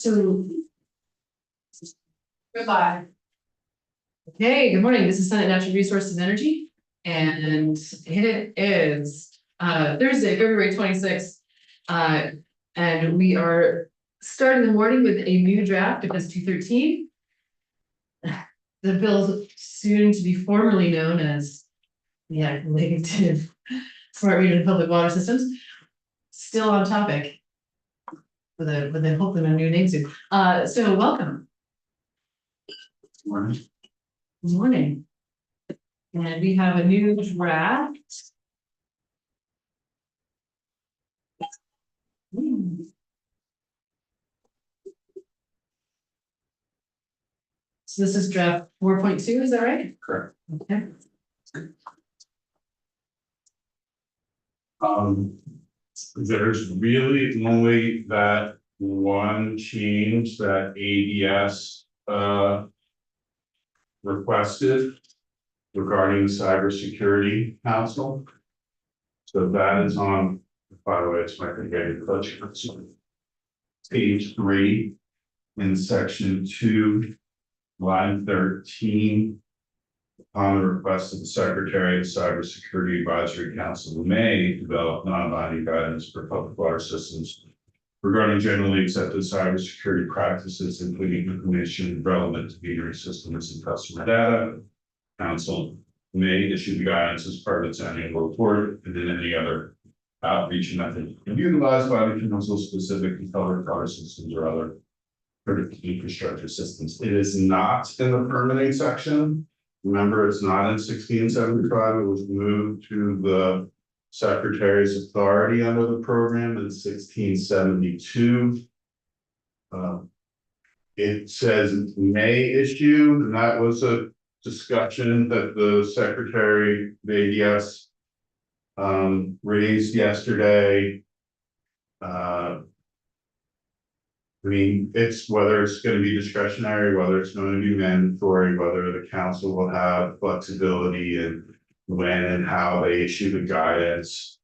So, Goodbye. hey, good morning. This is Senate Natural Resources and Energy, and it is Thursday, February 26th. And we are starting the morning with a new draft of S213. The bill soon to be formally known as the Act relating to smart meter and public water systems. Still on topic. With a hopefully a new name soon. So welcome. Morning. Good morning. And we have a new draft. So this is draft 4.2, is that right? Correct. Okay. There's really only that one change that ADS requested regarding the cybersecurity council. So that is on, by the way, it's my forgetting budget. Page 3 in section 2, line 13. Upon the request of the Secretary of the Cybersecurity Advisory Council may develop non-binding guidance for public water systems regarding generally accepted cybersecurity practices, including information relevant to metering systems and customer data. Council may issue the guidance as part of its annual report and then any other outreach method utilized by the council specific to public water systems or other critical infrastructure systems. It is not in the permitting section. Remember, it's not in 1675, it was moved to the Secretary's authority under the program in 1672. It says may issue, and that was a discussion that the Secretary, the ADS, raised yesterday. I mean, it's whether it's going to be discretionary, whether it's going to be mandatory, whether the council will have flexibility and when and how they issue the guidance.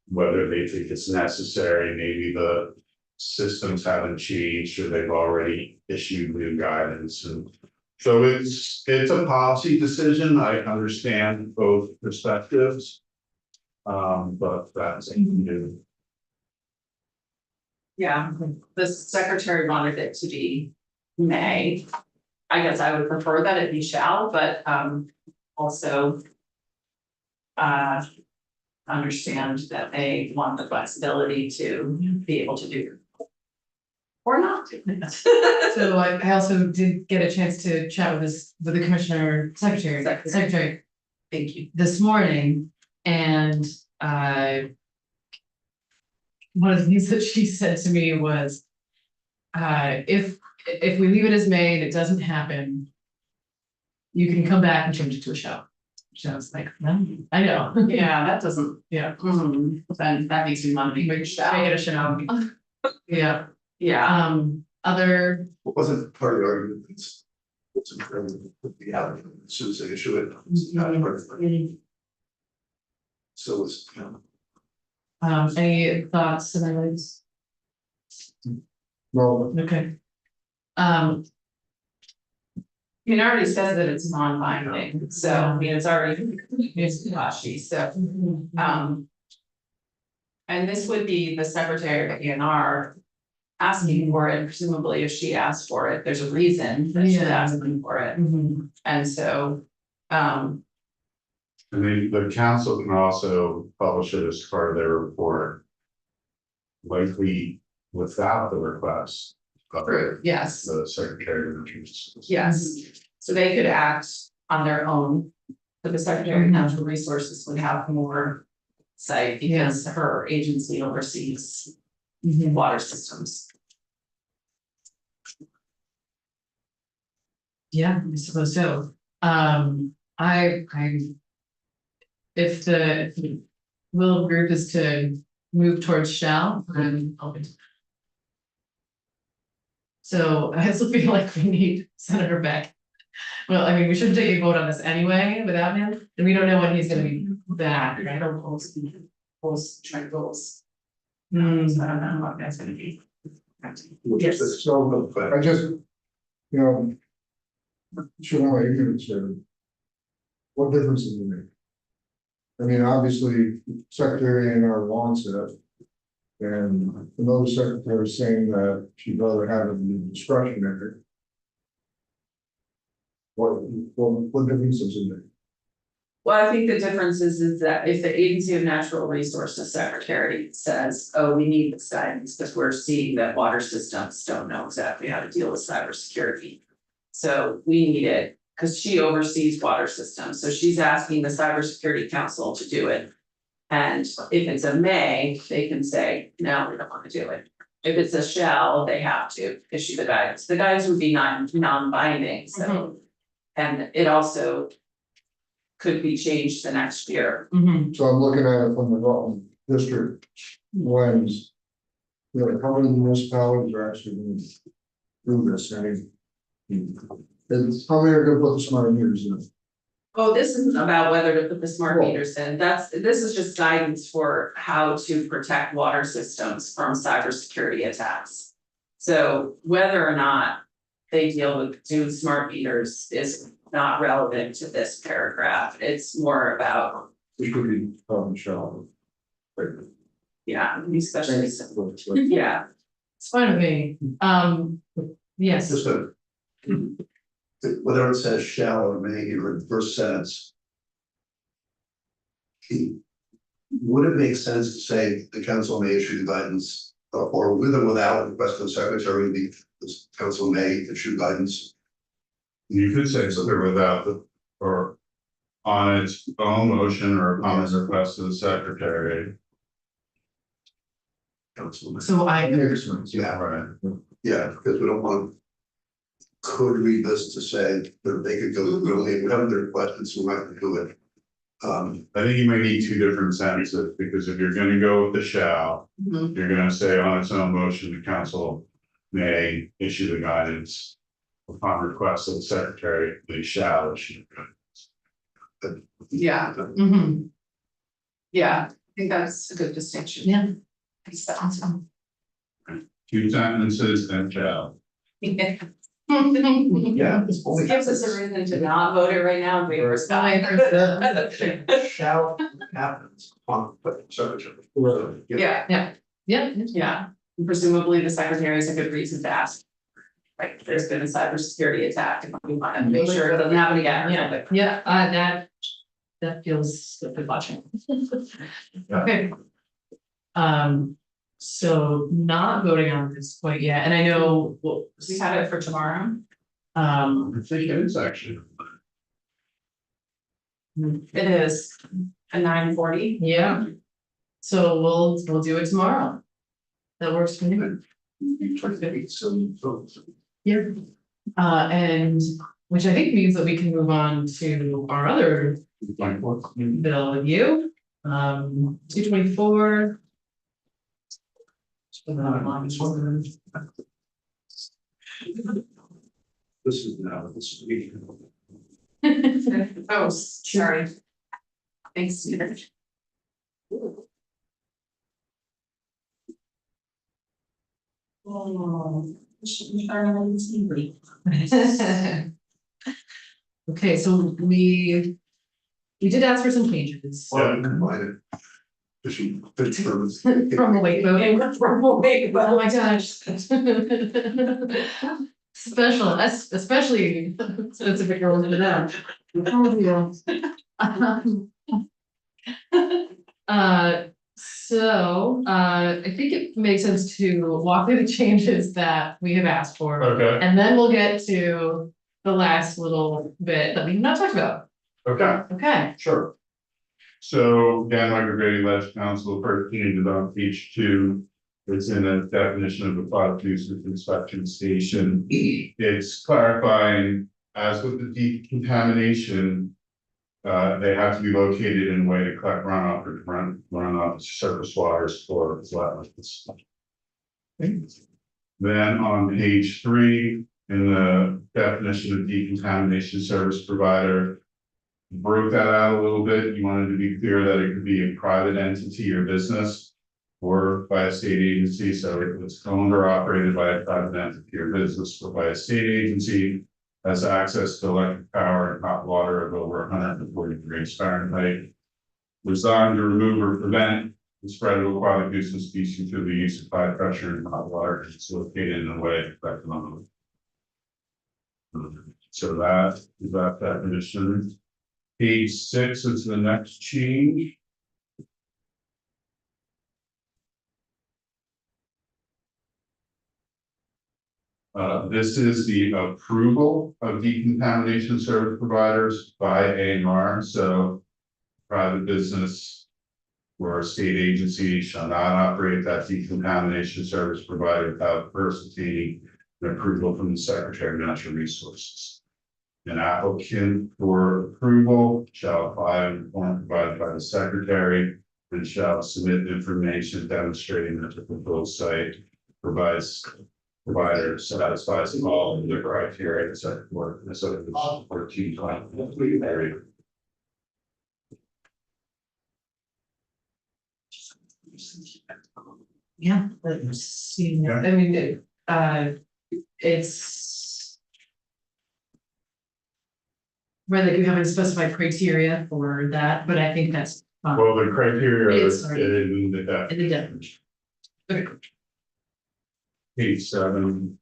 Whether they think it's necessary, maybe the systems haven't changed or they've already issued new guidance. And so it's a policy decision. I understand both perspectives. But that's new. Yeah, the secretary wanted it to be may. I guess I would prefer that it be shall, but also understand that they want the flexibility to be able to do or not do it. So I also did get a chance to chat with the commissioner secretary Thank you. this morning, and one of the things that she said to me was, if we leave it as may and it doesn't happen, you can come back and change it to a shall. So I was like, no, I know. Yeah, that doesn't, Yeah. then that makes me want to make it shall. Make it a shall. Yeah. Yeah. Other. What wasn't part of the argument? It's the applicant, as soon as they issue it. It's not part of it. So it's, Any thoughts and ideas? well, Okay. It already says that it's non-binding, so I mean, it's already, it's flashy, so, and this would be the secretary of the ENR asking for it, presumably if she asked for it, there's a reason that she's asking for it, and so, and the council can also publish it as part of their report. Likely without the request. True, yes. The Secretary of the yes, so they could act on their own, but the Secretary of Natural Resources would have more say because her agency oversees water systems. Yeah, I suppose so. If the will of the group is to move towards shall, I'm open. So I also feel like we need Senator Beck. Well, I mean, we shouldn't take a vote on this anyway without him, and we don't know when he's gonna be back, right? Rules, joint rules. So I don't know what that's gonna be. Yes. So, I just, you know. Should have ignorance here. What difference does it make? I mean, obviously, Secretary A&R wants it. And another secretary is saying that she'd rather have it be discretionary. What difference does it make? Well, I think the difference is that if the Agency of Natural Resources Secretary says, oh, we need this guidance, because we're seeing that water systems don't know exactly how to deal with cybersecurity. So we need it, because she oversees water systems, so she's asking the Cybersecurity Council to do it. And if it's a may, they can say, no, we don't want to do it. If it's a shall, they have to issue the guidance. The guidance would be non-binding, so. And it also could be changed the next year. So I'm looking at it from the Rutland district lens. You know, how many municipalities are actually going to do this? I mean, it's how many are going to put the smart meters in? Oh, this isn't about whether to put the smart meters in, this is just guidance for how to protect water systems from cybersecurity attacks. So whether or not they deal with smart meters is not relevant to this paragraph, it's more about, It could be shall. yeah, especially, yeah. It's fine with me. Yes. Just a. Whether it says shall or may or in the first sentence. Would it make sense to say the council may issue the guidance, or with or without request of the secretary, the council may issue guidance? You could say something without the, or on its own motion or upon its request to the secretary. Council may. So Yeah, Right. yeah, because we don't want. Could read this to say that they could go, we have their questions, so we might do it. I think you may need two different sentences, because if you're gonna go with the shall, you're gonna say on its own motion, the council may issue the guidance. Upon request of the secretary, they shall issue the guidance. Yeah, Mhm. yeah, I think that's a good distinction. Yeah. Two sentences and shall. Yeah. It gives us a reason to not vote it right now, but we're Shall happens on the secretary. Yeah, Yeah. yeah, presumably the secretary is a good reason to ask. Like, there's been a cybersecurity attack, and we want to make sure it doesn't happen again. Yeah, that feels good watching. Okay. So not voting on this quite yet, and I know, well, We had it for tomorrow. I think it is actually. It is a 9:40. yeah. So we'll do it tomorrow. That works for me. Yeah. And which I think means that we can move on to our other bill with you. 224. This is now, this is. Oh, sorry. Thanks, Stephen. Oh. Okay, so we did ask for some changes. Combine it. Fishing terms. From the late voting. Oh my gosh. Especially specific girls into them. I think it makes sense to walk through the changes that we have asked for. Okay, And then we'll get to the last little bit that we've not talked about. okay, Okay. sure. So again, like a Grady Ledge Council, first change on page 2. It's in the definition of a product use inspection station. It's clarifying, as with the decontamination, they have to be located in a way to collect runoff or runoff surface waters for wetlands. Then on page 3, in the definition of decontamination service provider, broke that out a little bit. You wanted to be clear that it could be a private entity or business. or by a state agency, so it's owned or operated by a private entity or business or by a state agency. Has access to electric power and hot water of over 140 degrees Fahrenheit. Designed to remove or prevent the spread of aquatic nuisance species through the use of high pressure and hot water. It's located in a way effective on them. So that is that definition. Page 6 is the next change. This is the approval of decontamination service providers by ANR. So private business or a state agency shall not operate that decontamination service provider without first obtaining an approval from the Secretary of Natural Resources. An applicant for approval shall apply in the form provided by the Secretary and shall submit information demonstrating that the proposed site provider satisfies all of the criteria set forth in the subdivision 1420 area. Yeah, let's see, I mean, it's. Where like you haven't specified criteria for that, but I think that's. Well, the criteria It's is already- in the In the definition. Okay, page 7.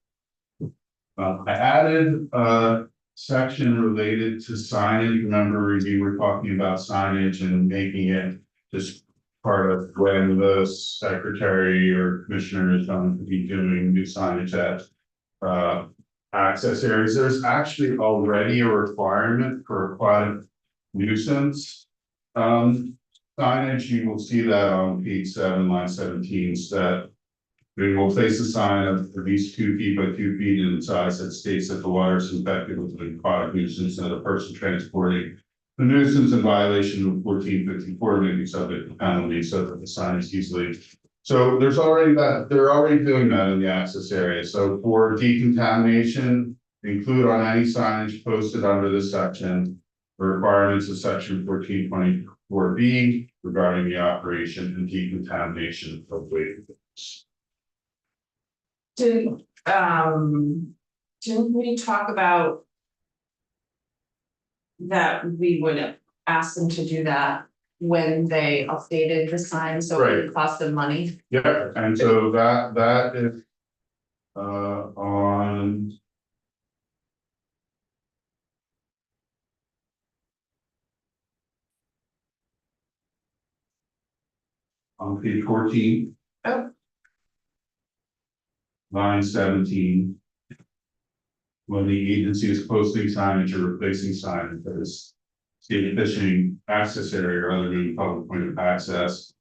I added a section related to signage. Remember, we were talking about signage and making it just part of when the secretary or commissioner is going to be doing new signage at access areas. There's actually already a requirement for aquatic nuisance signage. You will see that on page 7, line 17, that we will place a sign of at least 2 feet by 2 feet in size that states that the water is infected with an aquatic nuisance and the person transporting the nuisance in violation of 1454 may be subject to penalty, so that the sign is easily. So there's already that, they're already doing that in the access area. So for decontamination, include on any signage posted under this section the requirements of section 1424B regarding the operation and decontamination of waste. Didn't we talk about that we would ask them to do that when they updated the sign, so it would cost them money? Yeah, and so that is on page 14. Oh. Line 17. When the agency is posting signage or replacing signage that is state fishing access area or other than public point of access,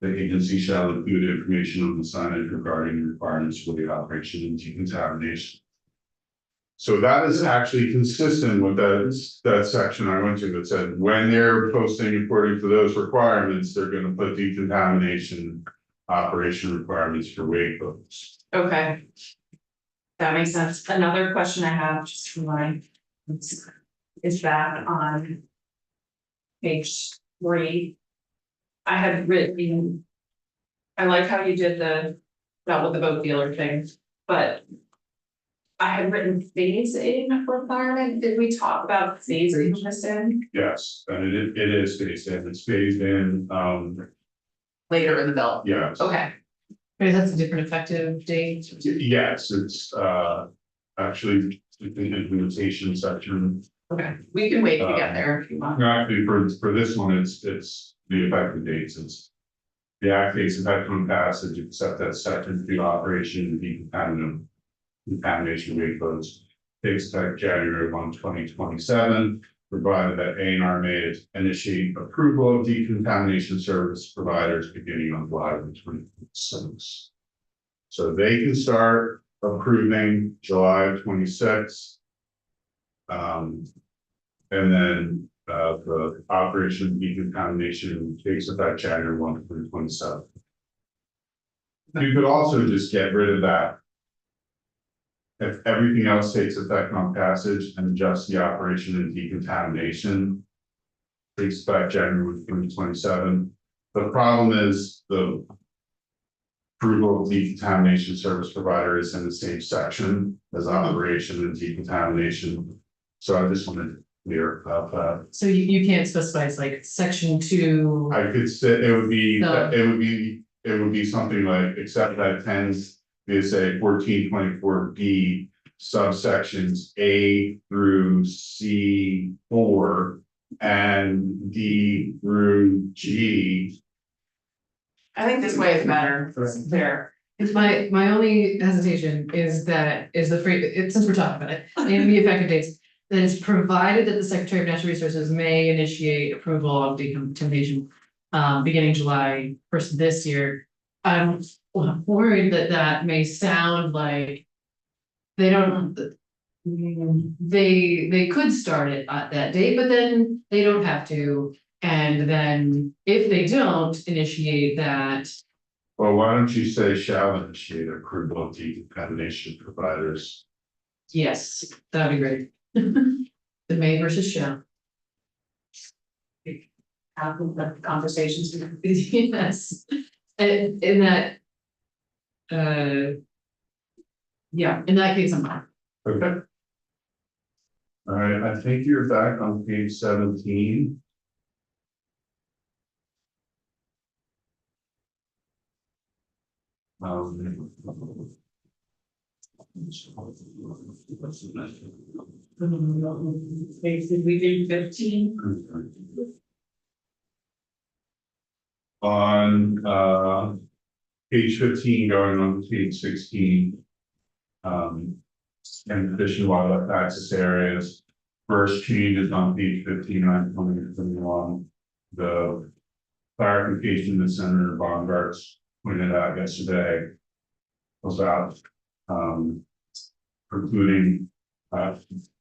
the agency shall include information on the signage regarding the requirements for the operation and decontamination. So that is actually consistent with that section I went to that said when they're posting according to those requirements, they're going to put decontamination operation requirements for wake boats. Okay. That makes sense. Another question I have just for mine is that on page 3. I had written, I like how you did not with the boat dealer thing, but I had written phase in requirement. Did we talk about phasing this in? Yes, and it is phased in. It's phased in. Later in the bill? Yeah. Okay, maybe that's a different effective date. Yes, it's actually in the implementation section. okay. We can wait to get there if you want. No, actually, for this one, it's the effective dates. It's the act takes effect on passage, except that section 3 operation and decontamination rate codes takes effect January 1, 2027, provided that ANR may initiate approval of decontamination service providers beginning on July 26. So they can start approving July 26. And then the operation decontamination takes effect January 1, 2027. You could also just get rid of that. If everything else takes effect on passage and just the operation and decontamination takes effect January 2027. The problem is approval of decontamination service provider is in the same section as operation and decontamination. So I just wanted to clear about that. So you can't specify, it's like section 2. I could say it would be, No. it would be something like, except that tends to say 1424B subsections A through C4 and D through G. I think this way is better, there. It's my only hesitation is the phrase, since we're talking about it, in the effective dates. That it's provided that the Secretary of Natural Resources may initiate approval of decontamination. Beginning July 1st this year. I'm worried that may sound like. They don't. They could start it at that date, but then they don't have to. And then if they don't initiate that, Well, why don't you say shall initiate approval of decontamination providers? yes, that'd be great. The may versus shall. Have the conversations. Yes, and in that. Yeah, in that case, I'm fine. Okay. All right, I think you're back on page 17. Did we do 15? On page 15, going on to page 16. And Fish and Wildlife Access Areas. First change is on page 15, I'm coming along. The clarification that Senator Baumgart's pointed out yesterday about precluding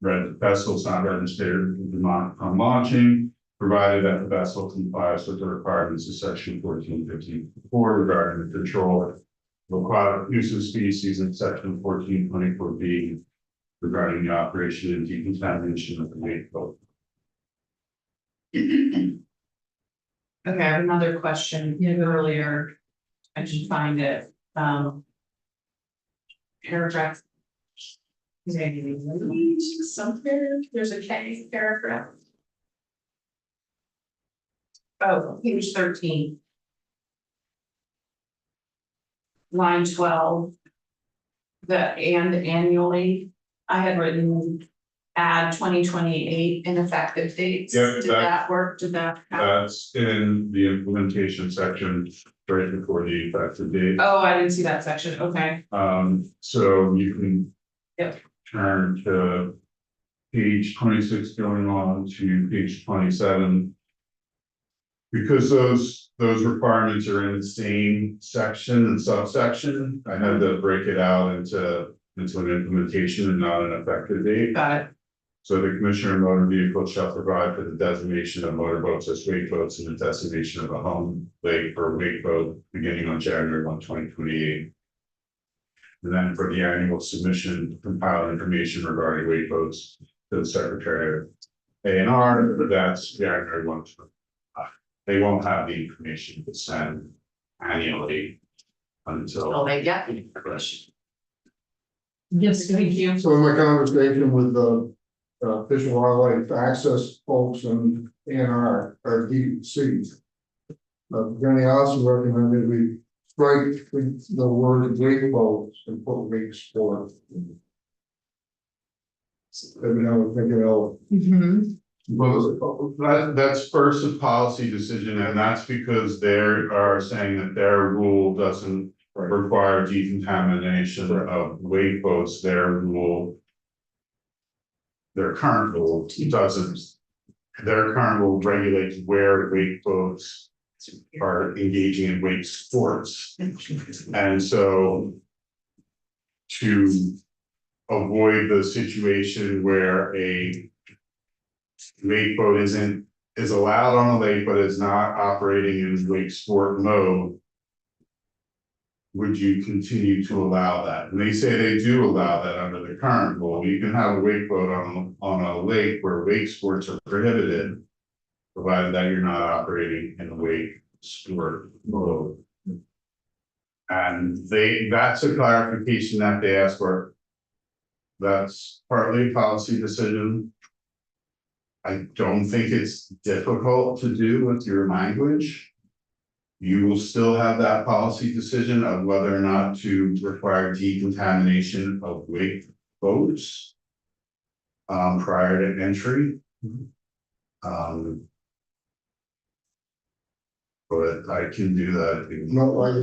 vessels not registered in Vermont from launching, provided that the vessel complies with the requirements of section 1454 regarding the control of aquatic nuisance species and section 1424B regarding the operation and decontamination of the wake boat. Okay, I have another question. Yeah, go ahead. Earlier, I should find it, paragraph. Is there anything somewhere? There's a K paragraph. Oh, page 13. Line 12. The and annually, I had written add 2028 in effective dates. Yeah, Did that work? Did that happen? That's in the implementation section right before the effective date. Oh, I didn't see that section. Okay. So you can. Yep. Turn to page 26 going on to page 27. Because those requirements are in the same section and subsection, I had to break it out into an implementation and not an effective date. Got it. So the Commissioner of Motor Vehicles shall provide for the designation of motorboats as wake boats and the designation of a home lake for wake boat beginning on January 1, 2028. And then for the annual submission, compile information regarding wake boats to the Secretary of A&R, that's January 1. They won't have the information to send annually until. Oh, they get the information. Yes, Thank you. So in my conversation with the Fish and Wildlife Access folks and ANR or DEC. Jenny also recommended we strike the word wake boats and put wake sport. Maybe now we're thinking of. Well, that's first a policy decision, and that's because they are saying that their rule doesn't require decontamination of wake boats, their rule. Their current rule doesn't, their current rule regulates where wake boats are engaging in wake sports. And so to avoid the situation where a wake boat is allowed on the lake, but is not operating in wake sport mode. Would you continue to allow that? And they say they do allow that under the current rule. You can have a wake boat on a lake where wake sports are prohibited, provided that you're not operating in a wake sport mode. And that's a clarification that they asked for. That's partly a policy decision. I don't think it's difficult to do with your language. You will still have that policy decision of whether or not to require decontamination of wake boats. Prior to entry. But I can do that. No, I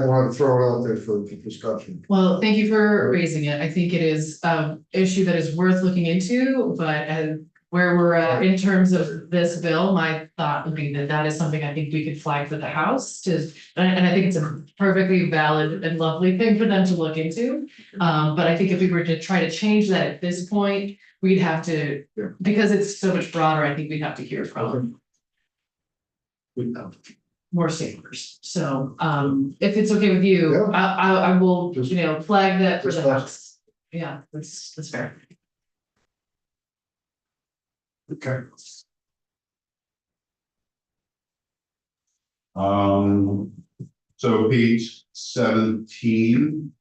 want to throw it out there for discussion. Well, thank you for raising it. I think it is issue that is worth looking into, but where we're at in terms of this bill, my thought would be that that is something I think we could flag for the House to, and I think it's a perfectly valid and lovely thing for them to look into. But I think if we were to try to change that at this point, we'd have to, Yeah. because it's so much broader, I think we'd have to hear from more stakeholders. So, if it's okay with you, Yeah. I will, Just- flag that for the discuss. House. Yeah, that's fair. Okay. So page 17.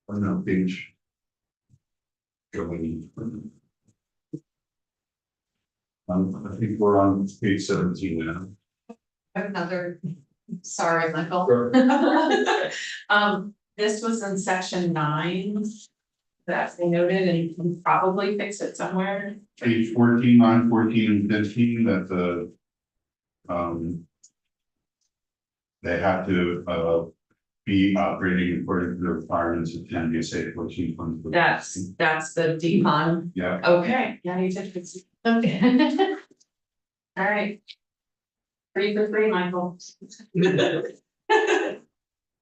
Or no, page. Going. I think we're on page 17 now. I have another, sorry, Michael. Sure. This was in section 9. That they noted, and you can probably fix it somewhere. Page 14, line 14 and 15, that they have to be operating according to the requirements of 10 USA 14. That's the decon. Yeah, Okay, yeah, you did fix it. Okay. All right. Free for free, Michael.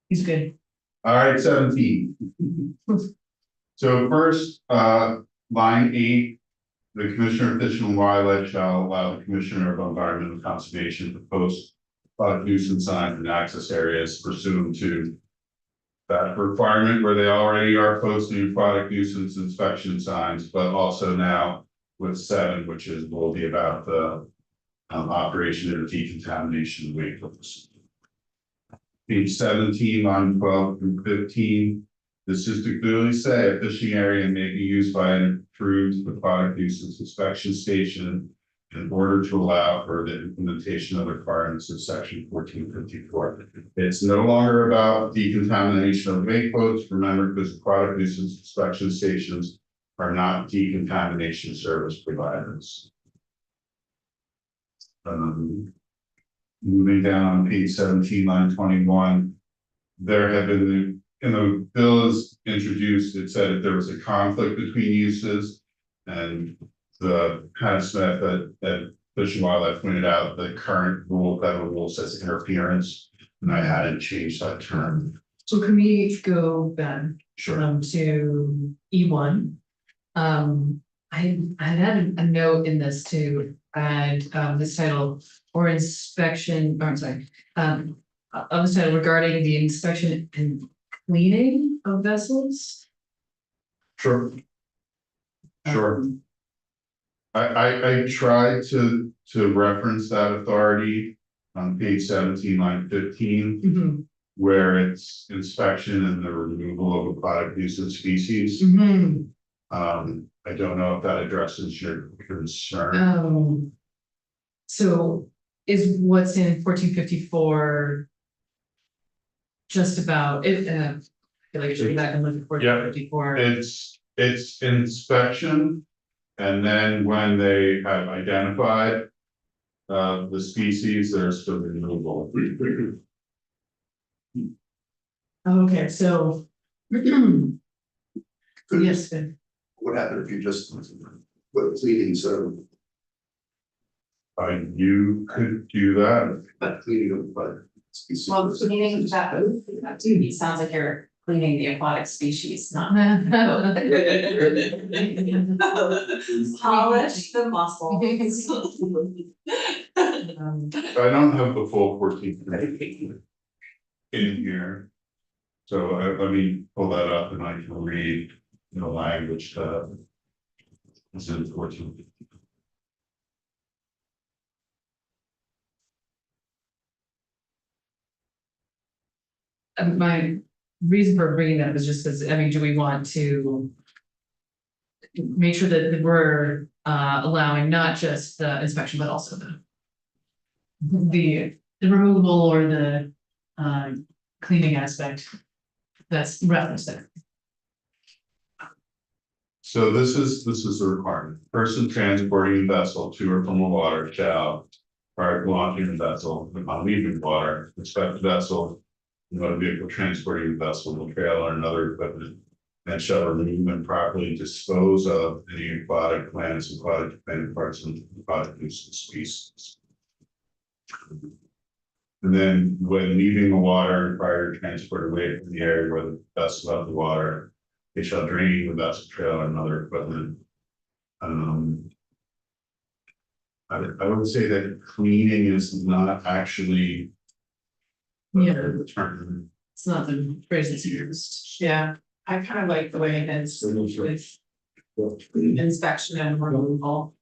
He's good. all right, 17. So first, line 8, the Commissioner of Fish and Wildlife shall allow the Commissioner of Environmental Conservation to post product nuisance signs in access areas pursuant to that requirement where they already are posting product nuisance inspection signs, but also now with 7, which will be about the operation of decontamination of wake boats. Page 17, line 12 through 15. This is to clearly say a fishing area may be used by an approved aquatic nuisance inspection station in order to allow for the implementation of the requirements of section 1454. It's no longer about decontamination of wake boats. Remember, because aquatic nuisance inspection stations are not decontamination service providers. Moving down on page 17, line 21, there have been, in the bill is introduced, it said if there was a conflict between uses, and the Pat Smith that Fish and Wildlife pointed out, the current rule, federal rule says interference, and I hadn't changed that term. So can we go back Sure. to E1? I had a note in this to add this title or inspection, or I'm sorry, of this title regarding the inspection and cleaning of vessels. Sure. Sure. I tried to reference that authority on page 17, line 15. Mhm, Where it's inspection and the removal of aquatic nuisance species. mhm. I don't know if that addresses your concern. So is what's in 1454 just about it? I feel like I should go back and look at 1454. It's inspection, and then when they have identified the species, there's the removal. Okay, so. Yes, good. What happened if you just put cleaning, so, You could do that. not cleaning of, but. species. Well, cleaning that too, sounds like you're cleaning the aquatic species, not. Polish the muscles. I don't have the full 14 in here. So let me pull that up and I can read the language that is in 14. my reason for bringing that was just because, I mean, do we want to make sure that we're allowing not just the inspection, but also the removal or the cleaning aspect that's referenced there. So this is the requirement. Person transporting a vessel to or from the water shall, prior to launching the vessel, upon leaving the water, inspect the vessel, the motor vehicle transporting the vessel, the trailer and other equipment, and shall remove and properly dispose of any aquatic plants, aquatic plant parts, and aquatic nuisance species. And then when leaving the water, prior to transport away from the area where the vessel left the water, they shall drain the vessel, trailer, and other equipment. I would say that cleaning is not actually. Yeah. The term. It's not the phrase that's used. Yeah, I kind of like the way it is with inspection and removal.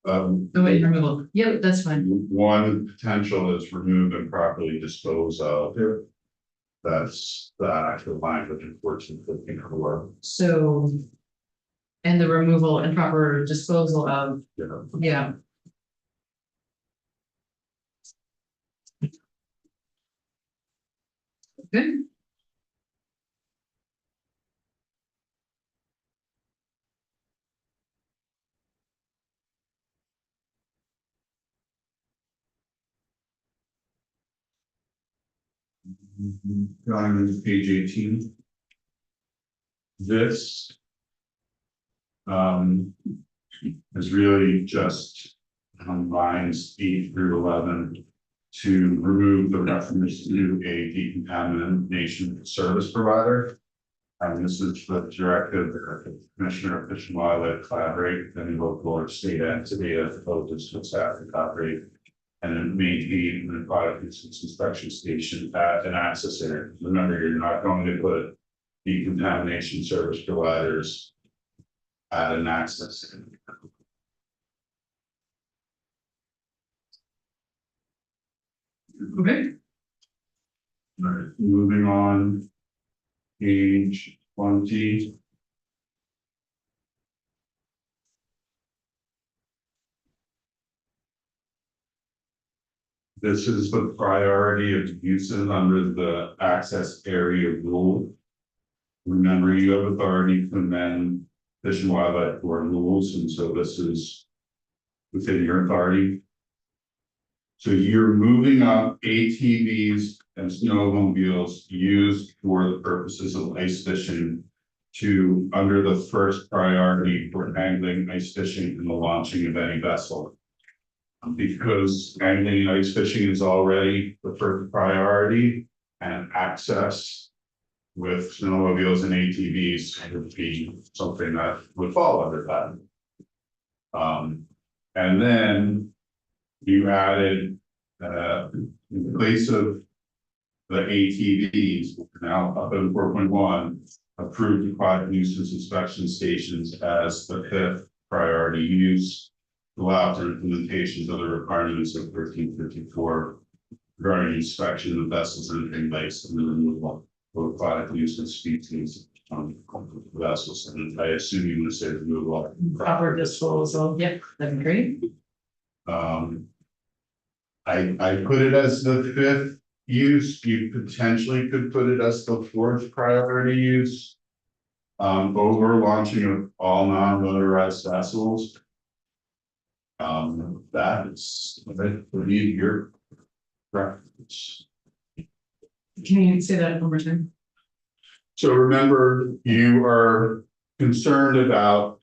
Oh, wait, removal. Yeah, that's fine. One potential is remove and properly dispose of. That's the actual language unfortunately in her work. So. And the removal and proper disposal of, yeah. Good. Going into page 18. This. Is really just lines 8 through 11 to remove the reference to a decontamination service provider. And this is the directive that the Commissioner of Fish and Wildlife collaborate with any local or state entity as opposed to staff to collaborate and then maintain an aquatic nuisance inspection station at an access area. Remember, you're not going to put decontamination service providers at an access area. Okay. All right, moving on. Page 20. This is the priority of uses under the access area rule. Remember, you have authority to amend Fish and Wildlife Board rules, and so this is within your authority. So you're moving up ATVs and snowmobiles used for the purposes of ice fishing to under the first priority for angling, ice fishing, and the launching of any vessel. Because angling and ice fishing is already the first priority, and access with snowmobiles and ATVs would be something that would fall under that. And then you added, in place of the ATVs, now up in 4.1, approved aquatic nuisance inspection stations as the 5th priority use, allow for implementations of the requirements of 1354 regarding inspection of vessels and lakes and the removal of aquatic nuisance species on vessels. And I assume you would say removal. Proper disposal. Yep, that'd be great. I put it as the 5th use. You potentially could put it as the 4th priority use. Over launching of all non-motorized vessels. That is, I believe your preference. Can you say that one more time? So remember, you are concerned about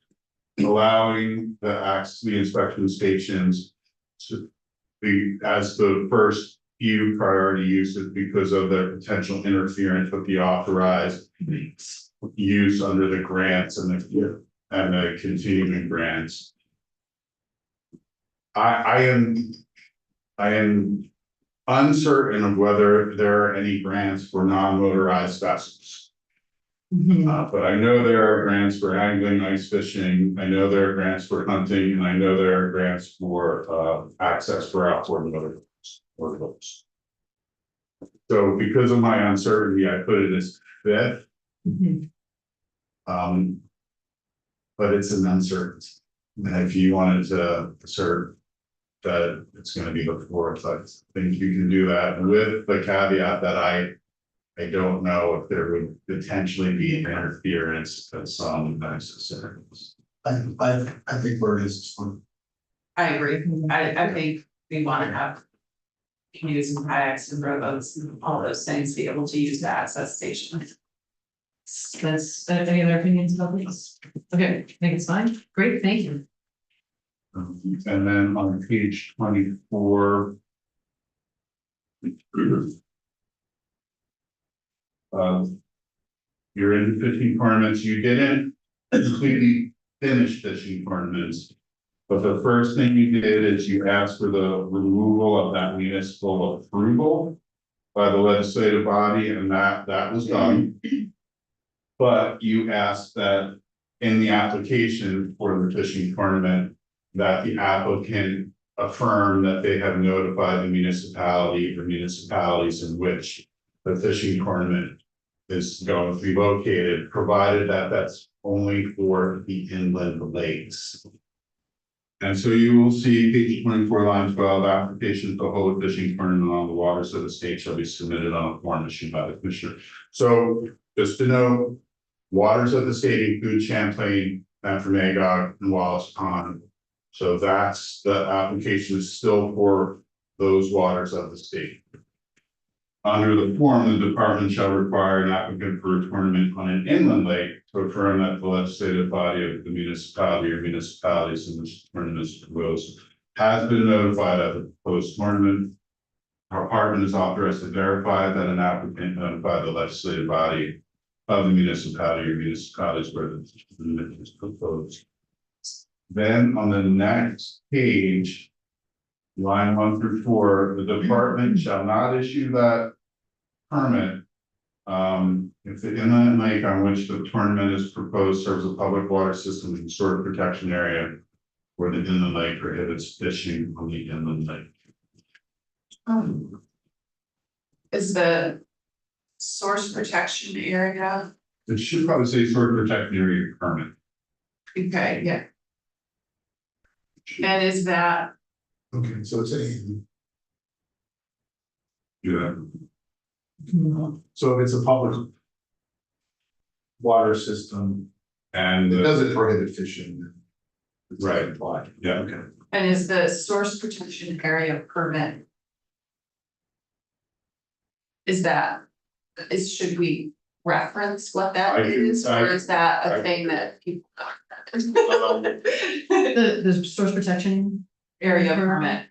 allowing the inspection stations to be as the first few priority uses because of their potential interference with the authorized use under the grants and the continuing grants. I am uncertain of whether there are any grants for non-motorized vessels. But I know there are grants for angling, ice fishing. I know there are grants for hunting, and I know there are grants for access for outboard motor boats. So because of my uncertainty, I put it as fifth, Mhm. but it's an uncertainty. And if you wanted to assert that it's gonna be the fourth, I think you can do that with the caveat that I don't know if there would potentially be interference at some necessary. I think where it is fine. I agree, I think we wanna have. Canoes and kayaks and rowboats and all those things, be able to use the access station. That's, any other opinions about this? Okay, I think it's fine. Great, thank you. And then on page 24. You're in fishing tournaments, you didn't completely finish fishing tournaments. But the first thing you did is you asked for the removal of that municipal approval by the legislative body, and that was done. But you asked that in the application for the fishing tournament, that the applicant affirm that they have notified the municipality or municipalities in which the fishing tournament is going to be located, provided that that's only for the inland lakes. And so you will see page 24, line 12, application to hold a fishing tournament on the waters of the state shall be submitted on a form issued by the commissioner. So just to know, waters of the state include Champlain, Magog, and Wallace Pond. So that's, the application is still for those waters of the state. Under the form, the department shall require an applicant for a tournament on an inland lake to affirm that the legislative body of the municipality or municipalities in which the tournament is proposed has been notified of the proposed tournament. Our department is authorized to verify that an applicant notified the legislative body of the municipality or municipalities where the tournament is proposed. Then on the next page, line 1 through 4, the department shall not issue that permit. If the inland lake on which the tournament is proposed serves a public water system and sort of protection area, where the inland lake prohibits fishing on the inland lake. Is the source protection area, It should probably say sort of protection area permit. okay, yeah. And is that, Okay, so it's a, Yeah. so if it's a public water system, And it doesn't prohibit fishing. It's Right. applied. Yeah. Okay. and is the source protection area permit? Should we reference what that is, or is that a thing that people? The source protection. Area permit.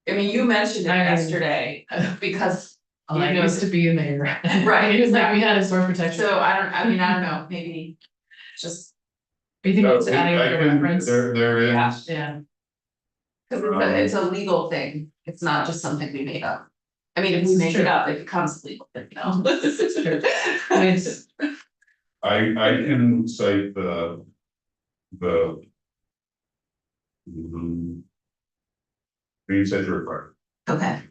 I mean, you mentioned it yesterday, because, I used to be in there. Right, It was like we had a source protection. so I don't know, maybe just, Do you think it's adding I like a can- reference? There Yeah. is. Yeah, cause it's a legal thing, it's not just something we made up. I mean, if we make it up, it becomes legal, but no. it's, I can cite the. You said to require. Okay.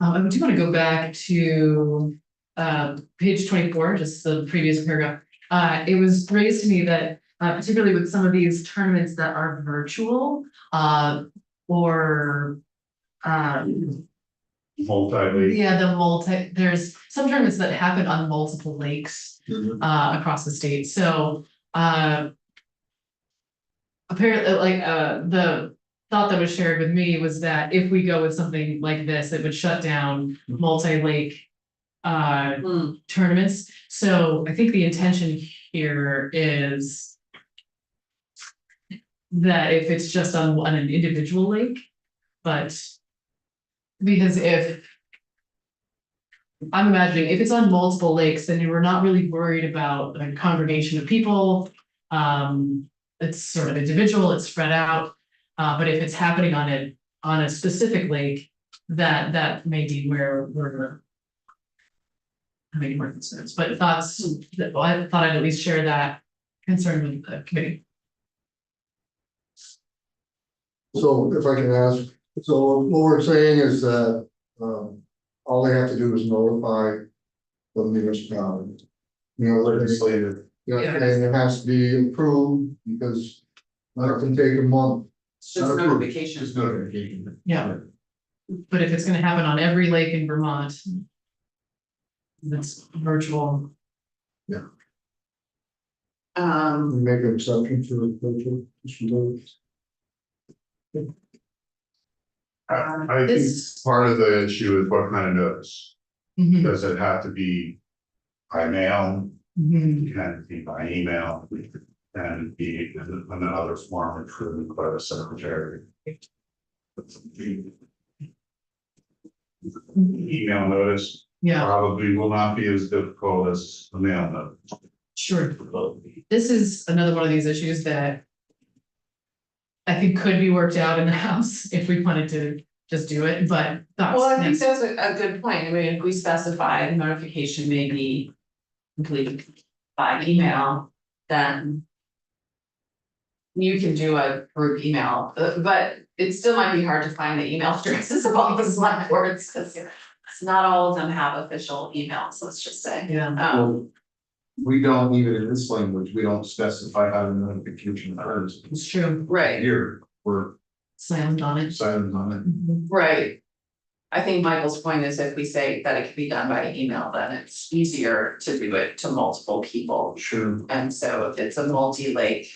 I do want to go back to page 24, just the previous paragraph. It was raised to me that particularly with some of these tournaments that are virtual, or Multi-lake. yeah, there's some tournaments that happen on multiple lakes across the state, so apparently, like, the thought that was shared with me was that if we go with something like this, it would shut down multi-lake tournaments. So I think the intention here is that if it's just on an individual lake, but because if I'm imagining if it's on multiple lakes, then you were not really worried about a congregation of people. It's sort of individual, it's spread out. But if it's happening on a specific lake, that may be where we're having more concerns, but thoughts, I thought I'd at least share that concern with the committee. So if I can ask, so what we're saying is that, all they have to do is notify the municipality. You know, Legislative. yeah, Yeah. and it has to be approved, because it can take a month. It's just Not approved, notification. Just notification. Yeah. But if it's gonna happen on every lake in Vermont. That's virtual. We make an exception for the virtual, just for those. I think This- part of the issue is what kind of notice, Mhm, does it have to be by mail, mhm. can it be by email? And be in another form approved by the secretary? Email notice Yeah, probably will not be as difficult as the mail notice. sure. This is another one of these issues that. I think could be worked out in the house if we wanted to just do it, but. Well, I think that's- that's a good point. I mean, if we specify notification may be completed by email, then. You can do a group email, but it still might be hard to find the email addresses of all the select boards, because it's not all of them have official emails, let's just say. Yeah, Well, we don't, even in this language, we don't specify how the notification occurs. it's true, Right, Here, we're slammed on it. silent on it. Mhm. right. I think Michael's point is if we say that it can be done by email, then it's easier to do it to multiple people. Sure. And so if it's a multi-lake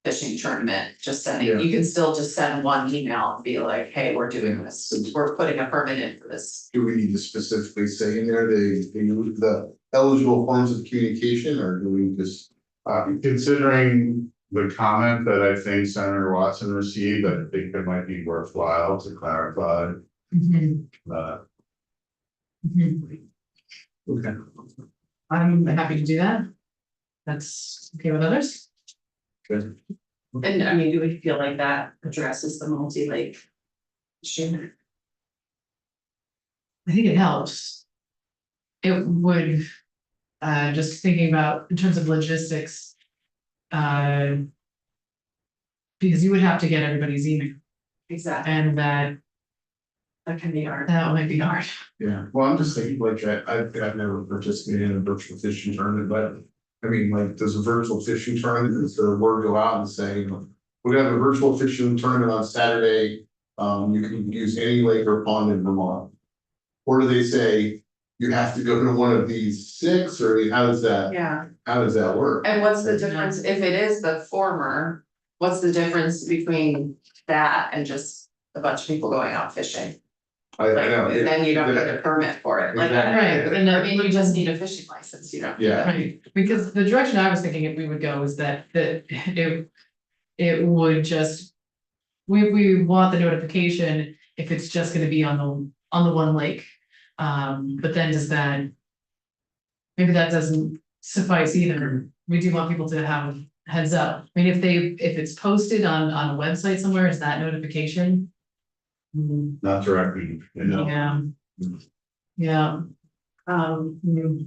fishing tournament, just sending, Yeah. you can still just send one email and be like, hey, we're doing this, we're putting a permit in for this. Do we need to specifically say in there the eligible forms of communication, or do we just? Considering the comment that I think Senator Watson received, I think it might be worthwhile to clarify. Mhm, Uh, mhm. Okay. I'm happy to do that. That's okay with others? Good. And I mean, do we feel like that addresses the multi-lake issue? I think it helps. It would, just thinking about in terms of logistics. Because you would have to get everybody's email Exactly, and that can be hard. might be hard. Yeah, well, I'm just thinking like that, I've never participated in a virtual fishing tournament, but. I mean, like, does a virtual fishing tournament, does the word go out and say, we're gonna have a virtual fishing tournament on Saturday. You can use any lake or pond in Vermont. Or do they say, you have to go to one of these 6, or how does that work? And what's the difference, if it is the former, what's the difference between that and just a bunch of people going out fishing? I Like, know, then you don't get a permit for it, like, Exactly. Right, and I mean, you just need a fishing license, you don't. Yeah. right, because the direction I was thinking we would go is that it would just. We want the notification if it's just gonna be on the one lake. But then does that. Maybe that doesn't suffice either. We do want people to have heads up. I mean, if it's posted on a website somewhere, is that notification? not directly, Yeah. Yeah.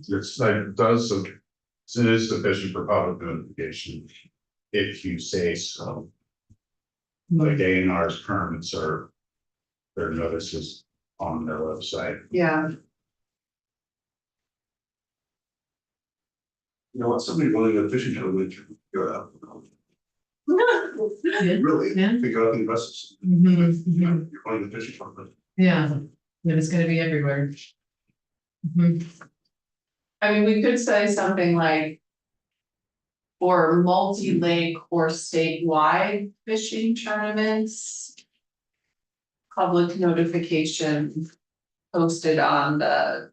it's like, it is sufficient for public notification. If you say so, like A&R's permits are, their notices on their website. Yeah, You know what, somebody running a fishing tournament, go out. Really, Yeah. pick up the buses. Mhm, You know, mhm. you're running the fishing tournament. Yeah, and it's gonna be everywhere. Mhm. I mean, we could say something like. For multi-lake or statewide fishing tournaments. Public notification posted on the.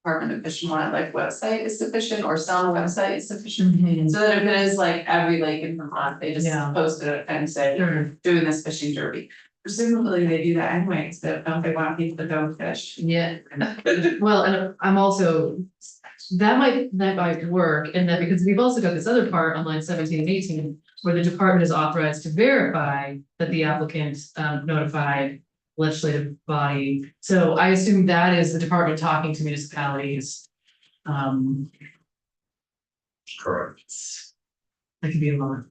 Department of Fish and Wildlife website is sufficient, or some website is sufficient. Mhm. So that if it is like every lake in Vermont, they just Yeah. post it and say, Sure. doing this fishing derby. Presumably they do that anyways, but don't they want people to go fish? Yeah, well, and I'm also, that might work, and that because we've also got this other part on line 17 and 18. Where the department is authorized to verify that the applicant notified legislative body. So I assume that is the department talking to municipalities. Correct. That could be a lot.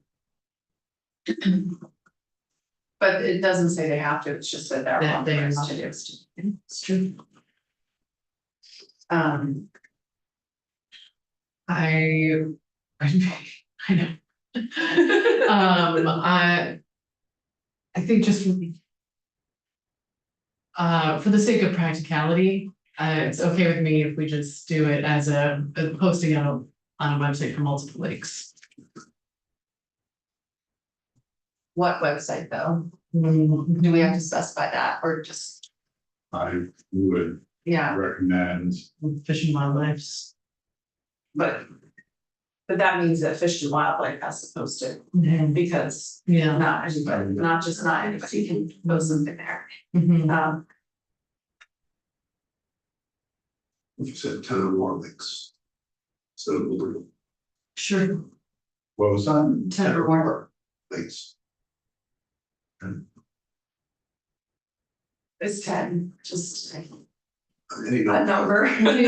But it doesn't say they have to, it's just that they're That they are authorized not to do. It's true. I I know. I think just for the sake of practicality, it's okay with me if we just do it as a posting on a website for multiple lakes. What website though? Mm, Do we have to specify that or just, I would yeah, recommend, Fish and Wildlife's. but. But that means that Fish and Wildlife has to post it because Yeah. not everybody, not anybody can post something there. Mhm. If you said 10 or more links. So Sure. what was that? 10 or more. links. It's 10, just Any a number. number.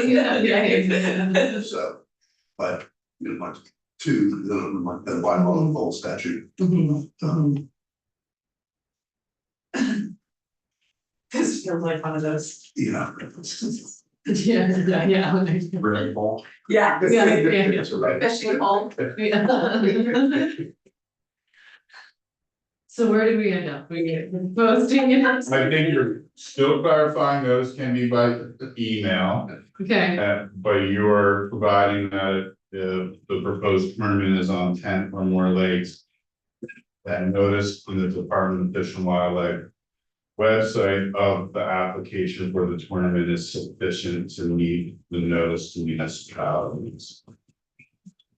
Yeah. So, but, you know, like 2, then why the whole statute? Mhm. Mhm. This feels like one of those. Yeah. Yeah. Red ball. Yeah. Yeah. That's right. Fishing hole. Yeah. So where did we end up? We get posting it. I think you're still clarifying those can be by email, Okay, but you are providing that the proposed tournament is on 10 or more lakes. That notice in the Department of Fish and Wildlife website of the application for the tournament is sufficient to meet the notice to municipalities.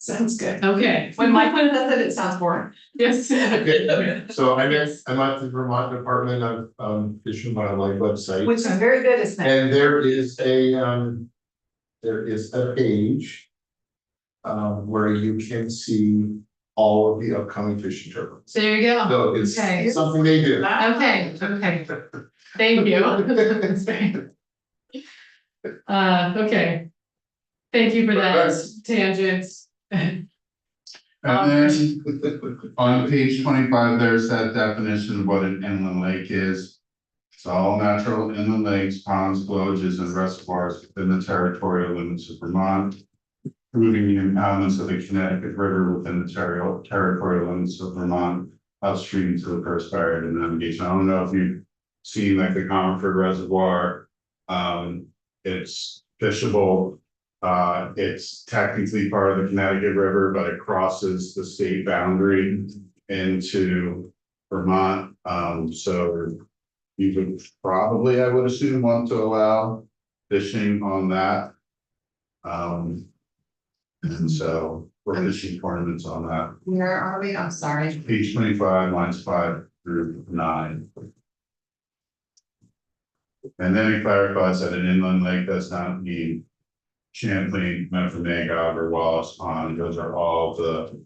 Sounds good. okay. When Mike does it, it sounds boring. Yes. Okay, so I'm at the Vermont Department of Fish and Wildlife website. Which is very good, isn't it? And there is a page. Where you can see all of the upcoming fishing tournaments. There you go. So it's Okay. something they do. Okay, thank you. That's great. Okay. Thank you for that tangent. And then on page 25, there's that definition of what an inland lake is. It's all natural inland lakes, ponds, gulches, and reservoirs within the territorial limits of Vermont. Including the impoundments of the Connecticut River within the territorial limits of Vermont, upstream to the first barrier to navigation. I don't know if you've seen like the Comfort Reservoir. It's fishable. It's technically part of the Connecticut River, but it crosses the state boundary into Vermont. So you would probably, I would assume, want to allow fishing on that. And so we're fishing tournaments on that. Where are we? I'm sorry. Page 25, lines 5 through 9. And then it clarifies that an inland lake does not mean Champlain, Memphremagog, or Wallace Pond. Those are all the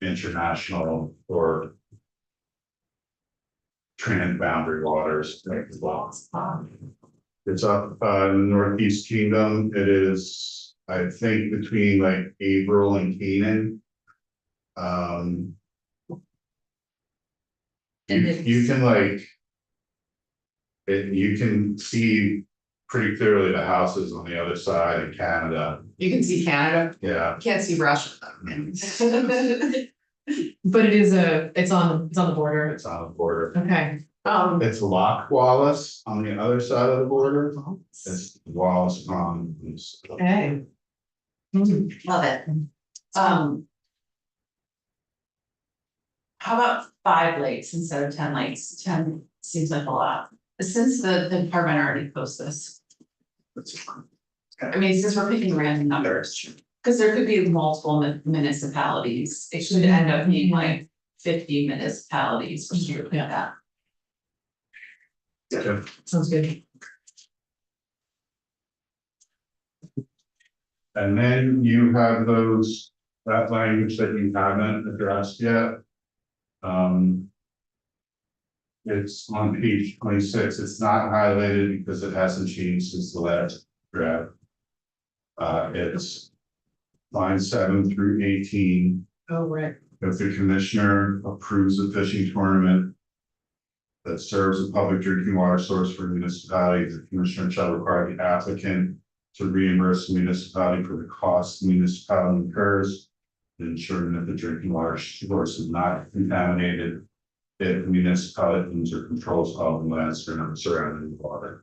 international or trans-boundary waters. It's up in the Northeast Kingdom. It is, I think, between like April and Canaan. You can like. You can see pretty clearly the houses on the other side in Canada. You can see Canada, Yeah, can't see Russia. But it's on the border. it's on the border. Okay. It's Loch Wallace on the other side of the border. It's Wallace Pond. Okay. Love it. How about 5 lakes instead of 10 lakes? 10 seems like a lot. Since the department already posted this. I mean, since we're picking random numbers, because there could be multiple municipalities, it should end up being like 50 municipalities or something like that. Sounds good. And then you have that language that you haven't addressed yet. It's on page 26. It's not highlighted because it hasn't changed since the last draft. It's line 7 through 18. Oh, right. If the commissioner approves a fishing tournament that serves a public drinking water source for a municipality, the commissioner shall require the applicant to reimburse the municipality for the costs the municipality incurs, ensuring that the drinking water source is not contaminated if the municipality owns or controls all the lands surrounding the water.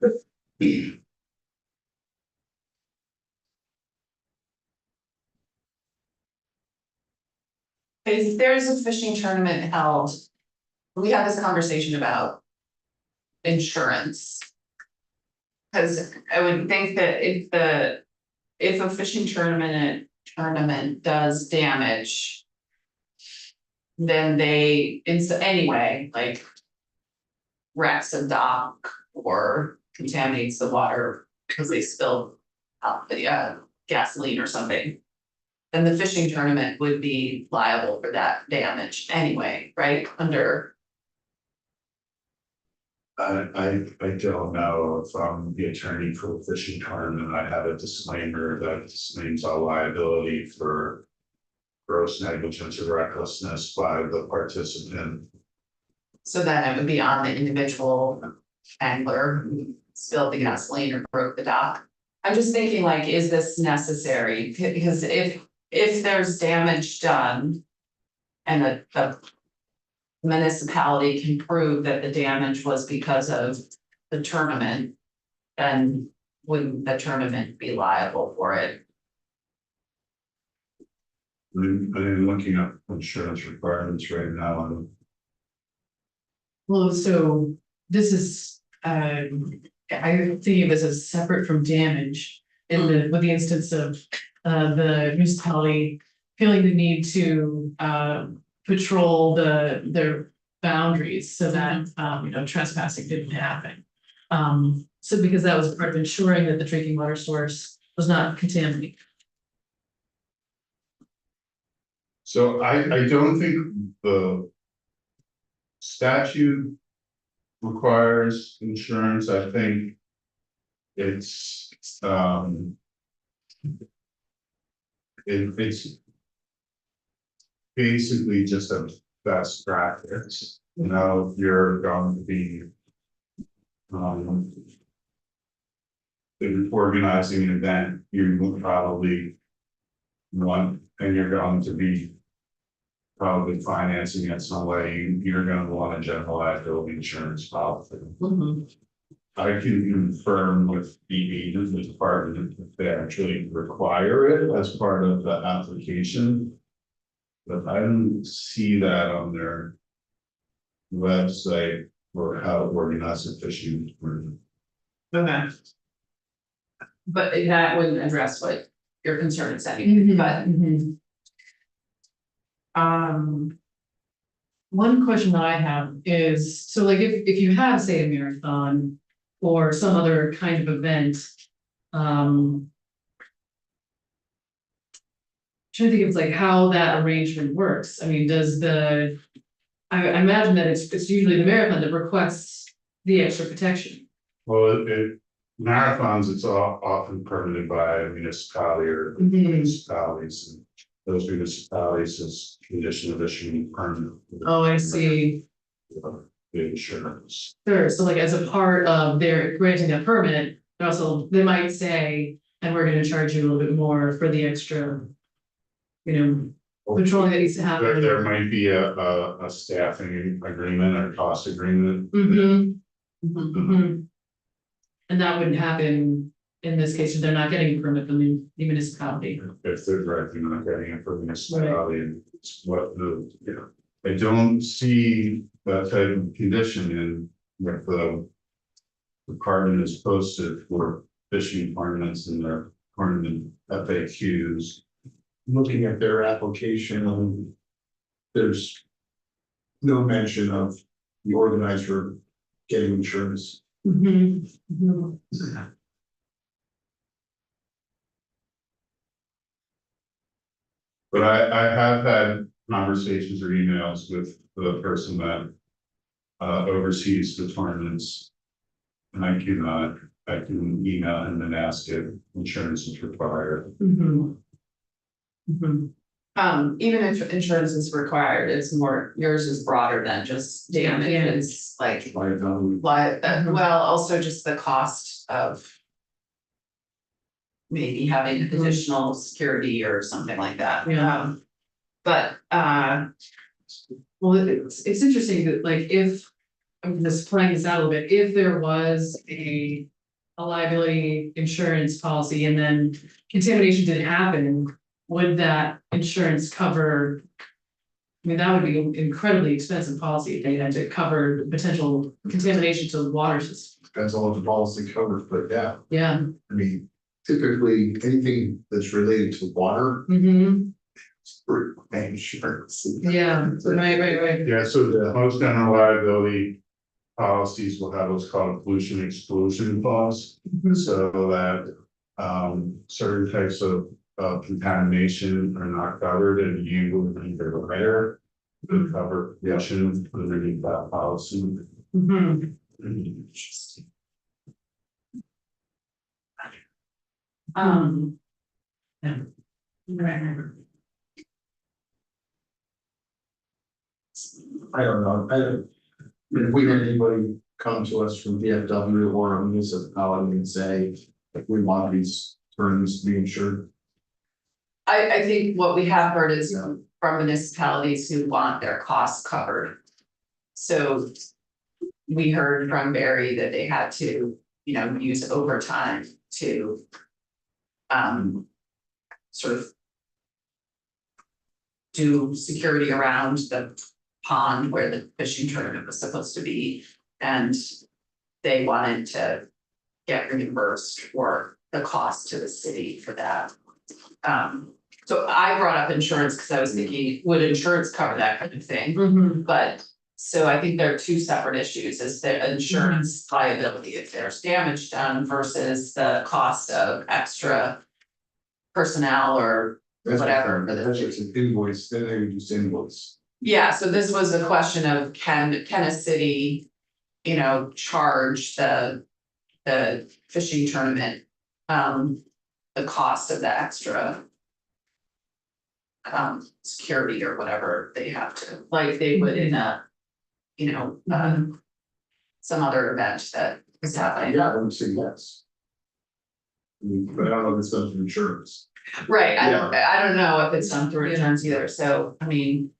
If there's a fishing tournament held, we had this conversation about insurance. Cause I would think that if a fishing tournament does damage. Then they, anyway, like. Wrecks a dock or contaminates the water because they spilled out the gasoline or something. Then the fishing tournament would be liable for that damage anyway, right, under. I don't know if I'm the attorney for the fishing tournament. I have a disclaimer that disclaims all liability for gross negligence or recklessness by the participant. So then it would be on the individual angler who spilled the gasoline or broke the dock. I'm just thinking like, is this necessary? Because if there's damage done. And the municipality can prove that the damage was because of the tournament. Then wouldn't the tournament be liable for it? I'm looking up insurance requirements right now and Well, so this is, I think of this as separate from damage in with the instance of, the municipality feeling the need to, patrol their boundaries so that, trespassing didn't happen. So because that was part of ensuring that the drinking water source was not contaminated. so I don't think the statute requires insurance. I think it's it's basically just a best practice. If you're going to be organizing an event, you will probably want, and you're going to be probably financing it some way, you're gonna want a general liability insurance policy. I can confirm with the department if they actually require it as part of the application. But I don't see that on their website or how to organize a fishing tournament. Okay. But that wouldn't address what your concern is anyway, but. One question that I have is, so like if you have, say, a marathon or some other kind of event, trying to think of like how that arrangement works. I mean, does I imagine that it's usually the marathon that requests the extra protection. Well, marathons, it's often permitted by a municipality or municipalities. And those municipalities as condition of issuing permit. Oh, I see. The insurance. Sure, so like as a part of their granting a permit, they might say, and we're gonna charge you a little bit more for the extra. Patrolling that needs to happen. There might be a staffing agreement or cost agreement. And that wouldn't happen in this case, if they're not getting a permit from the municipality. If they're directly not getting it from the municipality, and it's what I don't see that type of condition in what the department is posted for fishing tournaments and their tournament FAQs. Looking at their application, there's no mention of the organizer getting insurance. But I have had conversations or emails with the person that oversees the tournaments. And I can email him and ask if insurance is required. Even if insurance is required, it's more, yours is broader than just damage, Yeah. it's like, Liability. Mhm. well, also just the cost of. Maybe having additional security or something like that. Yeah. But, Well, it's interesting that like if, I'm just playing this out a little bit, if there was a liability insurance policy and then contamination didn't happen, would that insurance cover? I mean, that would be an incredibly expensive policy if they had to cover potential contamination to the water system. Depends on what the policy covers, but yeah, Yeah. I mean, typically, anything that's related to water. Mm-hmm. It's for insurance. Yeah, right. Yeah, so most general liability policies will have what's called a pollution exclusion clause. So that certain types of contamination are not covered and you will be the writer to cover pollution underneath that policy. Mm-hmm. yeah. Right. I don't know, if we had anybody come to us from VFW or a municipality and say, like, we want these terms to be insured. I think what we have heard is from municipalities who want their costs covered. So. We heard from Barry that they had to, use overtime to. Sort of. Do security around the pond where the fishing tournament was supposed to be, and. They wanted to get reimbursed for the cost to the city for that. So I brought up insurance because I was thinking, would insurance cover that kind of thing? Mm-hmm. But, so I think there are two separate issues, is the insurance liability if there's damage done versus the cost of extra. Personnel or whatever. for the- That's just an invoice, then they would just invoice. Yeah, so this was a question of can a city, charge the fishing tournament, the cost of the extra. Security or whatever they have to, like they would in a, some other event that is happening. Yeah, I would say yes. But I don't know if it's done through insurance. Right, I don't know if it's done through insurance either, so, I mean.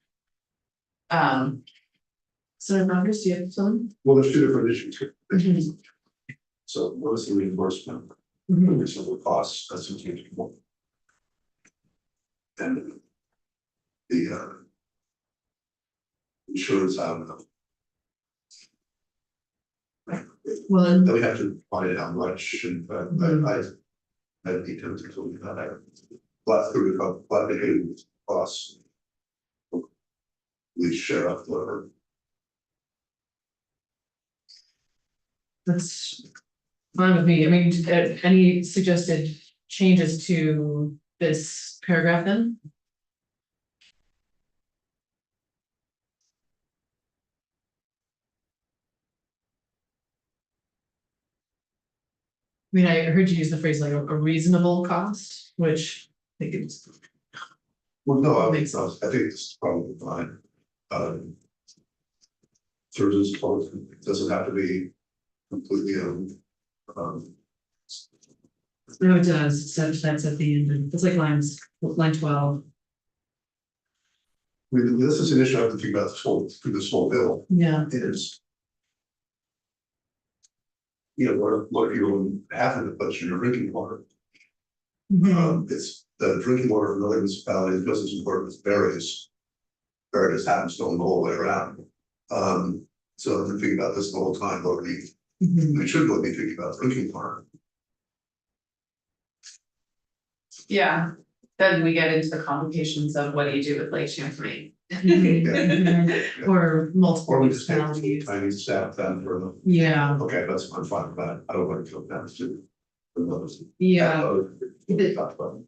Senator Rogers, do you have some? Well, there's two different issues here. Mhm. So what is the reimbursement? Mhm. Reasonable costs, that's intangible. And the insurance, I don't know. Well, then, Then we have to find out how much and I'd be tempted to look at that. But through the costs. We share up whatever. that's fine with me. I mean, any suggested changes to this paragraph then? I mean, I heard you use the phrase like a reasonable cost, which I think it's, Well, no, I Makes think it's probably fine. Services quality, it doesn't have to be completely no, it does, so that's at the end, it's like line 12, this is an issue I have to think about through the small bill yeah. is. What if you own half of the budget in your drinking water? Mhm. It's the drinking water in other municipalities just as important as berries. Berries happens to own the whole way around. So I've been thinking about this the whole time, but Mhm. we should really be thinking about drinking water. Yeah, then we get into the complications of what do you do with Lake Champlain? Mhm. Or multiple Or we just take municipalities, Chinese staff down for them. yeah, Okay, I'm fine with that. I don't want to go down to. yeah, Talk about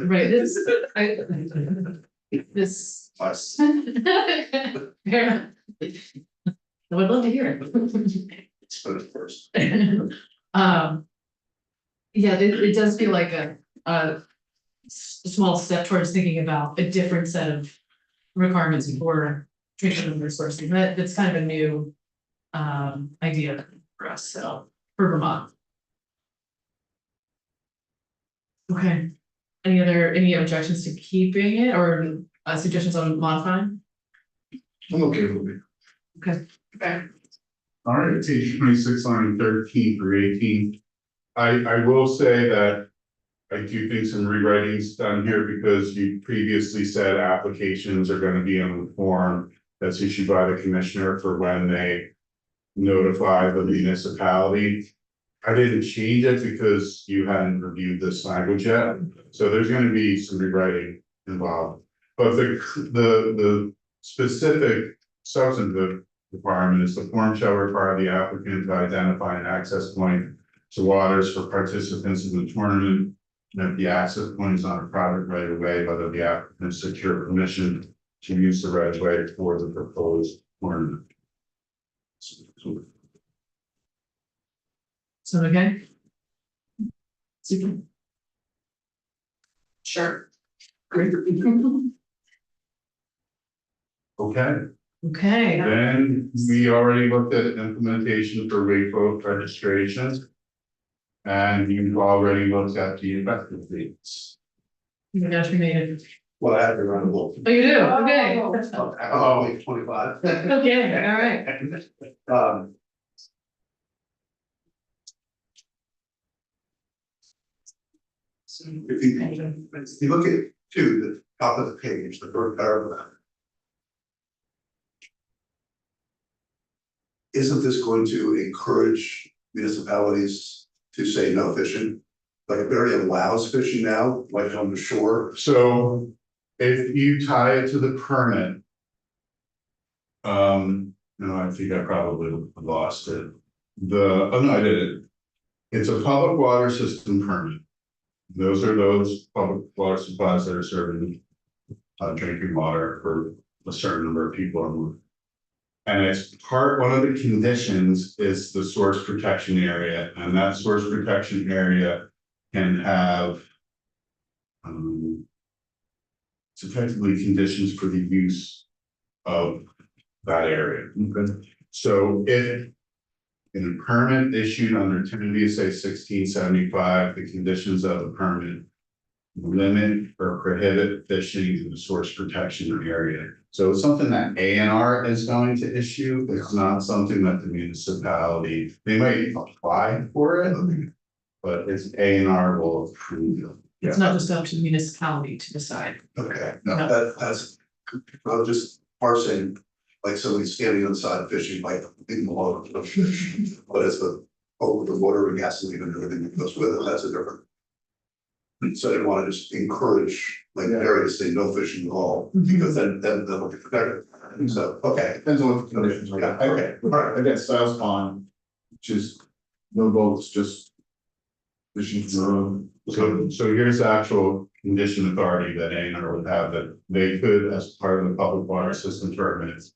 right, this, this. us. Fair enough. I would love to hear it. Let's put it first. Yeah, it does feel like a a small step towards thinking about a different set of requirements for drinking water sources. That's kind of a new idea for us, so, for Vermont. Okay, any objections to keeping it or suggestions on modifying? I'm okay with it. Okay. All right, page 26, line 13 through 18. I will say that I do think some rewriting's done here because you previously said applications are gonna be on the form that's issued by the commissioner for when they notify the municipality. I didn't change it because you hadn't reviewed this language yet, so there's gonna be some rewriting involved. But the specific substantive requirement is the form shall require the applicant to identify an access point to waters for participants in the tournament. And if the access point is on a private right of way, whether the applicant secure permission to use the right of way for the proposed tournament. So, okay? Super. Sure. Great. Okay, Okay, then we already looked at implementation for wakeboat registration. And you've already looked at the effective dates. oh my gosh, we made it. Well, I have to run a little. Oh, you do, okay. Oh, 25. Okay, all right. If you look at the top of the page, the first paragraph. Isn't this going to encourage municipalities to say no fishing? Like it already allows fishing now, like on the shore. So if you tie it to the permit. No, I think I probably lost it. Oh no, I did. It's a public water system permit. Those are those public water supplies that are serving drinking water for a certain number of people. And it's one of the conditions is the source protection area, and that source protection area can have. It's effectively conditions for the use of that area. Okay. So if in a permit issued under 10 VSA 1675, the conditions of the permit limit or prohibit fishing in the source protection area. So it's something that ANR is going to issue. It's not something that the municipality, they might apply for it, but it's ANR will approve it. It's not just up to the municipality to decide. Okay, No. no, that's, I'm just parsing, like somebody standing on the side fishing, like in the water. But it's the water and gasoline and everything that goes with it, that's a different. So I didn't want to just encourage like areas to say no fishing at all, because then they'll be protected. So, okay. Depends on what the conditions are. Yeah, okay, all right. I got Styles Pond, which is no boats, just fishing for their own. So here's the actual condition authority that ANR would have, that they could, as part of the public water system permits,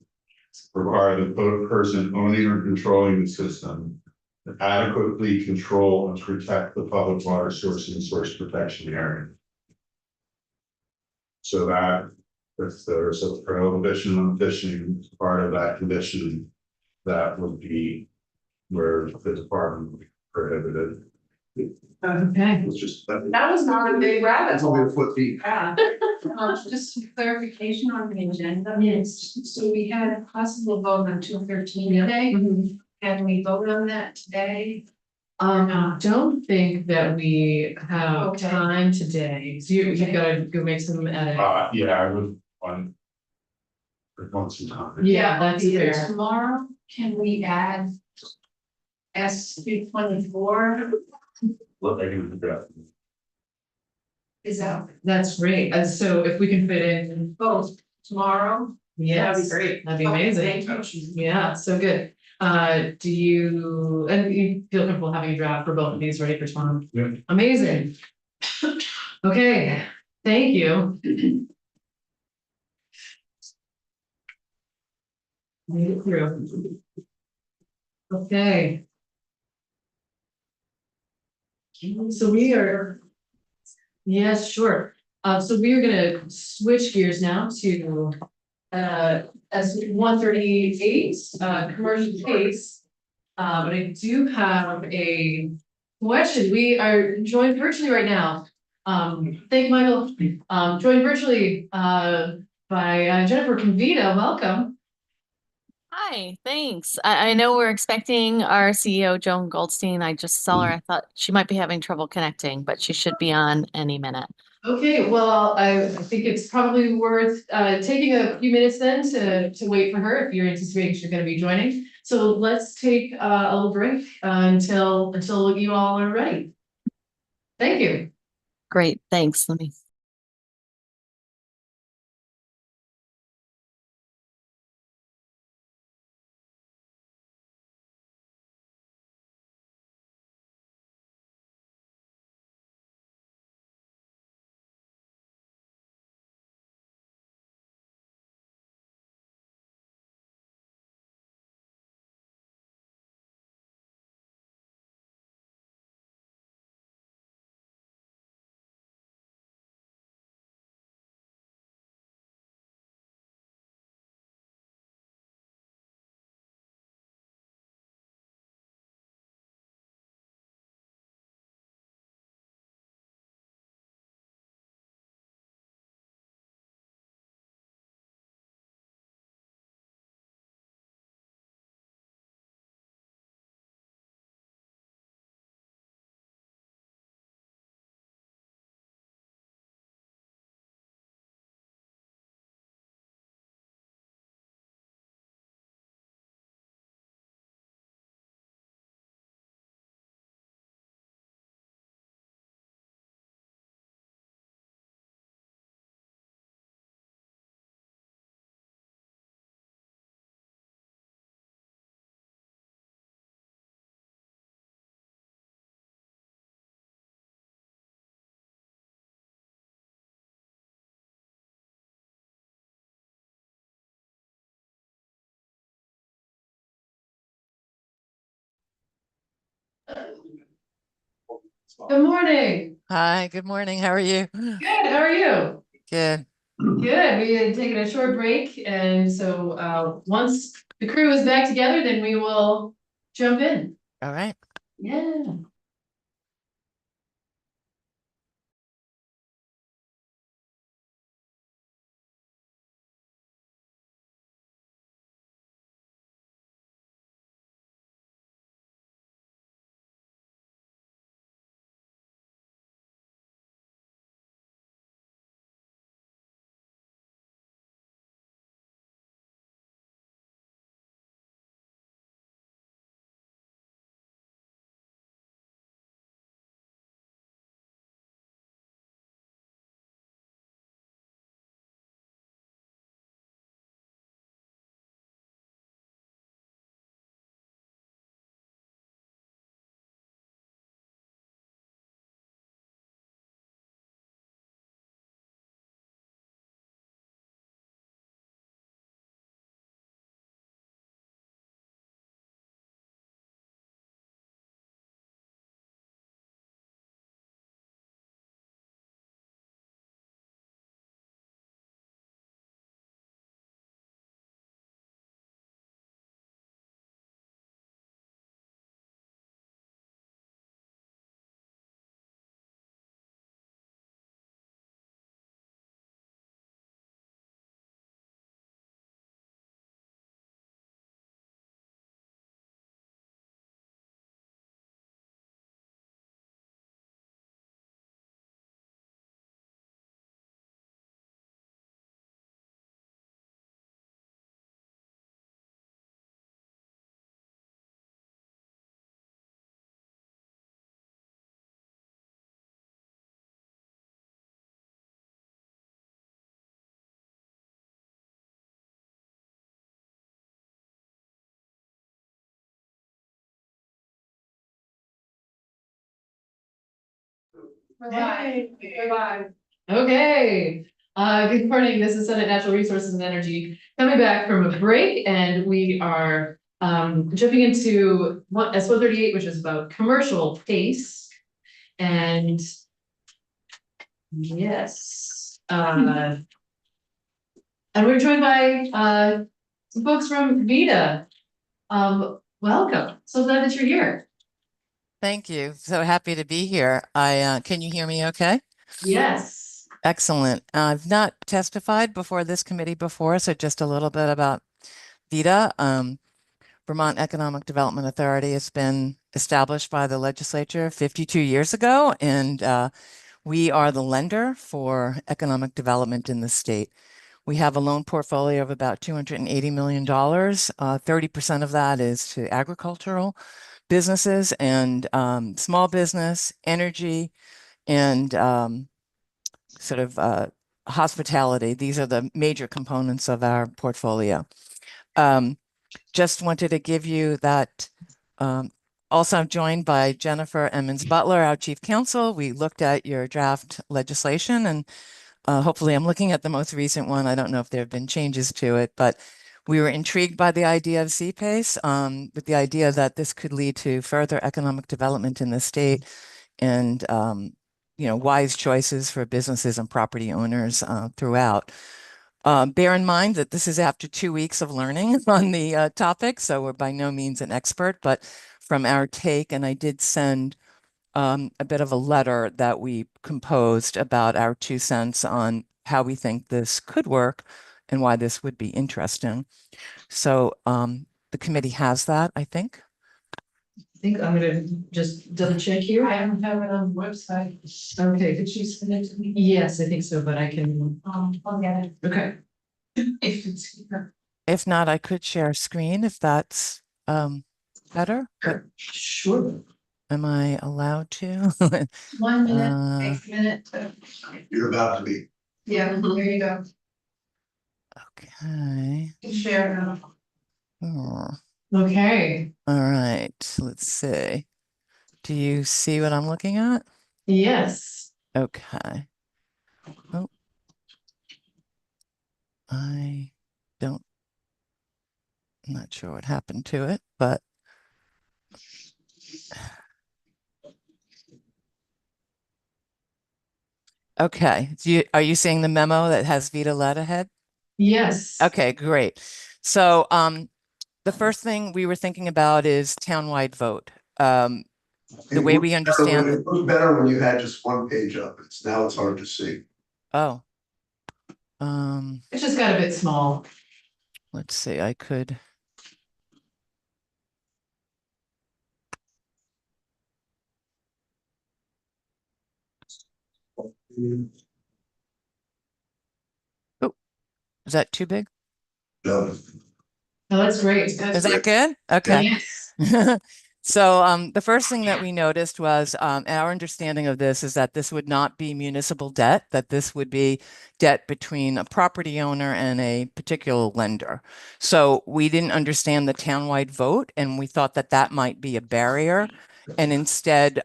require the person owning or controlling the system to adequately control and protect the public water source and source protection area. So that if there's a prohibition on fishing, part of that condition, that would be where the department would be prohibited. Okay. It's just. That was not a big rabbit It's hole. only a foot deep. Yeah. Just some clarification on the agenda. Yes. So we had a possible vote on 213 today. Mhm. Can we vote on that today? Don't think that we have Okay. time today, so you've gotta go make some edits. Yeah, I would want some time. Yeah, that's Either fair. tomorrow, can we add S324? What I can do. Is that That's great, and so if we can fit in, both tomorrow? yes, That'd be great. that'd be Okay, amazing. thank you. Yeah, so good. Do you, and you feel comfortable having a draft for both of these ready for tomorrow? Yeah. Amazing. Okay, thank you. Made it through. Okay. So we are. Yes, sure. So we are gonna switch gears now to S 138, commercial case. But I do have a question. We are joined virtually right now. Thank you, Michael. Joined virtually by Jennifer Convita. Welcome. Hi, thanks. I know we're expecting our CEO, Joan Goldstein. I just saw her. I thought she might be having trouble connecting, but she should be on any minute. Okay, well, I think it's probably worth taking a few minutes then to wait for her if you're anticipating she's gonna be joining. So let's take a little break until you all are ready. Thank you. Great, thanks. Let me. Good morning. Hi, good morning. How are you? Good, how are you? Good. Good, we had taken a short break, and so once the crew is back together, then we will jump in. All right. Yeah. Bye-bye. Bye-bye. Okay, good morning, this is Senate Natural Resources and Energy, coming back from a break, and we are jumping into S 138, which is about commercial pace. And Yes. And we're joined by some folks from Vita. Welcome. So glad that you're here. Thank you. So happy to be here. Can you hear me okay? Yes. Excellent. I've not testified before this committee before, so just a little bit about VITA. Vermont Economic Development Authority has been established by the legislature 52 years ago, and we are the lender for economic development in the state. We have a loan portfolio of about $280 million. 30% of that is to agricultural businesses and small business, energy, and sort of hospitality. These are the major components of our portfolio. Just wanted to give you that. Also, I'm joined by Jennifer Emmons Butler, our chief counsel. We looked at your draft legislation, and hopefully I'm looking at the most recent one. I don't know if there have been changes to it, but we were intrigued by the idea of CPACE, with the idea that this could lead to further economic development in the state and wise choices for businesses and property owners throughout. Bear in mind that this is after 2 weeks of learning on the topic, so we're by no means an expert, but from our take, and I did send a bit of a letter that we composed about our 2 cents on how we think this could work and why this would be interesting. So the committee has that, I think. I think I'm gonna just double check here. I don't have it on the website. Okay. Did you send it to me? Yes, I think so, but I can. I'll get it. Okay. If it's here. If not, I could share a screen if that's better. But Sure. am I allowed to? 1 minute, takes a minute to, You're about to be. yeah, there you go. Okay. Share now. Oh. Okay. All right, let's see. Do you see what I'm looking at? Yes. Okay. Oh. I don't, I'm not sure what happened to it, but okay. Are you seeing the memo that has Vita led ahead? Yes. Okay, great. So the first thing we were thinking about is townwide vote. The way we understand it was better when you had just one page up. Now it's hard to see. Oh. It's just got a bit small. Let's see, I could. Oh, is that too big? No. No, that's great. Is that good? Okay. Yes. So the first thing that we noticed was our understanding of this is that this would not be municipal debt, that this would be debt between a property owner and a particular lender. So we didn't understand the townwide vote, and we thought that that might be a barrier. And instead,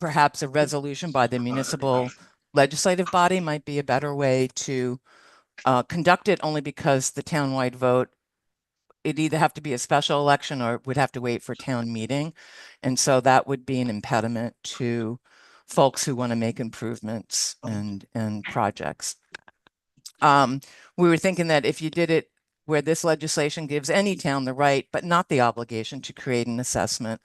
perhaps a resolution by the municipal legislative body might be a better way to conduct it, only because the townwide vote, it'd either have to be a special election or would have to wait for town meeting. And so that would be an impediment to folks who want to make improvements and projects. We were thinking that if you did it where this legislation gives any town the right, but not the obligation to create an assessment,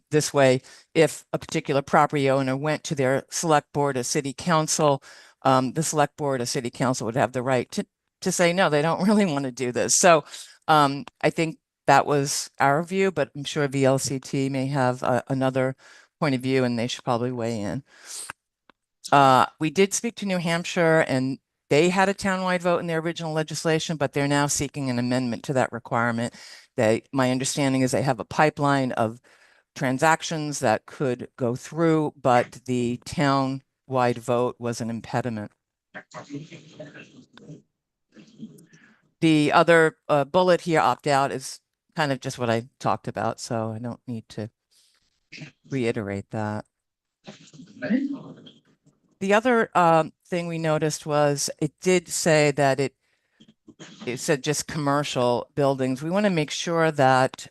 this way, if a particular property owner went to their select board or city council, the select board or city council would have the right to say, no, they don't really want to do this. So I think that was our view, but I'm sure VLCT may have another point of view, and they should probably weigh in. We did speak to New Hampshire, and they had a townwide vote in their original legislation, but they're now seeking an amendment to that requirement. My understanding is they have a pipeline of transactions that could go through, but the town-wide vote was an impediment. The other bullet here, opt out, is kind of just what I talked about, so I don't need to reiterate that. The other thing we noticed was it did say that it said just commercial buildings. We want to make sure that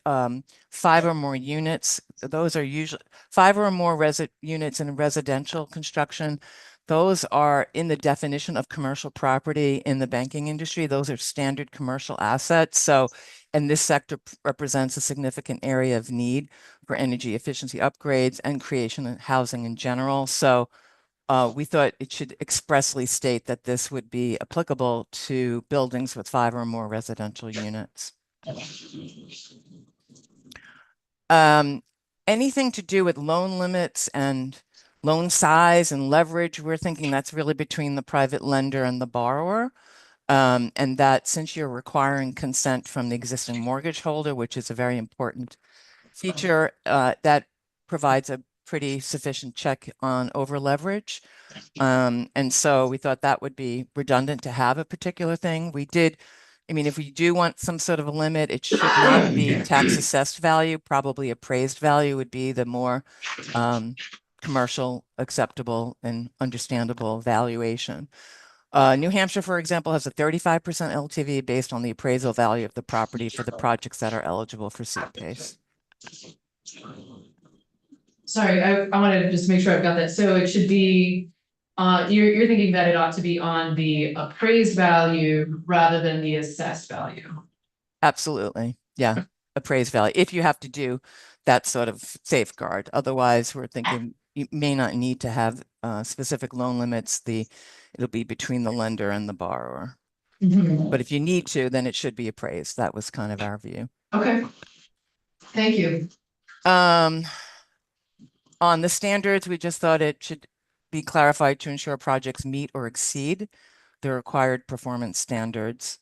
5 or more units, those are usually 5 or more units in residential construction. those are in the definition of commercial property in the banking industry. Those are standard commercial assets. So, and this sector represents a significant area of need for energy efficiency upgrades and creation of housing in general. So we thought it should expressly state that this would be applicable to buildings with 5 or more residential units. Anything to do with loan limits and loan size and leverage, we're thinking that's really between the private lender and the borrower. And that since you're requiring consent from the existing mortgage holder, which is a very important feature, that provides a pretty sufficient check on over leverage. And so we thought that would be redundant to have a particular thing. I mean, if we do want some sort of a limit, it should not be tax assessed value, probably appraised value would be the more commercial, acceptable and understandable valuation. New Hampshire, for example, has a 35% LTV based on the appraisal value of the property for the projects that are eligible for CPACE. Sorry, I wanted to just make sure I've got that. So it should be, you're thinking that it ought to be on the appraised value rather than the assessed value. Absolutely. Yeah. Appraised value. If you have to do that sort of safeguard. Otherwise, we're thinking you may not need to have specific loan limits. It'll be between the lender and the borrower. Mhm. But if you need to, then it should be appraised. That was kind of our view. Okay. Thank you. On the standards, we just thought it should be clarified to ensure projects meet or exceed the required performance standards.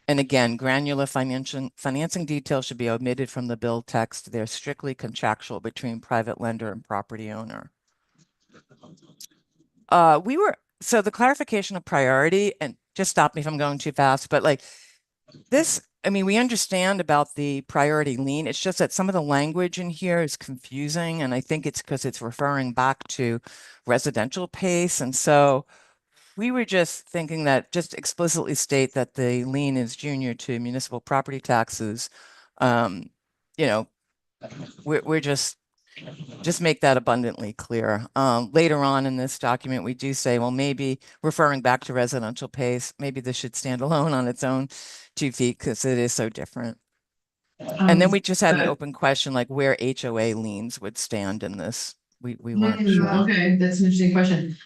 And again, granular financing details should be omitted from the bill text. They're strictly contractual between private lender and property owner. So the clarification of priority, and just stop me if I'm going too fast, but like this, I mean, we understand about the priority lien. It's just that some of the language in here is confusing. And I think it's because it's referring back to residential pace. And so we were just thinking that just explicitly state that the lien is junior to municipal property taxes. You know, we're just make that abundantly clear. Later on in this document, we do say, well, maybe referring back to residential pace, maybe this should stand alone on its own 2 feet because it is so different. And then we just had an open question, like where HOA liens would stand in this. We weren't sure. Okay, that's an interesting question.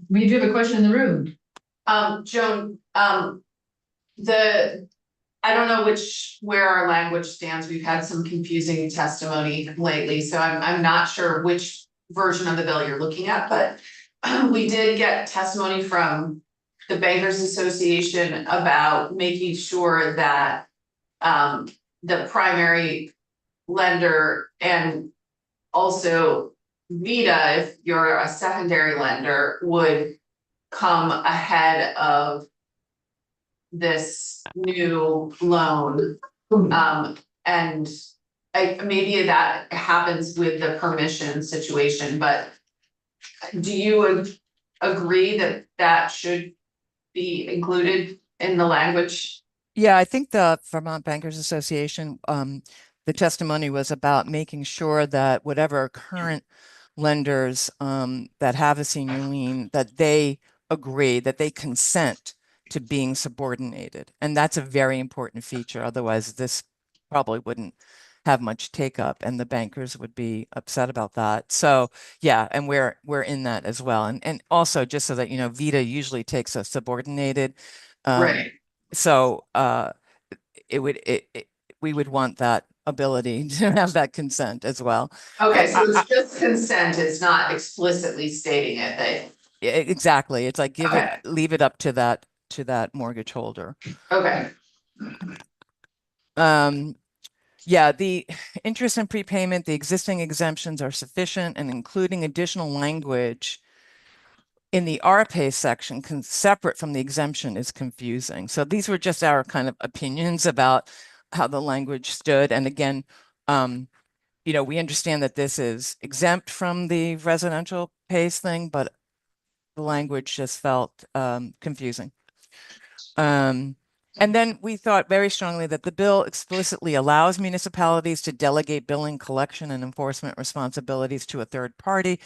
We do have a question in the room. Joan, I don't know where our language stands. We've had some confusing testimony lately, so I'm not sure which version of the bill you're looking at, but we did get testimony from the Bankers Association about making sure that the primary lender and also Vita, if you're a secondary lender, would come ahead of this new loan. And maybe that happens with the permission situation, but do you agree that that should be included in the language? Yeah, I think the Vermont Bankers Association, the testimony was about making sure that whatever current lenders that have a senior lien, that they agree, that they consent to being subordinated. And that's a very important feature. Otherwise, this probably wouldn't have much take up and the bankers would be upset about that. So yeah, and we're in that as well. And also just so that, you know, Vita usually takes a subordinated. Right. So we would want that ability to have that consent as well. Okay, so it's just consent, it's not explicitly stating it, Exactly. It's like leave it up to that mortgage holder. Okay. Yeah, the interest and prepayment, the existing exemptions are sufficient, and including additional language in the RPay section separate from the exemption is confusing. So these were just our kind of opinions about how the language stood. And again, you know, we understand that this is exempt from the residential pace thing, but the language just felt confusing. And then we thought very strongly that the bill explicitly allows municipalities to delegate billing, collection, and enforcement responsibilities to a third party.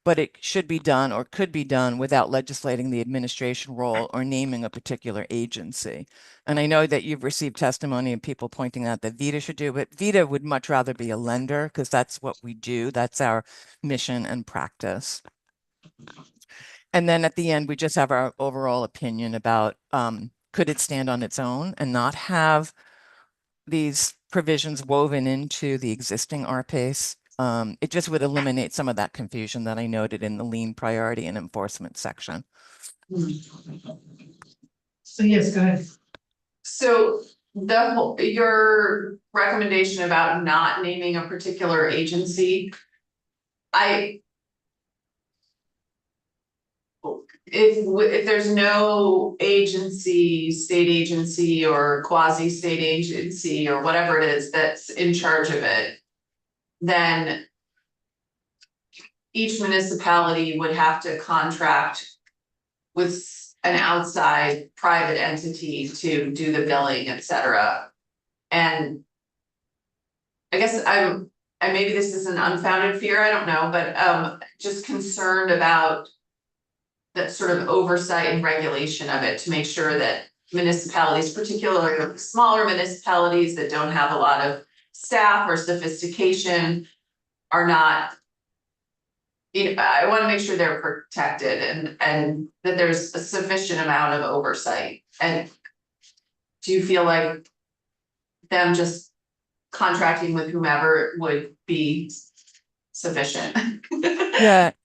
but it should be done or could be done without legislating the administration role or naming a particular agency. And I know that you've received testimony and people pointing out that VITA should do, but VITA would much rather be a lender because that's what we do. That's our mission and practice. And then at the end, we just have our overall opinion about could it stand on its own and not have these provisions woven into the existing RPACE. It just would eliminate some of that confusion that I noted in the lien priority and enforcement section. So yes, go ahead. So your recommendation about not naming a particular agency, if there's no agency, state agency or quasi-state agency or whatever it is that's in charge of it, then each municipality would have to contract with an outside private entity to do the billing, et cetera. And I guess and maybe this is an unfounded fear, I don't know, but just concerned about that sort of oversight and regulation of it to make sure that municipalities, particularly smaller municipalities that don't have a lot of staff or sophistication, are not. I want to make sure they're protected and that there's a sufficient amount of oversight. And do you feel like them just contracting with whomever would be sufficient?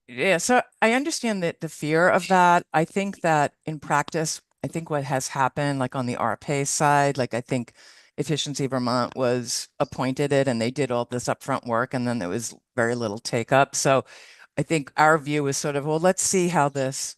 Yeah. So I understand that the fear of that. I think that in practice, I think what has happened, like on the RPACE side, like I think Efficiency Vermont was appointed it and they did all this upfront work and then there was very little take up. So I think our view is sort of, well, let's see how what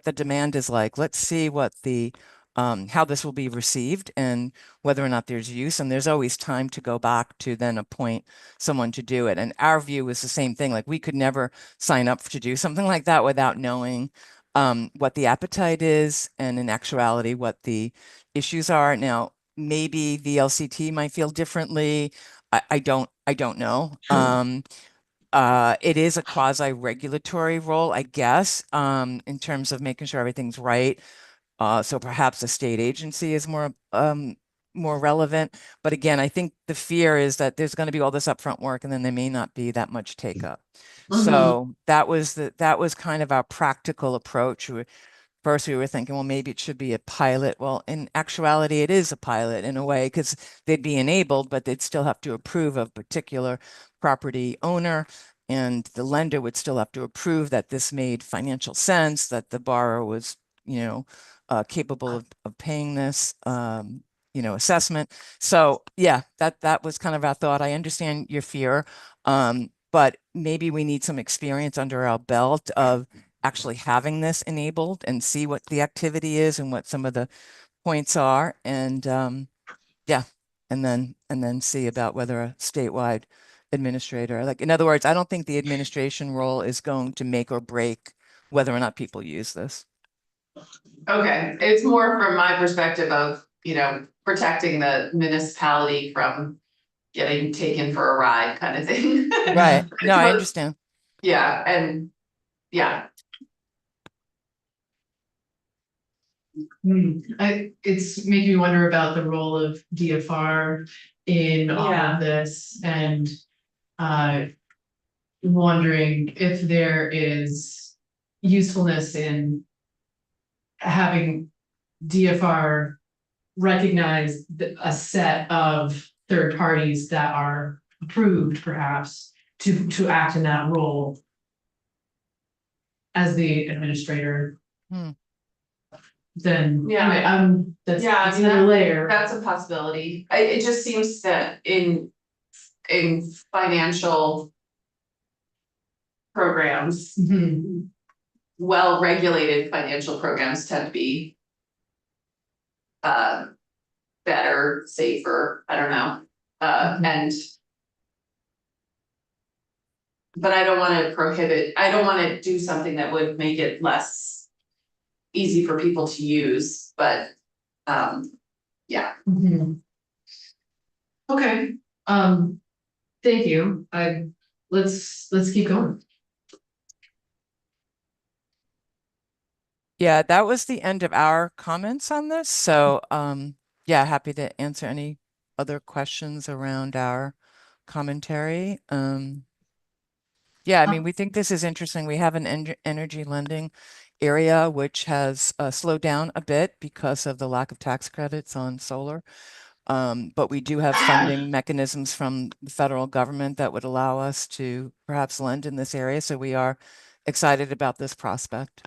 the demand is like. Let's see what the how this will be received and whether or not there's use. And there's always time to go back to then appoint someone to do it. And our view is the same thing. Like we could never sign up to do something like that without knowing what the appetite is and in actuality what the issues are. Now, maybe the LCT might feel differently. I don't know. It is a quasi-regulatory role, I guess, in terms of making sure everything's right. So perhaps a state agency is more relevant. But again, I think the fear is that there's going to be all this upfront work and then there may not be that much take up. So that was kind of our practical approach. First, we were thinking, well, maybe it should be a pilot. Well, in actuality, it is a pilot in a way because they'd be enabled, but they'd still have to approve of particular property owner. And the lender would still have to approve that this made financial sense, that the borrower was, capable of paying this, assessment. So yeah, that was kind of our thought. I understand your fear, but maybe we need some experience under our belt of actually having this enabled and see what the activity is and what some of the points are. And yeah, and then see about whether a statewide administrator, like in other words, I don't think the administration role is going to make or break whether or not people use this. Okay, it's more from my perspective of, protecting the municipality from getting taken for a ride kind of thing. Right. No, I understand. Yeah, and yeah. It's making me wonder about the role of DFR in all Yeah. of this and wondering if there is usefulness in having DFR recognize a set of third parties that are approved perhaps to act in that role as the administrator. Then Yeah. anyway, that's Yeah, that's another layer. That's a possibility. It just seems that in financial programs, Mhm. well-regulated financial programs tend to be better, safer, I don't know, but I don't want to do something that would make it less easy for people to use, but yeah. Mhm. Okay, thank you. Let's keep going. Yeah, that was the end of our comments on this. So, yeah, happy to answer any other questions around our commentary. Yeah, I mean, we think this is interesting. We have an energy lending area which has slowed down a bit because of the lack of tax credits on solar. But we do have funding mechanisms from the federal government that would allow us to perhaps lend in this area. So we are excited about this prospect.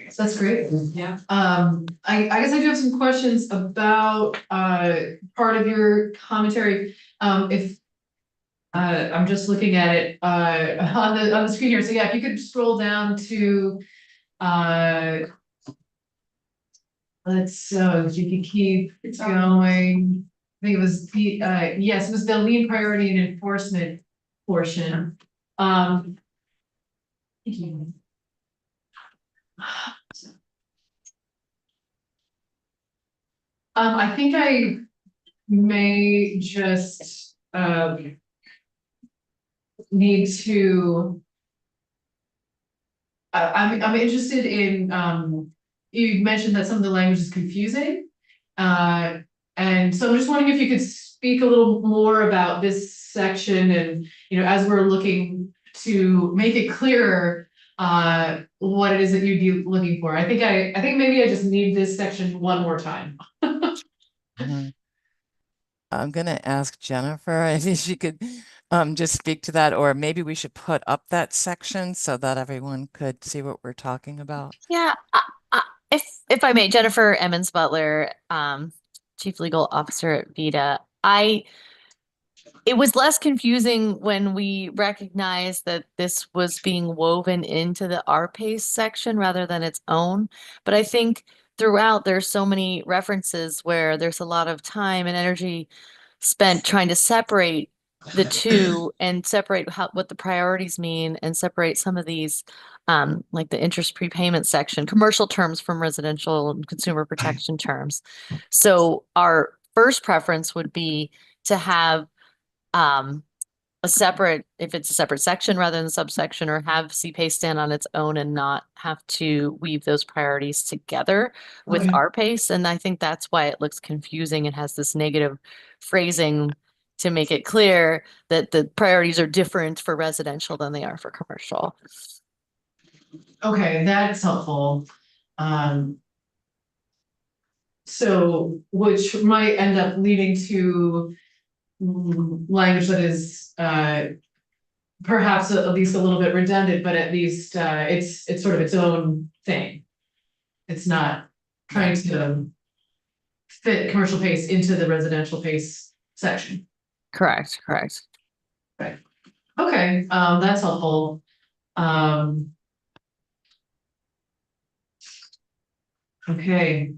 So that's great. Yeah. I guess I do have some questions about, part of your commentary. If, I'm just looking at it, on the screen here. So yeah, if you could scroll down to, if you could keep going. I think it was the, yes, it was the lead priority and enforcement portion. I think I may just, need to. I'm interested in, you mentioned that some of the language is confusing. And so I'm just wondering if you could speak a little more about this section and, as we're looking to make it clearer, what it is that you'd be looking for. I think maybe I just need this section one more time. Mhm. I'm going to ask Jennifer if she could just speak to that, or maybe we should put up that section so that everyone could see what we're talking about. Yeah, if I may, Jennifer Emmons Butler, Chief Legal Officer at VITA. It was less confusing when we recognized that this was being woven into the RPACE section rather than its own. But I think throughout there's so many references where there's a lot of time and energy spent trying to separate the two and separate what the priorities mean and separate some of these like the interest prepayment section, commercial terms from residential and consumer protection terms. So our first preference would be to have a separate, if it's a separate section rather than subsection, or have CPACE stand on its own and not have to weave those priorities together with Okay. RPACE. And I think that's why it looks confusing and has this negative phrasing to make it clear that the priorities are different for residential than they are for commercial. Okay, that's helpful. So, which might end up leading to language that is, perhaps at least a little bit redundant, but at least, it's sort of its own thing. It's not trying to fit commercial pace into the residential pace section. Correct, correct. Okay, that's helpful. Okay.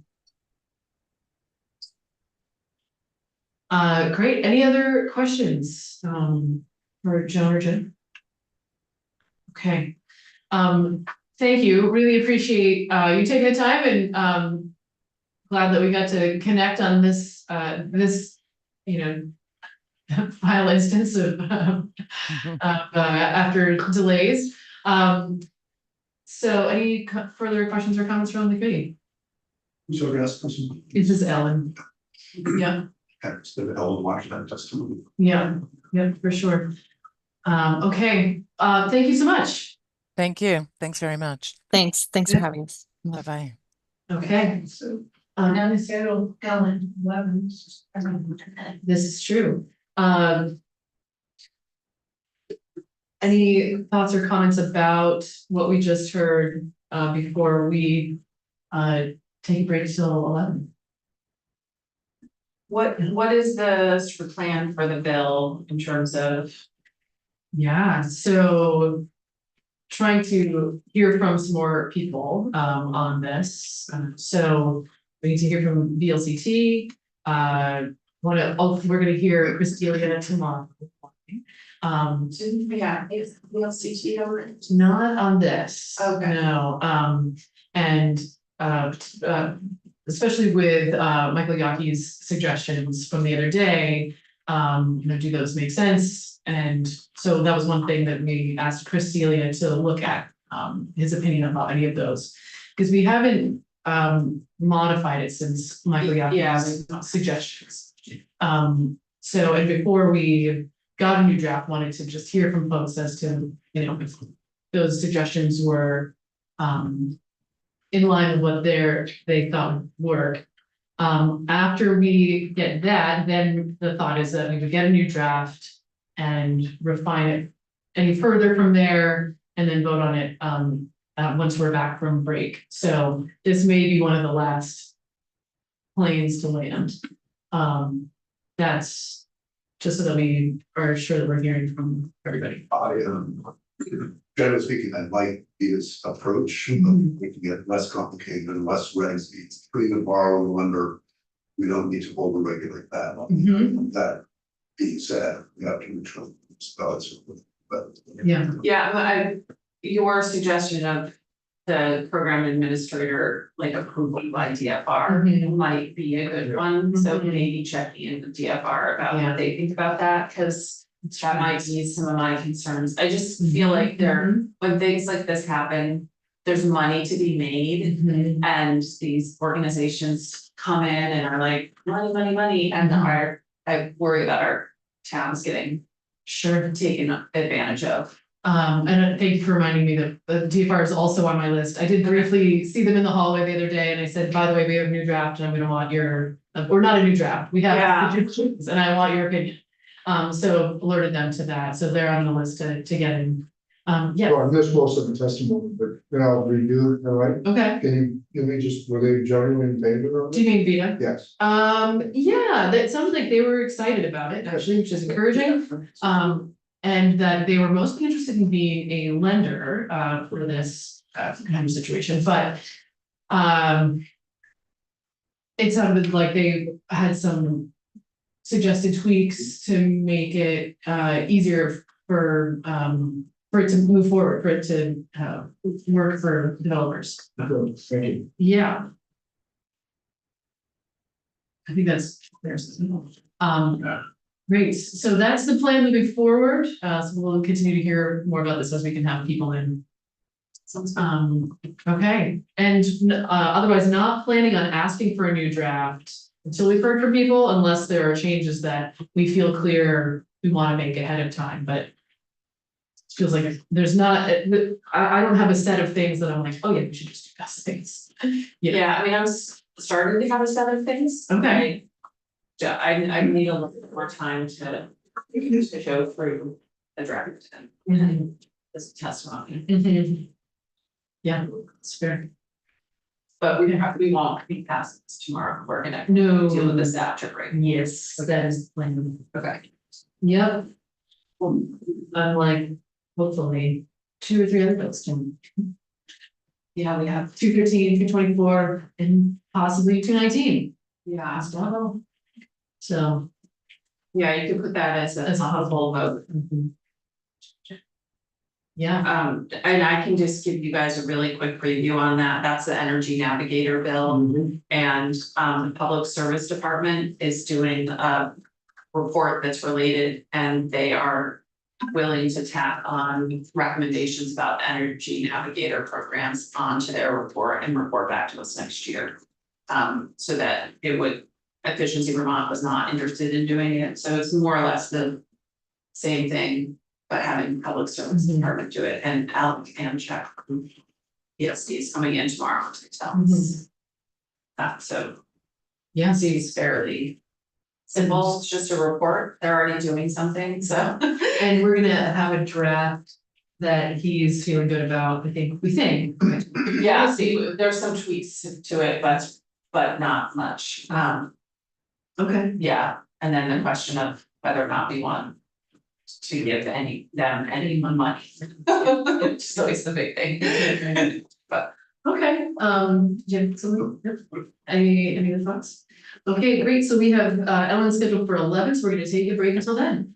Great. Any other questions, for Joan or Jen? Okay. Thank you. Really appreciate, you taking the time, and, glad that we got to connect on this, file instance of, after delays. So any further questions or comments from the committee? So ask question. This is Ellen. Yeah, Instead of Ellen Washington, just. yeah, for sure. Okay, thank you so much. Thank you. Thanks very much. Thanks for having us. Bye-bye. Okay, so, Now the schedule, Ellen, 11. this is true. Any thoughts or comments about what we just heard, before we, take a break till 11? What is the sort of plan for the bill in terms of? Yeah, so trying to hear from some more people on this. So we need to hear from VLCT. We're gonna hear Chris Delia tomorrow. Yeah, is VLCT over it? Not on this. Okay. No, and especially with Michael Yaki's suggestions from the other day, do those make sense? And so that was one thing that we asked Chris Delia to look at, his opinion about any of those. because we haven't modified it since Michael Yeah. Yakin's suggestions. So, and before we got a new draft, wanted to just hear from folks as to, you know, if those suggestions were in line with what they thought would work. After we get that, then the thought is that we would get a new draft and refine it any further from there, and then vote on it, once we're back from break. So this may be one of the last planes to land. That's just so that we are sure that we're hearing from everybody. Generally speaking, that might be his approach, Mhm. making it less complicated and less regs needs. Pretty good borrow and lender, we don't need to over-regulate that. Mhm. That being said, we have to neutral spells, but. Yeah, Yeah, your suggestion of the program administrator, like approval by DFR Mhm. might be a good one, so Mhm. maybe checking in with DFR about Yeah. what they think about that, cause that might ease some of my concerns. I just feel like when things like this happen, there's money to be made. Mhm. And these organizations come in and are like, money, money, money, and I worry about our towns getting Sure. taken advantage of. And thank you for reminding me that the DFR is also on my list. I did briefly see them in the hallway the other day and I said, by the way, we have a new draft and I'm gonna want your, or not a new draft, we have Yeah. suggestions and I want your opinion. So alerted them to that, so they're on the list to get in. Yeah, Well, I missed most of the testimony, but then I'll redo it, all right? okay. Can you, give me just, were they generally in favor of Do you it? mean Vita? Yes. Yeah, that sounds like they were excited about it, actually, which is encouraging. And that they were mostly interested in being a lender, for this, kind of situation, but, it sounded like they had some suggested tweaks to make it, easier for it to move forward, for it to, work for developers. Good, thank you. Yeah. I think that's, there's, great, so that's the plan moving forward, so we'll continue to hear more about this as we can have people in. Okay, and otherwise not planning on asking for a new draft until we've heard from people, unless there are changes that we feel clear we wanna make ahead of time, but. It feels like there's not, I don't have a set of things that I'm like, oh yeah, we should just do best things. Yeah, I mean, I'm starting to have a set of things. Okay. Yeah, I need a little bit more time to go through the draft and this testimony. Mhm. Yeah, it's fair. But we won't be past this tomorrow, we're gonna No. deal with this after break. Yes, that is the plan. Okay. Yep. I'm like, hopefully, 2 or 3 other folks can. Yeah, we have, 213, 224, and possibly 219 yeah, as well. So. yeah, you could put that as a possible vote. Yeah. And I can just give you guys a really quick preview on that. That's the Energy Navigator bill. And the Public Service Department is doing a report that's related, and they are willing to tack on recommendations about Energy Navigator programs onto their report and report back to us next year. So that it would, Efficiency Vermont was not interested in doing it, so it's more or less the same thing, but having Public Service Department do it, and Al and check. ESD is coming in tomorrow to tell us. So Yeah. seems fairly simple, it's just a report, they're already doing something, so. And we're gonna have a draft that he's feeling good about, we think. Yeah, see, there's some tweaks to it, but not much, Okay. yeah, and then the question of whether or not we want to give any money. Which is always the big thing. But Okay, Jim, so, any other thoughts? Okay, great, so we have Ellen scheduled for 11, so we're gonna take a break until then.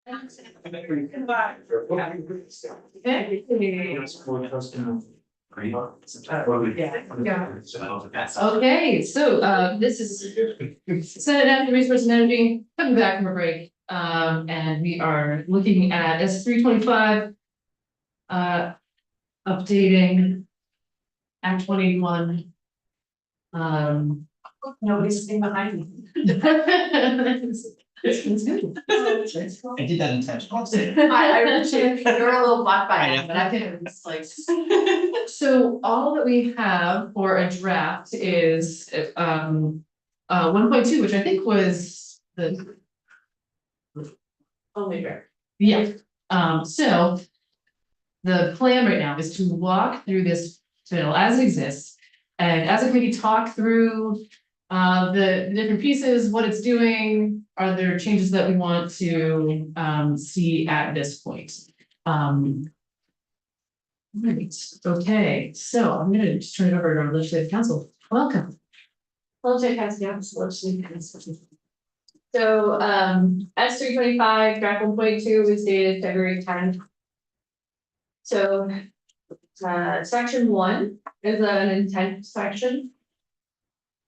Okay, so this is Senate Natural Resources and Energy coming back from a break. And we are looking at S325. Updating Act 181. Nobody's sitting behind me. This one's good. I did that intentionally. I appreciate it. You're a little blocked by it, but I can, it's like. So all that we have for a draft is 1.2, which I think was the, Only draft. yeah, so. The plan right now is to walk through this bill as it exists. And as a committee, talk through the different pieces, what it's doing, are there changes that we want to see at this point? Right, okay, so I'm gonna just turn it over to our legislative council. Welcome. Legislative Council, So, S325, draft 1.2 was dated February 10th. So, section 1 is an intent section.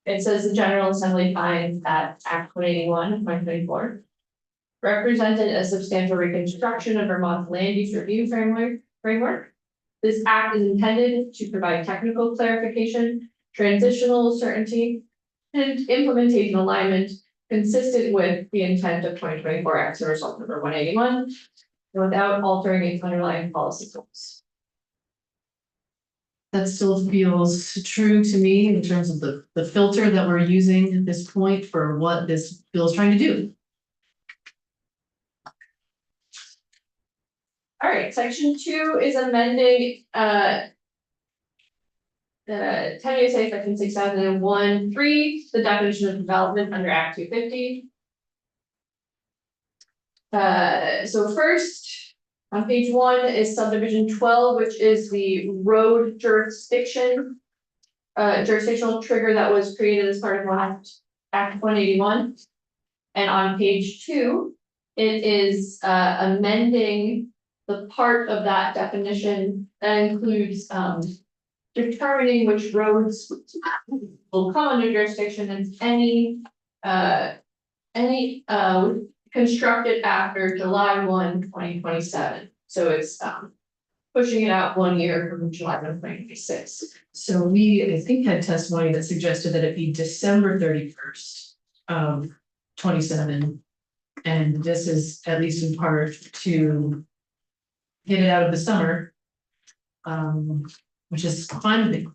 It says the General Assembly finds that Act 181 of 2024 represented a substantial reconstruction of Vermont's land use review framework. This act is intended to provide technical clarification, transitional certainty, and implementation alignment consistent with the intent of 2024 Act as a result number 181, without altering its underlying policy goals. That still feels true to me in terms of the filter that we're using at this point for what this bill is trying to do. All right, section 2 is amending the 10 USA section 6001(3), the definition of development under Act 250. So first, on page 1 is subdivision 12, which is the road jurisdiction. Jurisdictional trigger that was created as part of Act 181. And on page 2, it is amending the part of that definition that includes determining which roads will come under jurisdiction and any constructed after July 1, 2027. So it's pushing it out 1 year from July 1, 2026. So we, I think, had testimony that suggested that it be December 31st of 27. And this is at least in part to get it out of the summer. Which is fine with me.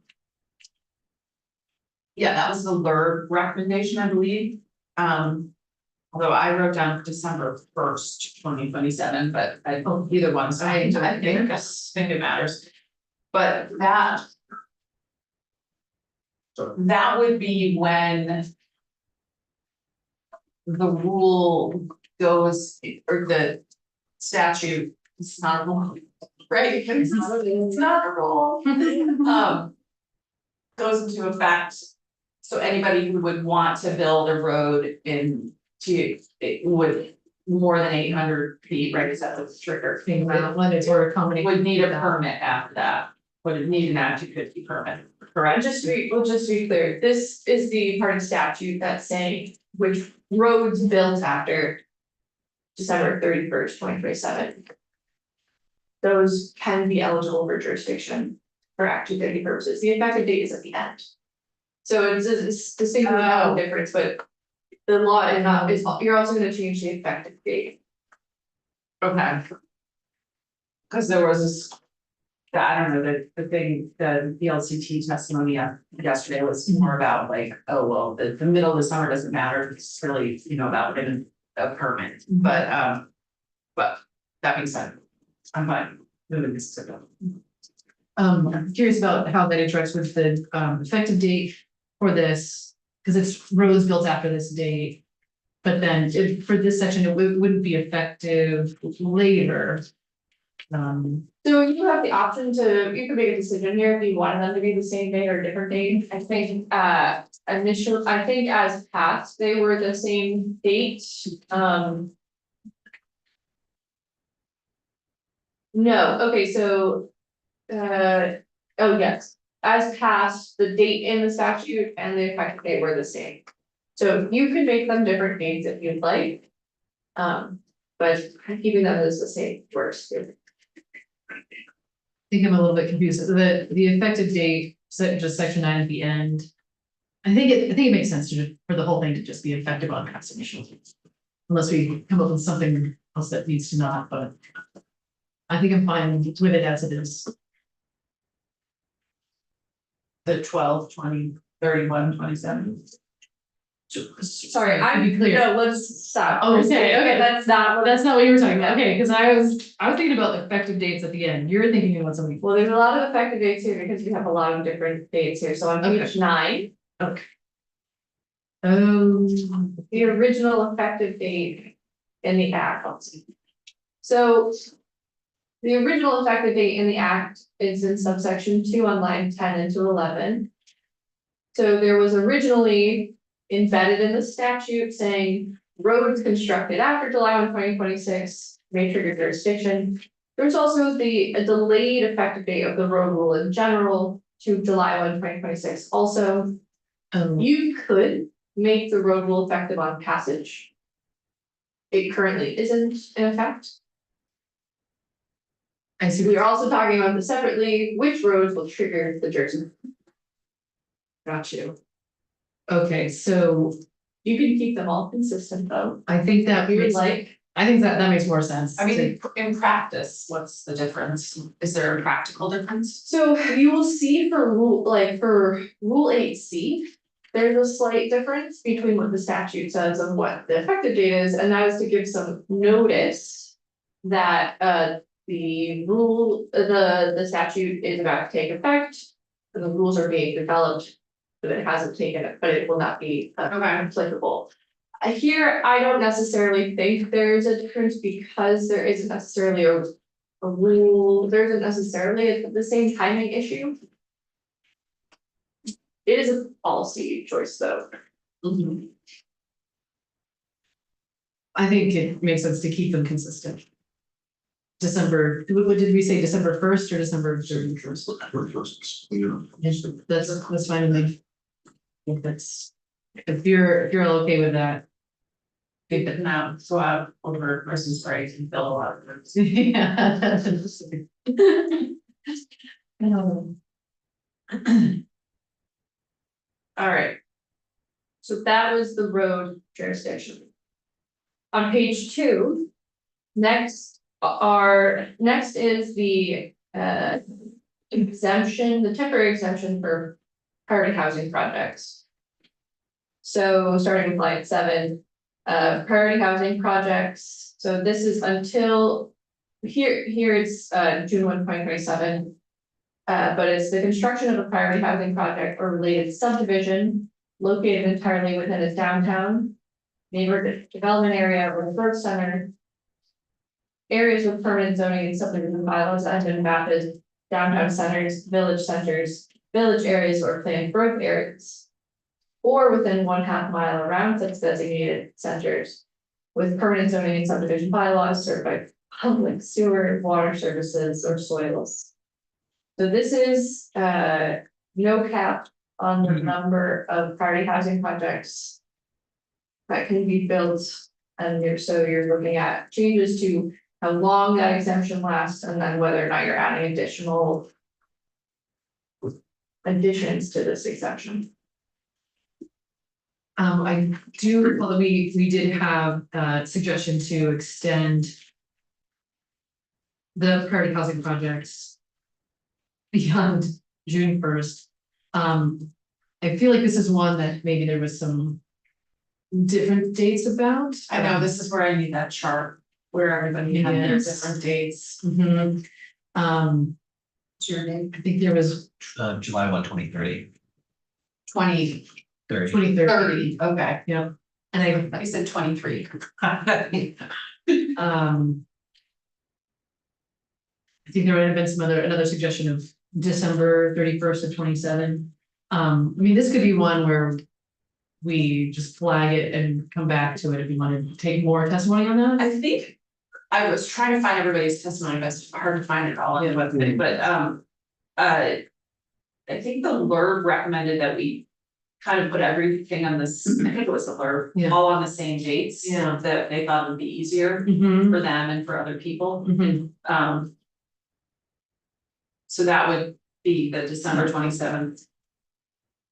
Yeah, that was the LURB recommendation, I believe. Although I wrote down December 1st, 2027, but either one's, I think it matters. But that would be when the rule goes, or the statute, it's not a rule, right? It's not a rule. Goes into effect. So anybody who would want to build a road it would more than 800 feet, right? Is that the trigger? When it's or a company Would need a permit after that. Would need an Act 250 permit, correct? We'll just be clear, this is the part of statute that's saying which roads built after December 31st, 2027. Those can be eligible for jurisdiction for Act 250 purposes. The effective date is at the end. So it's distinctly no difference, but the law is not, you're also gonna change the effective date. Okay. Cause there was this, I don't know, the thing, the LCT testimony yesterday was more about like, oh, well, the middle of the summer doesn't matter, it's really, about getting a permit, but that being said, I'm fine moving this to go. I'm curious about how that interacts with the effective date for this, because it's roads built after this date. But then for this section, it wouldn't be effective later. So you have the option you could make a decision here if you wanted them to be the same date or a different date. I think I think as passed, they were the same date. No, okay, so, oh, yes, as passed, the date in the statute and the effective date were the same. So you can make them different dates if you'd like. But keeping them as the same works. I think I'm a little bit confused. The effective date, so just section 9 at the end. I think it makes sense for the whole thing to just be effective on passage. Unless we come up with something else that needs to not, but. I think I'm fine with it as it is. The 12, 20, 31, 27. Sorry, To I'm, be clear. no, let's stop. Oh, okay. That's not, That's not what you were talking about, okay, because I was thinking about the effective dates at the end, you're thinking about something. well, there's a lot of effective dates here because we have a lot of different dates here, so on page Okay. 9, Oh, the original effective date in the act. So. The original effective date in the act is in subsection 2 on line 10 into 11. So there was originally embedded in the statute saying roads constructed after July 1, 2026 may trigger jurisdiction. There's also a delayed effective date of the road rule in general to July 1, 2026 also. You could make the road rule effective on passage. It currently isn't in effect. I see. We are also talking about this separately, which roads will trigger the jurisdiction. Got you. Okay, so You can keep them all consistent though, I think that if you would makes, like. I think that makes more sense. I mean, in practice, what's the difference? Is there a practical difference? So you will see for rule 8C, there's a slight difference between what the statute says and what the effective date is, and that is to give some notice that the rule, the statute is about to take effect, and the rules are being developed, but it hasn't taken it, but it will not be applicable. Here, I don't necessarily think there's a difference because there isn't necessarily a rule, there isn't necessarily the same timing issue. It is a policy choice though. I think it makes sense to keep them consistent. December, what did we say, December 1st or December 31st? That's fine with me. I think that's, if you're okay with that. Keep it now, so out over Christmas break and fill a lot of rooms. Yeah. Alright. So that was the road jurisdiction. On page 2. Next is the exemption, the temporary exemption for priority housing projects. So starting with line 7, priority housing projects, so this is until here it's June 1, 2027. But it's the construction of a priority housing project or related subdivision located entirely within a downtown neighborhood development area or growth center. Areas with permanent zoning and subdivision bylaws that have been mapped as downtown centers, village areas, or planned growth areas. Or within 1/2 mile around such designated centers with permanent zoning and subdivision bylaws served by public sewer, water services, or soils. So this is no cap on the number of priority housing projects that can be built. And you're looking at changes to how long that exemption lasts and then whether or not you're adding additional additions to this exemption. I do recall that we did have a suggestion to extend the priority housing projects beyond June 1st. I feel like this is one that maybe there was some different dates about. I know, this is where I need that chart where everybody had their Yes. different dates. Mhm. What's your name? I think there was July 1, 2030. 20, 30. 2030, okay, yeah, and I said 23. I think there might have been another suggestion of December 31st of 27. I mean, this could be one where we just flag it and come back to it if we want to take more testimony on that. I think I was trying to find everybody's testimony, but it's hard to find it all on the website, but, I think the LURB recommended that we kind of put everything on this, I think it was the LURB, Yeah. all on the same dates. Yeah. That they thought would be easier Mm-hmm. for them and for other people. Mm-hmm. So that would be the December 27th.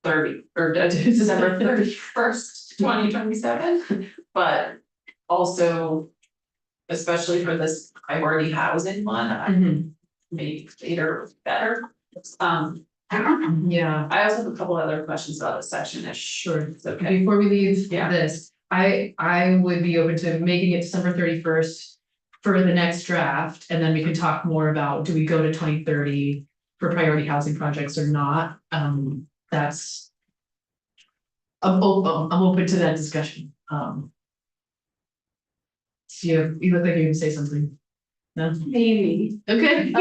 30, or December 31st, 2027, but also. Especially for this priority housing one, Mm-hmm. maybe later better. Yeah. I also have a couple other questions about this section, if Sure. it's okay. Before we leave Yeah. this, I would be open to making it December 31st for the next draft, and then we can talk more about, do we go to 2030 for priority housing projects or not? That's. I'm open to that discussion. You look like you can say something. No? Maybe. Okay.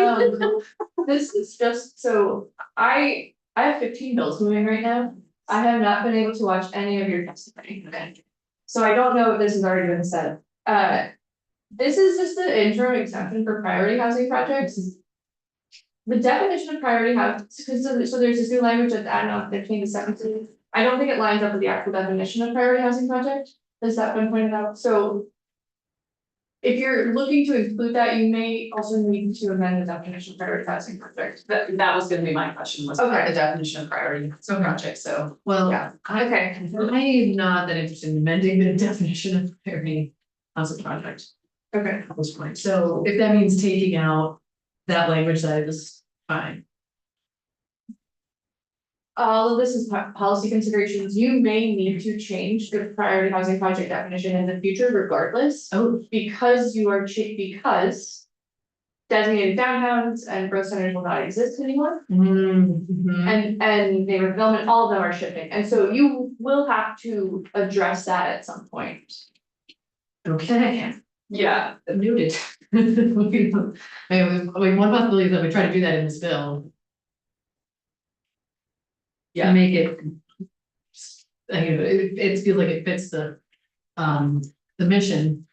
This is just, so I have 15 bills moving right now. I have not been able to watch any of your testimony. Okay. So I don't know if this has already been said. This is just an interim exception for priority housing projects. The definition of priority housing, so there's this new language that I don't know, 15 to 17. I don't think it lines up with the actual definition of priority housing project. Has that been pointed out? So. If you're looking to include that, you may also need to amend the definition of priority housing project. That was gonna be my question, was Okay. the definition of priority housing project, so. Well, Yeah. Okay. I'm not that interested in amending the definition of priority housing project Okay. at this point. So if that means taking out that language, that is fine. All of this is policy considerations. You may need to change the priority housing project definition in the future regardless. Oh. Because you are because. Designated downtowns and growth centers will not exist anymore. Mm-hmm. And neighborhood development, all of them are shifting. And so you will have to address that at some point. Okay. Yeah. Noted. I mean, one possibility is that we try to do that in this bill. Yeah. To make it. It feels like it fits the mission.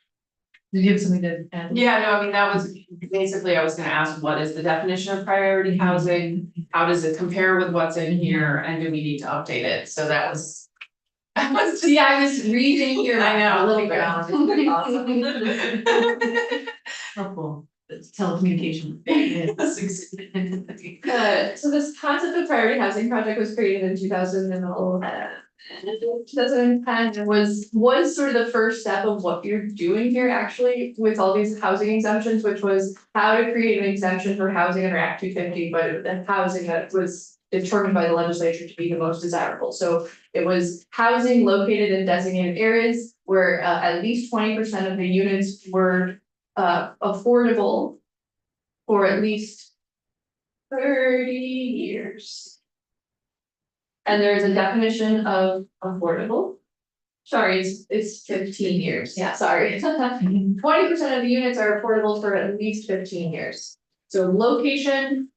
Did you have something to add? Yeah, no, I mean, that was basically, I was gonna ask, what is the definition of priority housing? How does it compare with what's in here, and do we need to update it? So that was. I was just. Yeah, I was reading your. I know, a little bit. Helpful, it's telecommunication. So this concept of priority housing project was created in 2010 and was sort of the first step of what you're doing here actually with all these housing exemptions, which was how to create an exemption for housing under Act 250, but the housing that was determined by the legislature to be the most desirable. So it was housing located in designated areas where at least 20% of the units were affordable for at least 30 years. And there's a definition of affordable. Sorry, it's 15 years. Yeah, sorry. 20% of the units are affordable for at least 15 years. So location,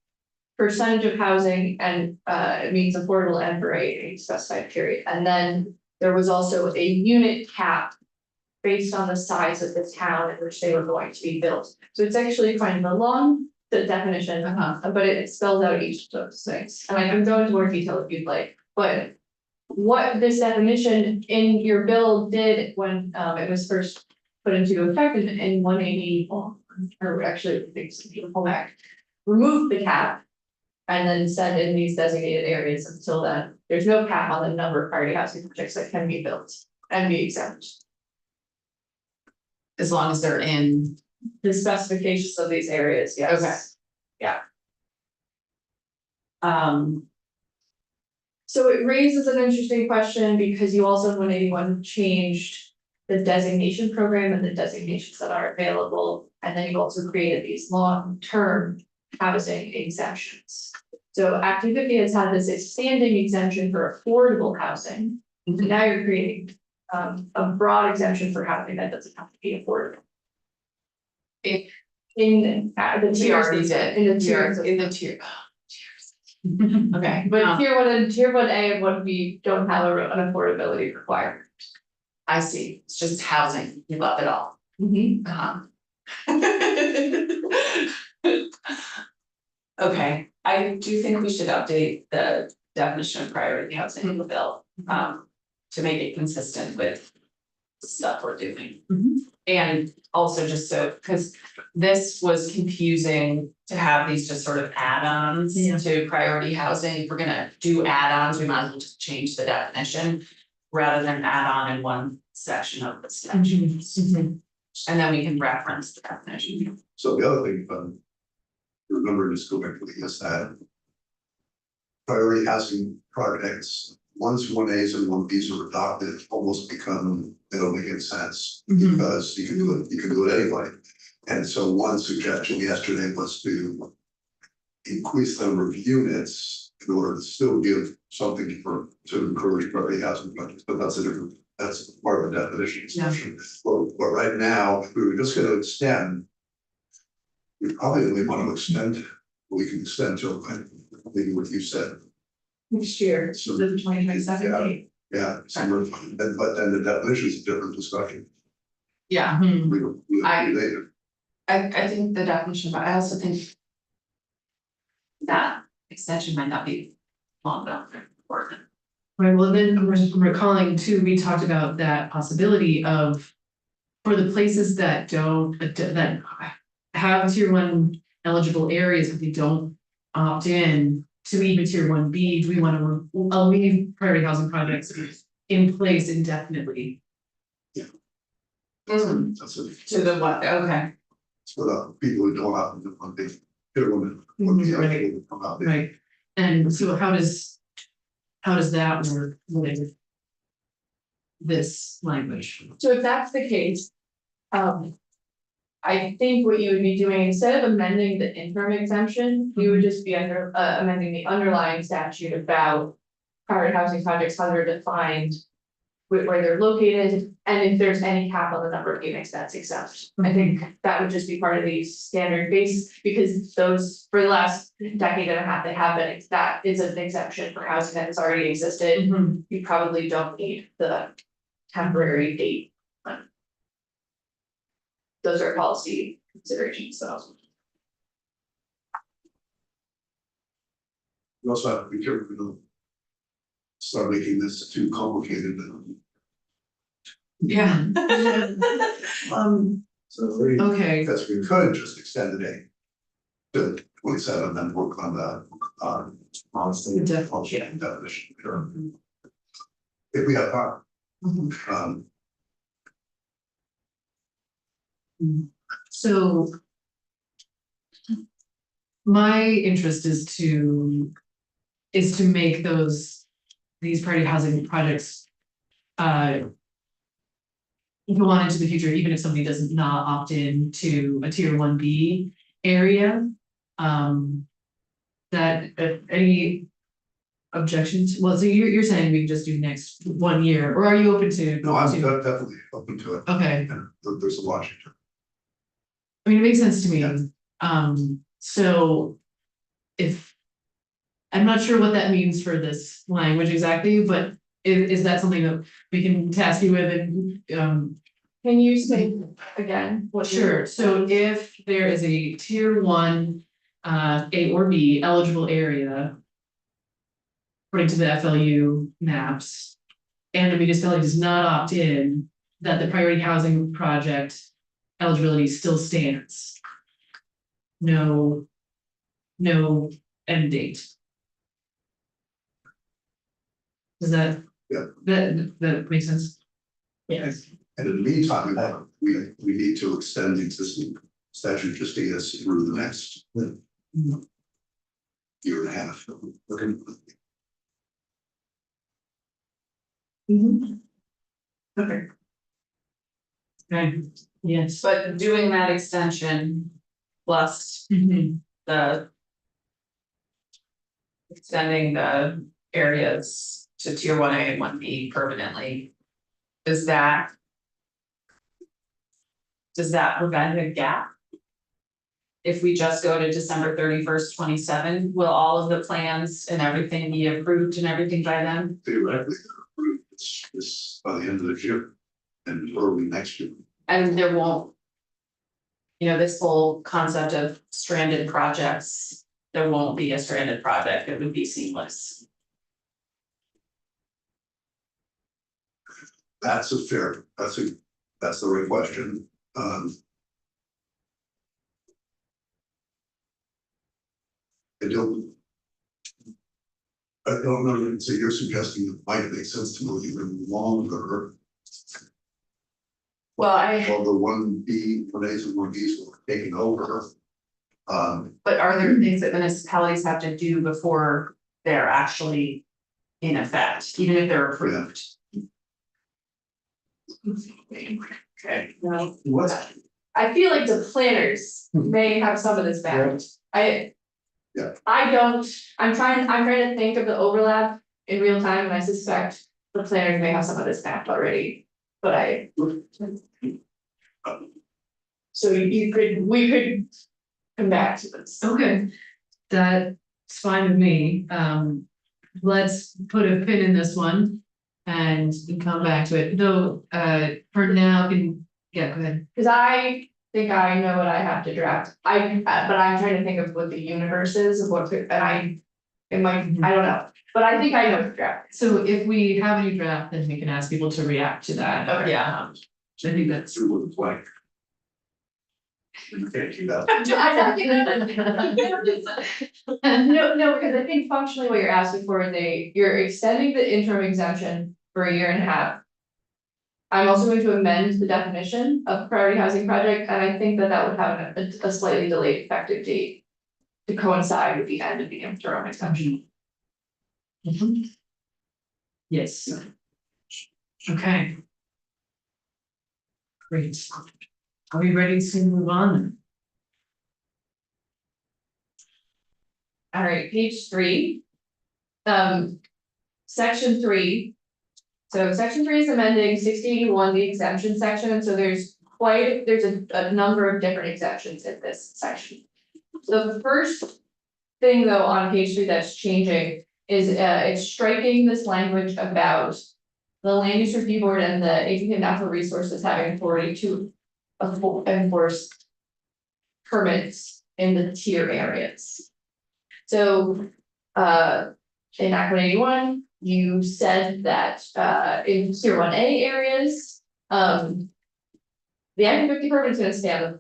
percentage of housing, and it means affordable and for a specified period. And then there was also a unit cap based on the size of the town in which they were going to be built. So it's actually kind of a long definition, but it spells out each of those things. And I can go into more detail if you'd like, but what this definition in your bill did when it was first put into effect in 180, or actually, I think some people pull back, removed the cap. And then said in these designated areas until then, there's no cap on the number of priority housing projects that can be built and be exempt. As long as they're in. The specifications of these areas, yes. Okay. Yeah. Um, So it raises an interesting question because you also in 181 changed the designation program and the designations that are available. And then you also created these long-term housing exemptions. So Act 250 has had this standing exemption for affordable housing. And now you're creating a broad exemption for housing that doesn't have to be affordable. In the tiers, in the tier. okay, But tier 1A and 1B don't have an affordability requirement. I see, it's just housing, you love it all. Okay, I do think we should update the definition of priority housing in the bill, to make it consistent with stuff we're doing. Mhm. And also just so, because this was confusing to have these just sort of add-ons Yeah. to priority housing. If we're gonna do add-ons, we might as well just change the definition rather than add on in one section of the statute. Mhm. And then we can reference the definition. So the other thing, remember just go back to the that. Priority housing projects, once 1As and 1Bs are adopted, almost become, they don't make any sense. Mhm. Because you can do it anyway. And so one suggestion yesterday was to increase the number of units in order to still give something to encourage priority housing projects, but that's part of the definition discussion. But right now, if we were just gonna extend, we probably only want to extend, we can extend till, maybe what you said. Next year, So, the 2027 yeah. date. Yeah, but then the definition is a different discussion. Yeah, Mhm. I think the definition, but I also think that extension might not be long enough for it. Right, well, then I'm recalling too, we talked about that possibility of. For the places that don't, that have tier one eligible areas, but they don't opt in to even tier 1B, do we wanna leave priority housing projects in place indefinitely? That's it. To the what, okay, It's for the people who don't have to one big, good woman, when the Right. people come out. Right, and so how does that work with this language? So if that's the case, I think what you would be doing, instead of amending the interim exemption, you would just be amending the underlying statute about private housing projects, how they're defined, where they're located, and if there's any cap on the number of units that's exempt. I think that would just be part of the standard base, because those, for the last decade and a half, they have been, that is an exemption for housing that has already existed. Mhm. You probably don't need the temporary date. Those are policy considerations, so. We also have to be careful, we don't start making this too complicated. Yeah. So we, Okay, because we could just extend the date to 27, then work on the, honestly, definition. Sure. If we have time. Mhm. So. My interest is to make these priority housing projects. Go on into the future, even if somebody does not opt in to a tier 1B area. That any objections, well, so you're saying we can just do next 1 year, or are you open to? No, I'm definitely open to it. Okay. And there's a logic to it. I mean, it makes sense to me. Yeah. So if, I'm not sure what that means for this language exactly, but is that something that we can task you with and, Can you say again? What you- sure, so if there is a tier 1, A or B eligible area. According to the FLU maps, and the municipality does not opt in, that the priority housing project eligibility still stands. No end date. Does that? Yeah. That makes sense? Yes. And in the meantime, we need to extend the existing statute just to get us through the next year and a half. Okay. Okay, yes. but doing that extension plus Mhm. the. Extending the areas to tier 1A and 1B permanently. Does that prevent a gap? If we just go to December 31st, 27, will all of the plans and everything be approved and everything by then? Theoretically, approved this by the end of this year and early next year. And there won't. this whole concept of stranded projects, there won't be a stranded project, it would be seamless. That's the right question. I don't know, so you're suggesting it might make sense to go even longer, Well, while the 1B, 1As and 1Bs were taking over. but are there things that municipalities have to do before they're actually in effect, even if they're approved? Okay, well, What? I feel like the planners may have some of this back. Yeah. I'm trying to think of the overlap in real time, and I suspect the planners may have some of this mapped already, but so we could come back to this. Okay, that's fine with me. Let's put a pin in this one and come back to it. Though, for now, go ahead. Cause I think I know what I have to draft, but I'm trying to think of what the universe is of what, I don't know, but I think I know what to draft. So if we have any draft, then we can ask people to react to that. Okay. Yeah. I think that's. Through what it's like. You can't do that. No, because I think functionally what you're asking for is you're extending the interim exemption for a year and a half. I'm also going to amend the definition of priority housing project, and I think that would have a slightly delayed effective date to coincide with the end of the interim exemption. Yes. Okay. Great. Are we ready to move on? All right, page 3. Section 3. So section 3 is amending 6081, the exemption section, and so there's a number of different exemptions in this section. So the first thing though on page 3 that's changing is it's striking this language about the land use review board and the agency of natural resources having authority to enforce permits in the tier areas. So in Act 181, you said that in tier 1A areas, the Act 50 permit is going to stay on the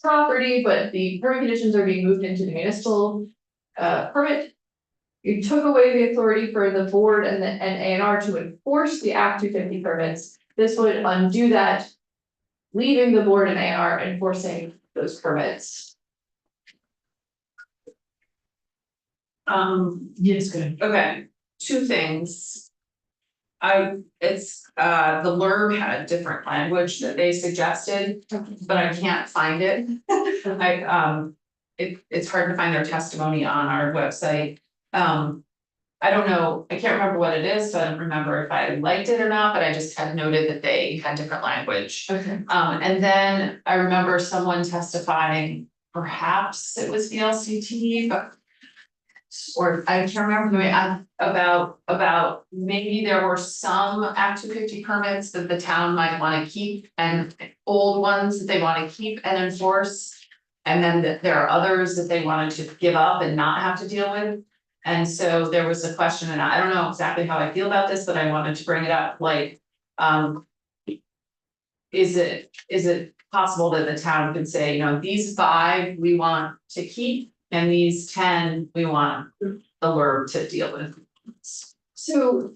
property, but the permit conditions are being moved into the municipal permit. You took away the authority for the board and A&R to enforce the Act 250 permits. This would undo that, leaving the board and A&R enforcing those permits. Yes, good. Okay, two things. The LURB had different language that they suggested, but I can't find it. It's hard to find their testimony on our website. I don't know, I can't remember what it is, so I don't remember if I liked it or not, but I just had noted that they had different language. Okay. And then I remember someone testifying, perhaps it was the LCT, but or I can't remember the way about maybe there were some Act 250 permits that the town might want to keep and old ones that they want to keep and enforce. And then there are others that they wanted to give up and not have to deal with. And so there was a question, and I don't know exactly how I feel about this, but I wanted to bring it up, like, is it possible that the town could say, these 5 we want to keep and these 10 we want the LURB to deal with? So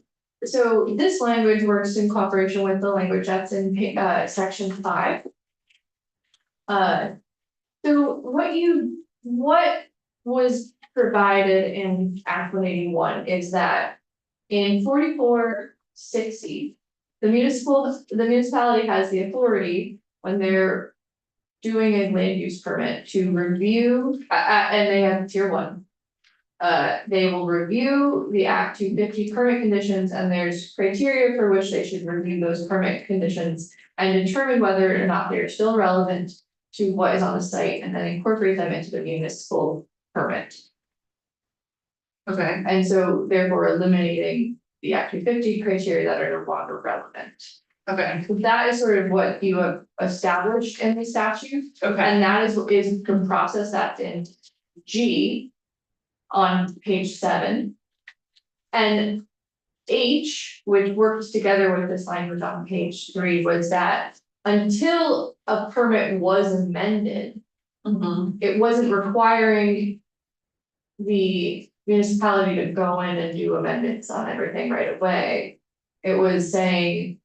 this language works in cooperation with the language that's in section 5. So what was provided in Act 181 is that in 4460, the municipality has the authority when they're doing a land use permit to review, and they have tier 1. They will review the Act 250 permit conditions, and there's criteria for which they should review those permit conditions and determine whether or not they're still relevant to what is on the site, and then incorporate them into the municipal permit. Okay, and so therefore eliminating the Act 250 criteria that are no longer relevant. Okay, That is sort of what you have established in the statute. okay, And that is the process that's in G on page 7. And H, which works together with this language on page 3, was that until a permit was amended, it wasn't requiring the municipality to go in and do amendments on everything right away. It was saying,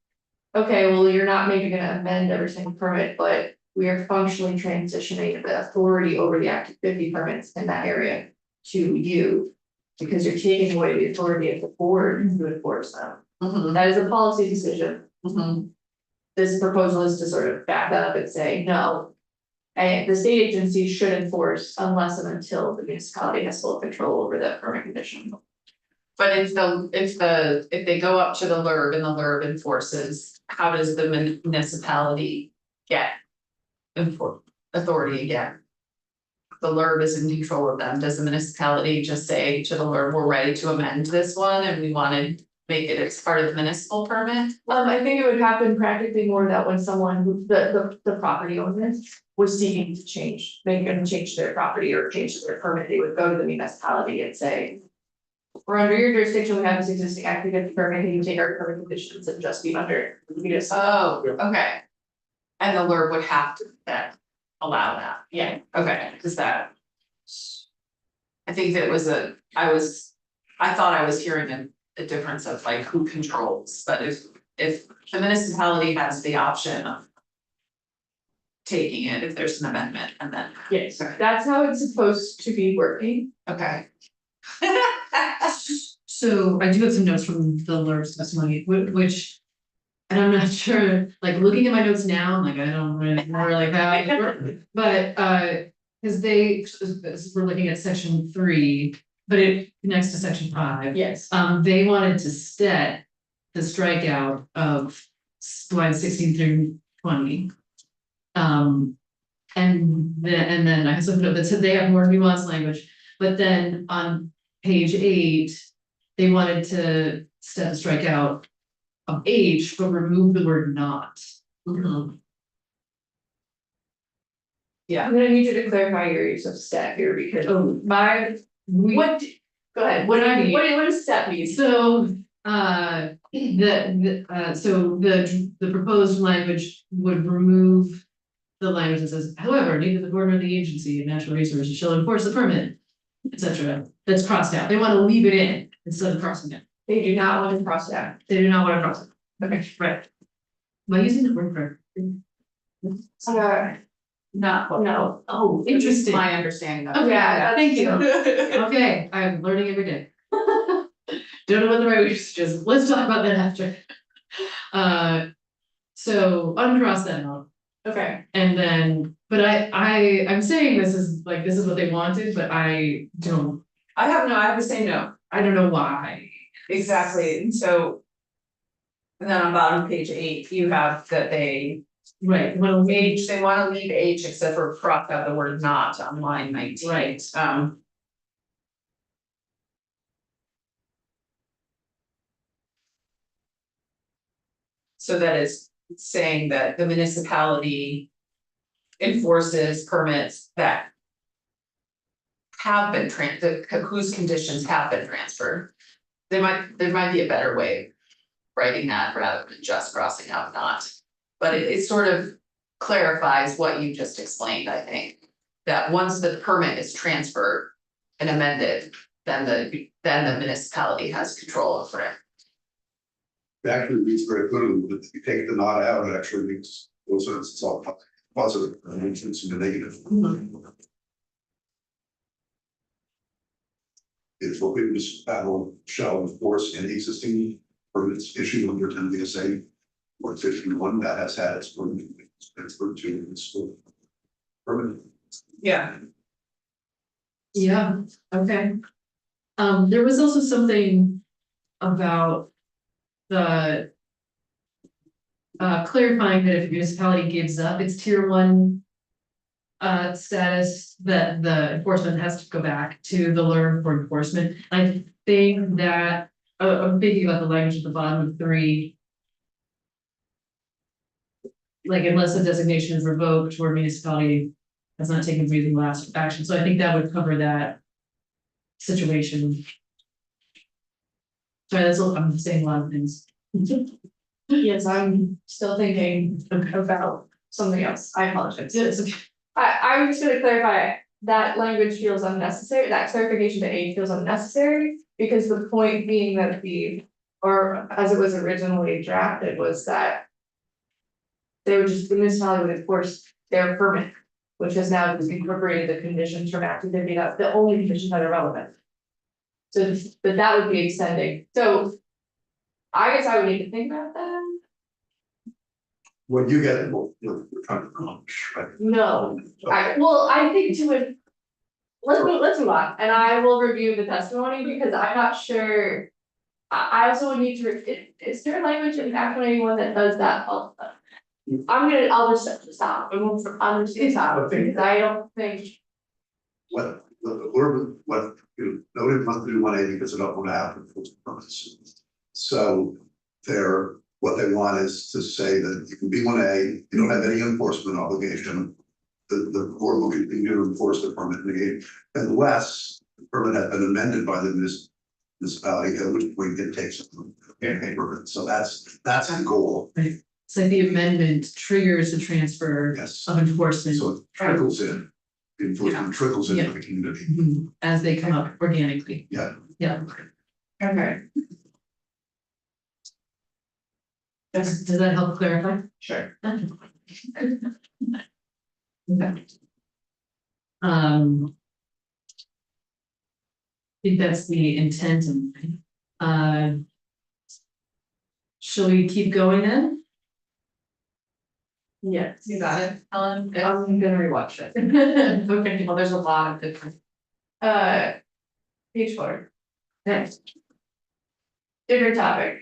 okay, well, you're not maybe gonna amend every single permit, but we are functionally transitioning the authority over the Act 50 permits in that area to you. Because you're taking away the authority of the board to enforce them. That is a policy decision. This proposal is to sort of back up and say, no. And the state agency should enforce unless and until the municipality has full control over the permit condition. but if they go up to the LURB and the LURB enforces, how does the municipality get authority again? The LURB is in control of them, does the municipality just say to the LURB, we're ready to amend this one and we wanna make it as part of the municipal permit? I think it would happen practically more that when someone who, the property owner was seeking to change, make them change their property or change their permit, they would go to the municipality and say. We're under your jurisdiction, we have this existing Act 50 permit, can you take our permit conditions and just be under, we just. Oh, okay. And the LURB would have to then allow that, Yeah, okay, cause that. I think that was I thought I was hearing a difference of like who controls, but if the municipality has the option of. Taking it if there's an amendment and then, yes, that's how it's supposed to be working. okay. So I do have some notes from the LURB's testimony, which. And I'm not sure, like looking at my notes now, I'm like, I don't really know like how, but cause we're looking at section 3, but it connects to section 5. Yes. They wanted to set the strikeout of lines 16 through 20. And then I also noted that said they have more nuanced language, but then on page 8, they wanted to set the strikeout of H, but remove the word not. Yeah, I'm gonna need you to clarify your use of step here because Oh, my, We, what, go ahead, what do I mean? What does step mean? so, the proposed language would remove the language that says, however, neither the board nor the agency of natural resources shall enforce the permit, etc. That's crossed out. They want to leave it in instead of crossing it. They do not want to cross it out. They do not want to cross it. Okay, right. Am I using the word correctly? No. Oh, interesting. my understanding of it. Yeah, Thank you. Okay, I'm learning every day. Don't know what the right word is, just let's talk about that after. So uncross that out. Okay, And then, but I'm saying this is what they wanted, but I I have the same note, don't know why. exactly, and so. And then on bottom page 8, you have that they Right, well, they wanna leave H except for cross out the word not on line 19. Right. So that is saying that the municipality enforces permits that have been whose conditions have been transferred. There might be a better way of writing that rather than just crossing out not. But it sort of clarifies what you just explained, I think. That once the permit is transferred and amended, then the municipality has control over it. It actually reads very clearly, but if you take the not out, it actually makes no sense, it's all positive, and it's into negative. If a municipality shall enforce any existing permits issued under 10 VSA or 51 that has had its permit transferred to its permit. Yeah. Yeah, okay. There was also something about the clarifying that if a municipality gives up its tier 1 status, that the enforcement has to go back to the LURB for enforcement. I think that I'm thinking about the language at the bottom of 3. like unless a designation is revoked or municipality has not taken reasonable action, so I think that would cover that situation. Sorry, I'm saying a lot of things. Yes, I'm still thinking about something else. I apologize. Yes, okay. I was just gonna clarify, that language feels unnecessary, that clarification to age feels unnecessary, because the point being that or as it was originally drafted, was that they would just, the municipality would enforce their permit, which has now incorporated the conditions from Act 250, that's the only conditions that are relevant. So, but that would be extending, so I guess I would need to think about that. When you get, well, you're trying to accomplish, right? No, I think to it. Let's move on, and I will review the testimony because I'm not sure. I also would need to, is there language in Act 181 that does that also? I'll just stop, I'm just gonna stop, because I don't think. What, what, nobody wants to do 180 because they don't want to have enforcement permits. So what they want is to say that you can be 1A, you don't have any enforcement obligation. The board will continue to enforce the permit negate unless the permit has been amended by the municipality, at which point it takes a permit. So that's the goal. It's like the amendment triggers the transfer Yes. of enforcement. So it trickles in, the enforcement trickles into the community. Mhm, as they come up organically. Yeah. Yeah. Okay. Does that help clarify? Sure. Okay. I think that's the intent of, shall we keep going then? Yes. You got it, Ellen? I'm gonna rewatch it. Okay, well, there's a lot of different. Page 4. Next. Different topic.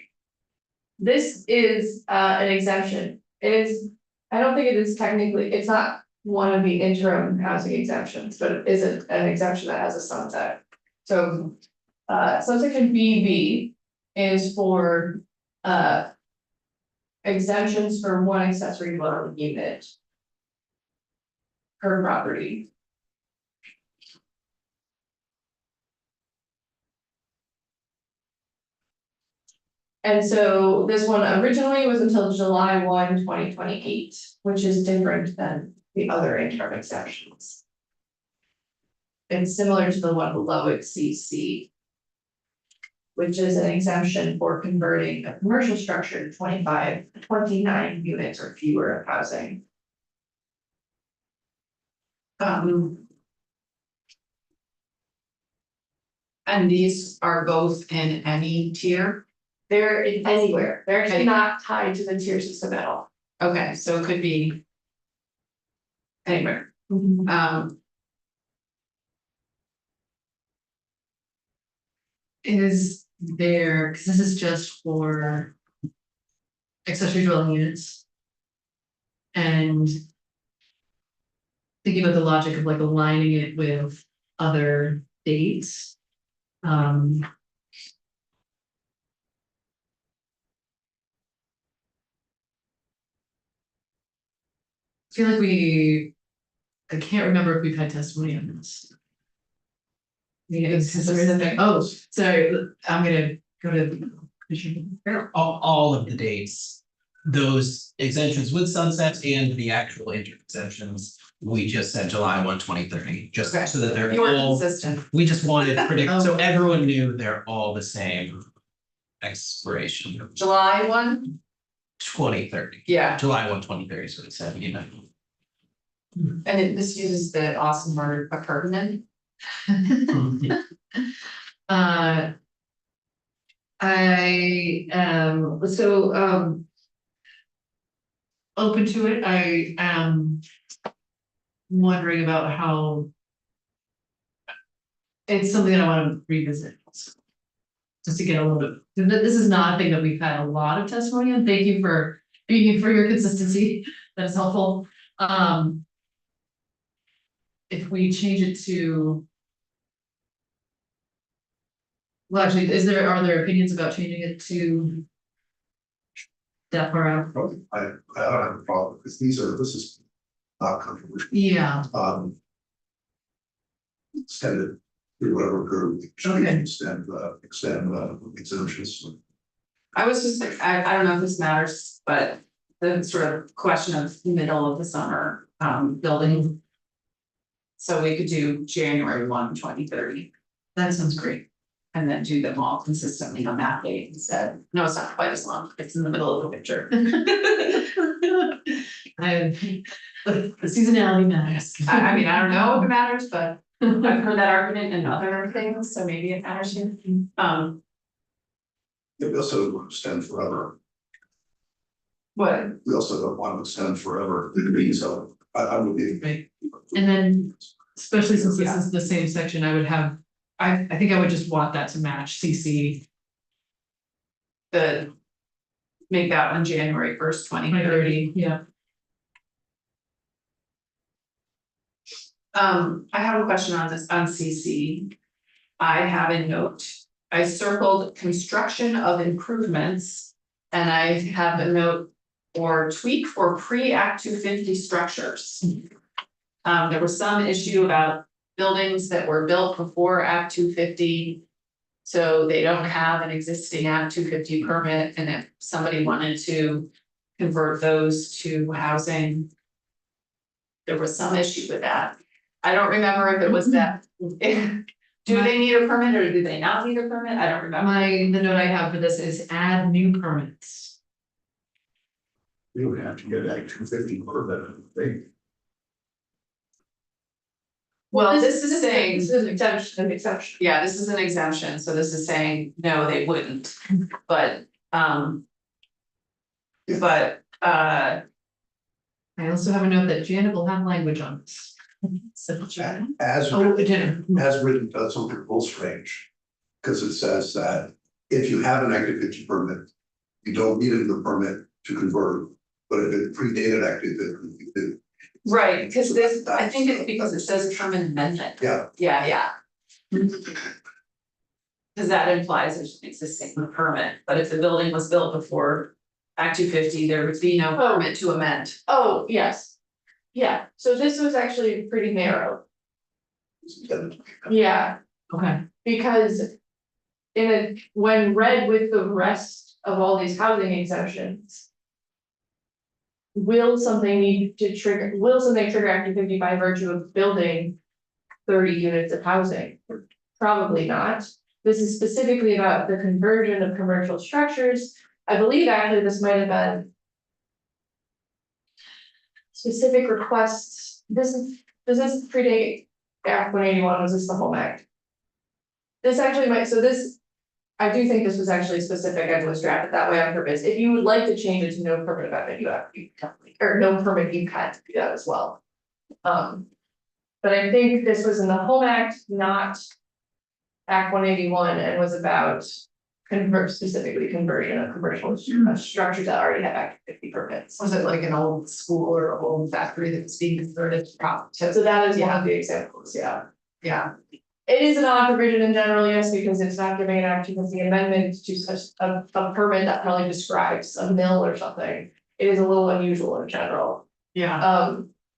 This is an exemption. It is, I don't think it is technically, it's not one of the interim housing exemptions, but it is an exemption that has a sunset. So subsection BB is for exemptions for one accessory dwelling unit per property. And so this one originally was until July 1, 2028, which is different than the other interim exceptions. It's similar to the one below it, CC, which is an exemption for converting a commercial structure to 29 units or fewer of housing. And these are both in any tier? They're in anywhere, they're actually not tied to the tier system at all. Okay, so it could be anywhere. Is there, because this is just for accessory dwelling units. And thinking about the logic of like aligning it with other dates. I feel like I can't remember if we've had testimony on this. Oh, sorry, I'm gonna go to. All of the dates, those exemptions with sunsets and the actual exemptions, we just said July 1, 2030, just Okay. so that they're You were all, consistent. we just wanted to predict, so everyone knew they're all the same expiration, July 1? 2030. Yeah, July 1, 2030 is what it said, you know. and this uses the awesome word appurtenant. I am open to it. I am wondering about how it's something that I want to revisit. Just to get a little bit, this is not a thing that we've had a lot of testimony on. Thank you for your consistency. That is helpful. If we change it to. Well, actually, are there opinions about changing it to that far out. I don't have a problem, because this is not controversial. Yeah, Extend it through whatever group. Okay. Extend exemptions. I was just, I don't know if this matters, but the sort of question of middle of the summer, building. So we could do January 1, 2030, that sounds great. and then do them all consistently on that date instead. No, it's not quite as long, it's in the middle of the picture. The seasonality matters. I mean, I don't know if it matters, but I've heard that argument in other things, so maybe it matters here. We also don't want to extend forever. What? We also don't want to extend forever, so I would be. Right. And then, especially since this is the same section, I would have, I think I would just want that to match CC Make that one January 1st, 2030. yeah. I have a question on this, on CC. I have a note, I circled construction of improvements. And I have a note or tweak for pre-Act 250 structures. There was some issue about buildings that were built before Act 250. So they don't have an existing Act 250 permit, and if somebody wanted to convert those to housing. There was some issue with that. I don't remember if it was that. Do they need a permit or do they not need a permit? I don't remember. The note I have for this is add new permits. We would have to get Act 250 permit, I think. Well, this is saying, This is an exception. yeah, this is an exemption, so this is saying, no, they wouldn't, but, I I also have a note that Janet will have language on this. So, As Janet. written, does something a little strange. Because it says that if you have an active 50 permit, you don't need a permit to convert, but if it predated active 50, you do. right, because this, I think it's because it says permanent amendment. Yeah. Yeah. Cause that implies there's an existing permit, but if the building was built before Act 250, there would be no permit to amend. Oh, yes. Yeah, so this was actually pretty narrow. Yeah, Okay. because when read with the rest of all these housing exemptions. Will something trigger Act 50 by virtue of building 30 units of housing? Probably not. This is specifically about the conversion of commercial structures. I believe actually this might have been specific requests. Does this predate Act 181? Was this the Home Act? This actually might, I do think this was actually specific and was drafted that way on purpose. If you would like to change it to no permit amendment, or no permit, you can do that as well. But I think this was in the Home Act, not Act 181, and was about specifically conversion of commercial structures that already have Act 50 permits. Was it like an old school or an old factory that was being converted to profit? So that is one of the examples, yeah. Yeah, It is an odd provision in general, yes, because it's not giving an Act 250 amendment to such a permit that probably describes a mill or something. It is a little unusual in general. yeah.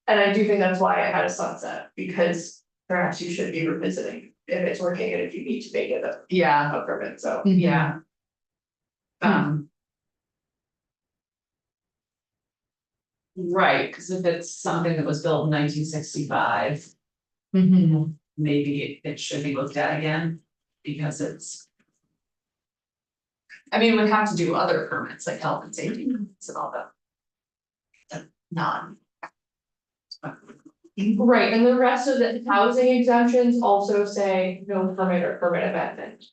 And I do think that's why I had a sunset, because perhaps you should be revisiting if it's working and if you need to make it Yeah, a permit, so. yeah. Right, because if it's something that was built in 1965, maybe it should be looked at again, because it's. I mean, we'd have to do other permits like health and safety permits and all that. Non. Right, and the rest of the housing exemptions also say no permit or permit amendment.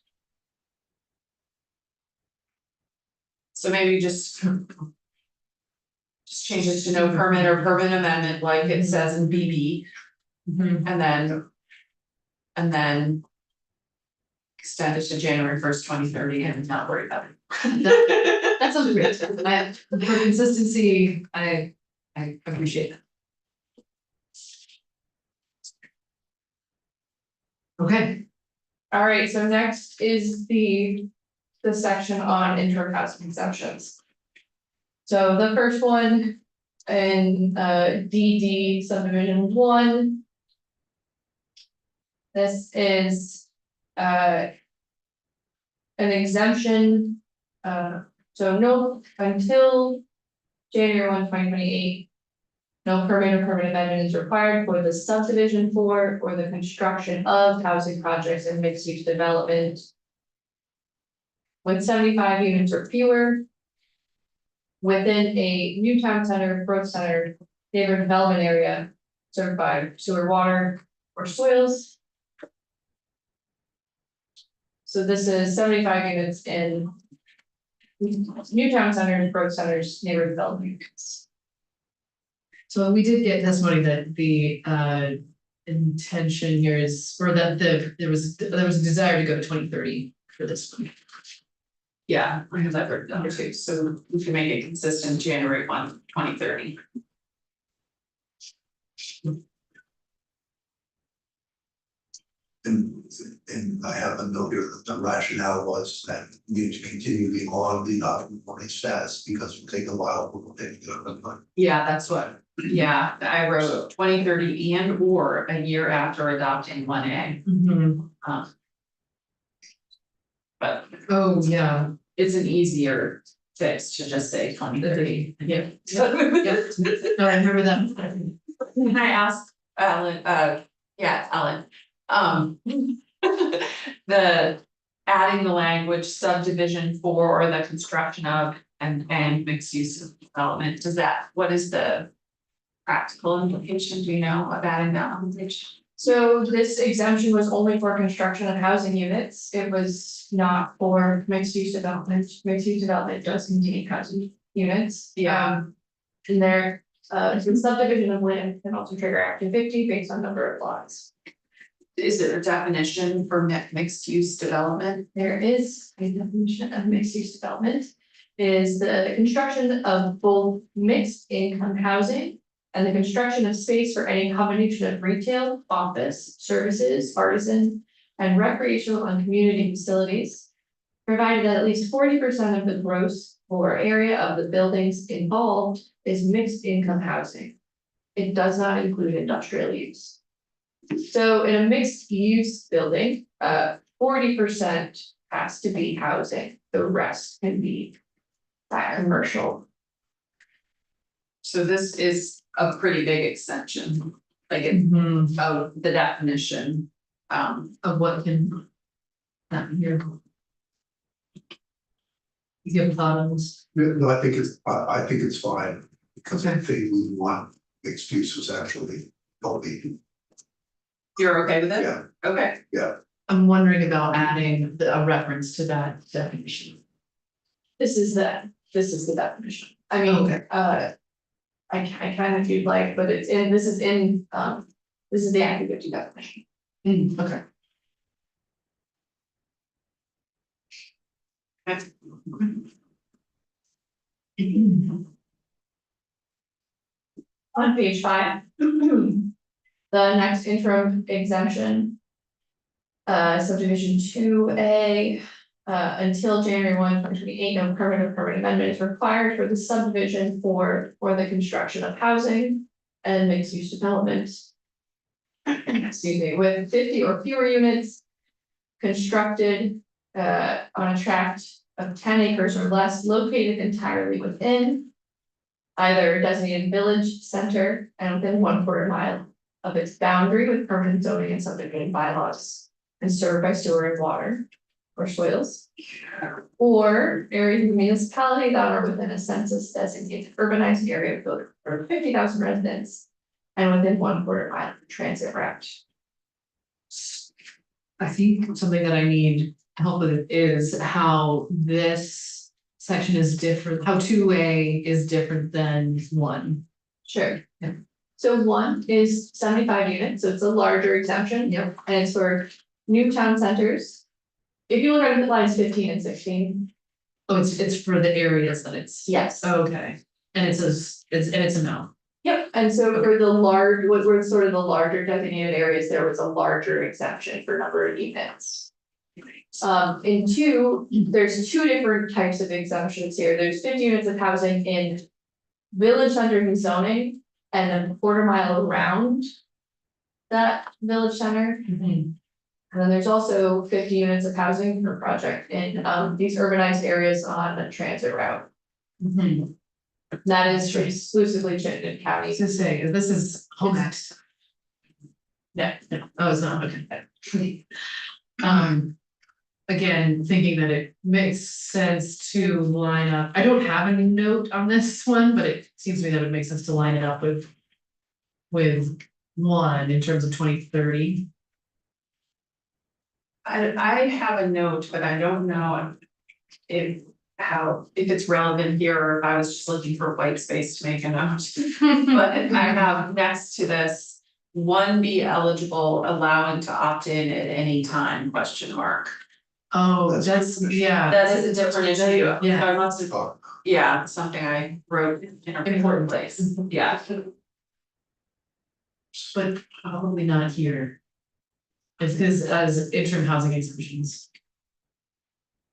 So maybe just change it to no permit or permit amendment like it says in BB, and then. Extend it to January 1st, 2030 and not worry about it. That sounds great. For consistency, I appreciate that. Okay. All right, so next is the section on interim housing exemptions. So the first one in DD subdivision 1. This is an exemption, so no, until January 1, 2028. No permit or permit amendment is required for the subdivision for or the construction of housing projects and mixed use development. With 75 units or fewer. Within a new town center, growth center, neighborhood development area served by sewer, water, or soils. So this is 75 units in new town centers, growth centers, neighborhood development units. So we did get testimony that the intention here is, or that there was a desire to go to 2030 for this one. Yeah, because I've heard number two, so we can make it consistent January 1, 2030. And I have a note here that the rationale was that we need to continue the on the non-conforming status because it will take a while for them to get it. Yeah, that's what, yeah, I wrote 2030 and or a year after adopting 1A. But Oh, yeah. it's an easier fix to just say 2030. Yeah. Yeah. No, I remember that. Can I ask Alan, yeah, Alan, the adding the language subdivision for or the construction of and mixed use development, what is the practical implication, do you know, of adding that language? So this exemption was only for construction of housing units. It was not for mixed use development. Mixed use development does contain housing units. Yeah. And there, the subdivision of land can also trigger Act 250 based on number of lots. Is there a definition for mixed use development? There is a definition of mixed use development. Is the construction of both mixed income housing and the construction of space for any combination of retail, office, services, artisan, and recreational and community facilities. Provided that at least 40% of the gross floor area of the buildings involved is mixed income housing. It does not include industrial use. So in a mixed use building, 40% has to be housing, the rest can be commercial. So this is a pretty big extension, like it, of the definition. Of what can happen here. You have a thought on this? No, I think it's fine, because I think we want mixed use was actually don't be, You're okay with it? yeah, Okay, I'm wondering about adding a reference to that definition. This is the definition. I mean, Okay. I kind of do like, but it's in, this is the Act 250 definition. Okay. On page 5, the next interim exemption. Subdivision 2A, until January 1, 2028, no permit or permit amendment is required for the subdivision for the construction of housing and mixed use development. Excuse me, with 50 or fewer units constructed on a tract of 10 acres or less located entirely within either a designated village center and within 1/4 mile of its boundary with permanent zoning and subdivision bylaws and served by sewer and water or soils. Or areas of the municipality that are within a census designated urbanized area of over 50,000 residents and within 1/4 mile of transit route. I think something that I need help with is how this section is different, how 2A is different than 1. Sure. Yeah. So 1 is 75 units, so it's a larger exemption. Yep. And it's for new town centers. If you look at the lines 15 and 16. Oh, it's for the areas that it's. Yes. Okay, and it's a no. Yep, and so for the large, what were sort of the larger designated areas, there was a larger exemption for number of units. In two, there's two different types of exemptions here. There's 50 units of housing in village center zoning and then a quarter mile around that village center. And then there's also 50 units of housing per project in these urbanized areas on a transit route. That is exclusively Chittenden I County. was gonna say, this is home act. No, Oh, it's not, okay. Again, thinking that it makes sense to line up, I don't have a note on this one, but it seems to me that it would make sense to line it up with. With one in terms of 2030. I have a note, but I don't know if it's relevant here or if I was just looking for white space to make a note. But I have next to this, one be eligible, allowing to opt in at any time, question mark. Oh, that's, yeah. That is a different issue. Yeah. So I must have, Oh, yeah, something I wrote in a important place, yeah. But probably not here. It's because as interim housing exemptions.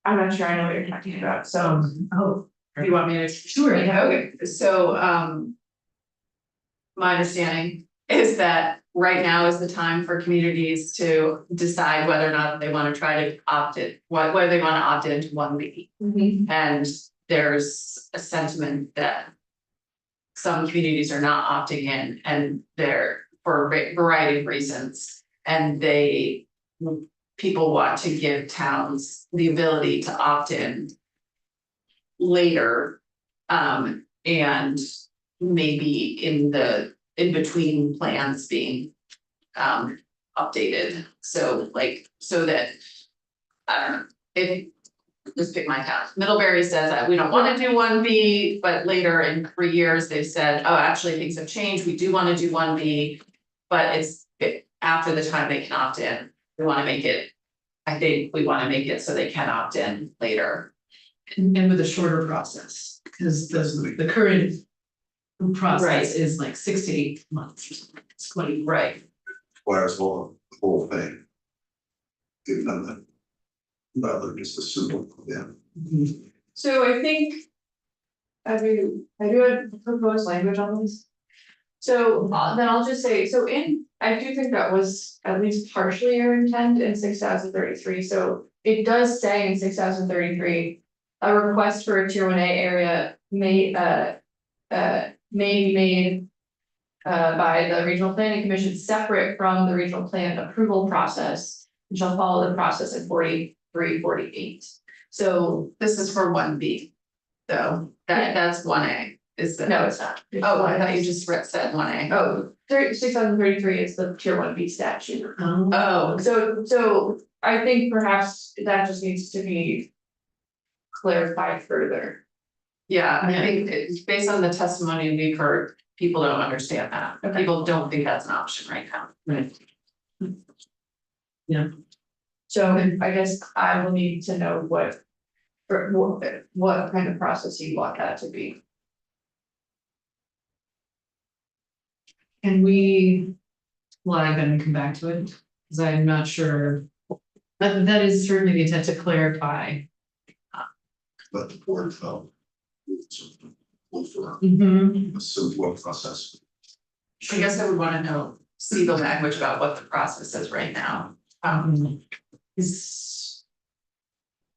I'm not sure I know what you're talking about, so. Oh. You want me to? Sure, yeah. Okay, so, my understanding is that right now is the time for communities to decide whether or not they wanna try to opt it, whether they wanna opt into one B. And there's a sentiment that some communities are not opting in and they're for a variety of reasons. And people want to give towns the ability to opt in later. And maybe in between plans being updated. So that, I don't know, if, just pick my town. Middlebury says that we don't wanna do one B, but later in 3 years, they've said, oh, actually, things have changed, we do wanna do one B. But after the time they can opt in, we wanna make it, I think we wanna make it so they can opt in later. And with a shorter process, because the current. Process Right. is like 6 to 8 months. It's quite. Right. Requires the whole thing. Give them that. Rather just a simple, yeah. So I think. I do a proposed language on this. So then I'll just say, I do think that was at least partially your intent in 6033, so it does say in 6033. A request for a tier 1A area may be made. By the regional planning commission separate from the regional plan approval process. And shall follow the process in 43-48. So This is for one B, though, that's one A, is the. no, it's not. Oh, I thought you just said one A. Oh, 6033 is the tier 1B statute. Oh, So I think perhaps that just needs to be clarified further. yeah, I think it's based on the testimony we've heard, people don't understand that, Okay. people don't think that's an option right now. Right. So I guess I will need to know what kind of process you want that to be. Can we flag and come back to it? Because I'm not sure. That is certainly the intent to clarify. But the board felt. Look for a simple process. I guess I would wanna see the language about what the process is right now. Is.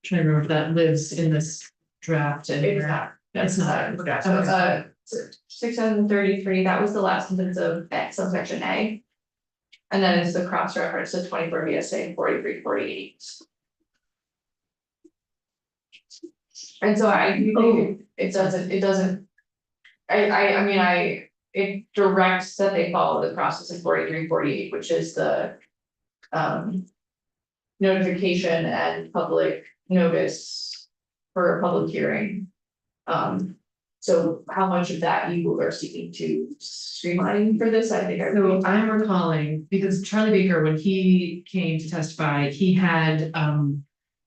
Trying to remember if that lives in this draft and. It's not. It's not. So 6033, that was the last sentence of subsection A. And then it's the cross reference to 24 VSA and 43-48. And so I do think it doesn't. I mean, it directs that they follow the process of 43-48, which is the. Notification and public notice for a public hearing. So how much of that you are seeking to streamline for this, I think. So I'm recalling, because Charlie Baker, when he came to testify, he had,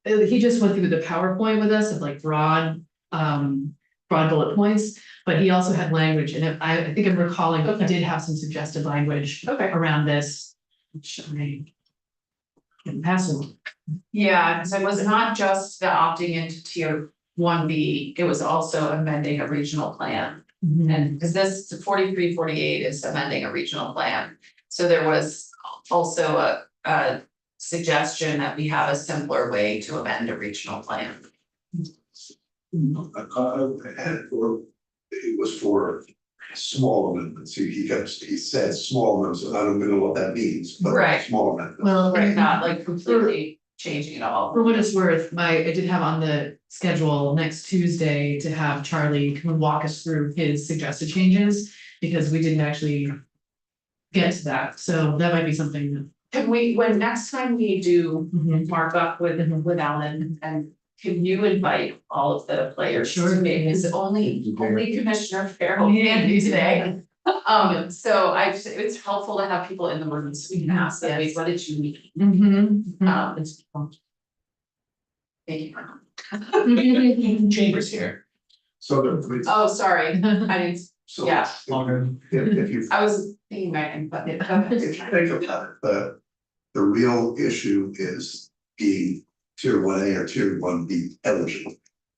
he just went through the PowerPoint with us of like broad bullet points. But he also had language, and I think I'm recalling that he did have some suggested language Okay. around this. Passing. Yeah, because it was not just the opting into tier 1B, it was also amending a regional plan. And because this 4348 is amending a regional plan. So there was also a suggestion that we have a simpler way to amend a regional plan. It was for small amendments, he said small amendments, and I don't know what that means, but Right. small amendments. Well, Right, not like completely changing it all. for what it's worth, I did have on the schedule next Tuesday to have Charlie come and walk us through his suggested changes, because we didn't actually get to that, so that might be something that. Can we, when next time we do Mhm. mark up with Alan, and can you invite all of the players Sure. to me, because only Commissioner Farrell Oh, yeah, can be he's today. So it's helpful to have people in the room so we can ask them, Yes. what did you need? Mhm. Thank you. Chambers here. So the, Oh, sorry, I didn't, so. yeah. If you I was thinking Megan, but if you think about it, the real issue is being tier 1A or tier 1B eligible.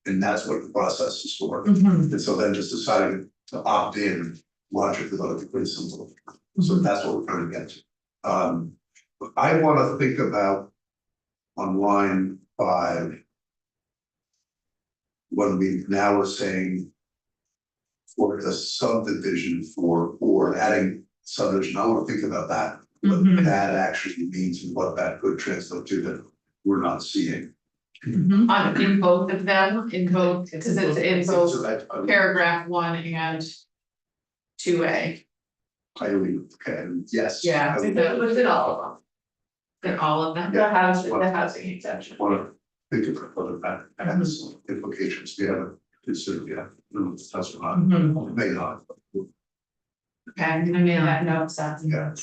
And that's what the process is for. Mhm. And so then just deciding to opt in logically ought to be pretty simple. So that's what we're trying to get to. But I want to think about on line 5. When we now are saying for the subdivision or adding subdivision, I want to think about that. What Mhm. that actually means and what that could translate to that we're not seeing. Mhm. in both of them, because it's in both So that paragraph 1 and 2A. highly, okay, yes. Yeah, I would was it all of them? In all of them? Yeah. The housing exemption. want to think about whether that has implications. We haven't considered yet. No, that's not, Mhm. may not. Okay, I made that note, so. Yeah.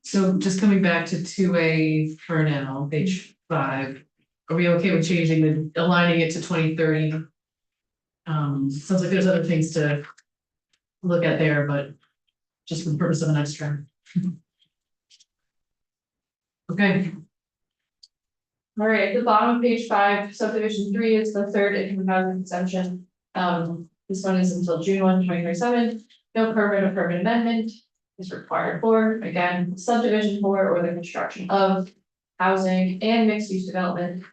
So just coming back to 2A for now, page 5, are we okay with changing aligning it to 2030? Sounds like there's other things to look at there, but just for the purpose of an extra. Okay. All right, at the bottom of page 5, subdivision 3 is the third income housing exemption. This one is until June 1, 2027. No permit or permit amendment is required for, again, subdivision for or the construction of housing and mixed use development.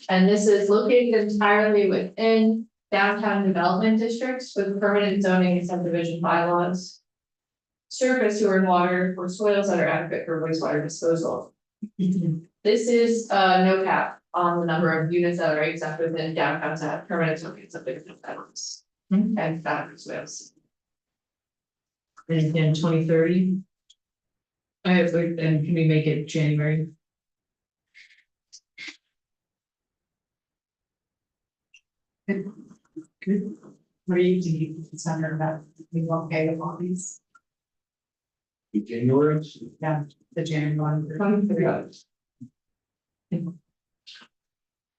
And this is located entirely within downtown development districts with permanent zoning and subdivision bylaws. Surface sewer and water or soils that are adequate for wastewater disposal. This is no cap on the number of units that are exempt within downtowns that have permanent zoning subdivision bylaws. And boundary swales. And again, 2030. And can we make it January? Good. What are you thinking, Senator, about, we okay with all these? January. Yeah, the January one.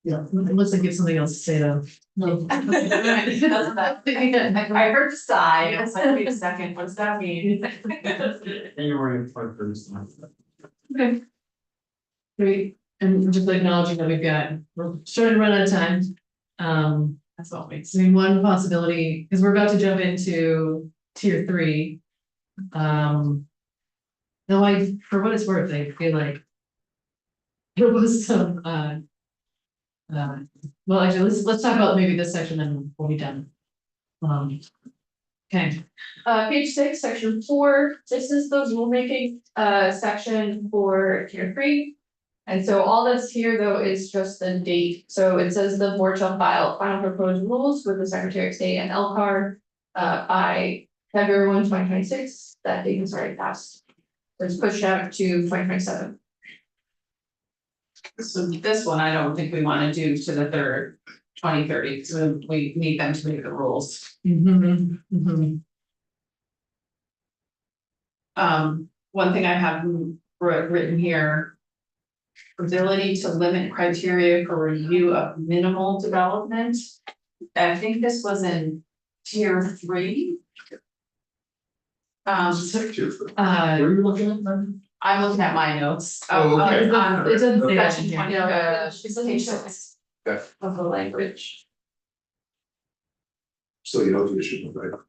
Yeah, it looks like you have something else to say though. No. I heard the sigh, I was like, wait a second, what does that mean? January 21st. Okay. Great, and just acknowledging that we're starting to run out of time. That's always, I mean, one possibility, because we're about to jump into tier 3. Though for what it's worth, I feel like there was some, well, actually, let's talk about maybe this section and we'll be done. Okay. Page 6, section 4, this is the rulemaking section for tier 3. And so all that's here though is just the date. So it says the board shall file final proposed rules with the Secretary of State and LCAR by February 1, 2026. That date is already passed. So it's pushed out to 2027. So this one, I don't think we wanna do to the third, 2030, because we need them to make the rules. One thing I have written here. Ability to limit criteria for review of minimal development. I think this was in tier 3. Tier three. Where are you looking at, I'm looking at my notes. Oh, okay. It doesn't say that Section in here. 20, she's looking six Okay. of the language. So you know the issue, right?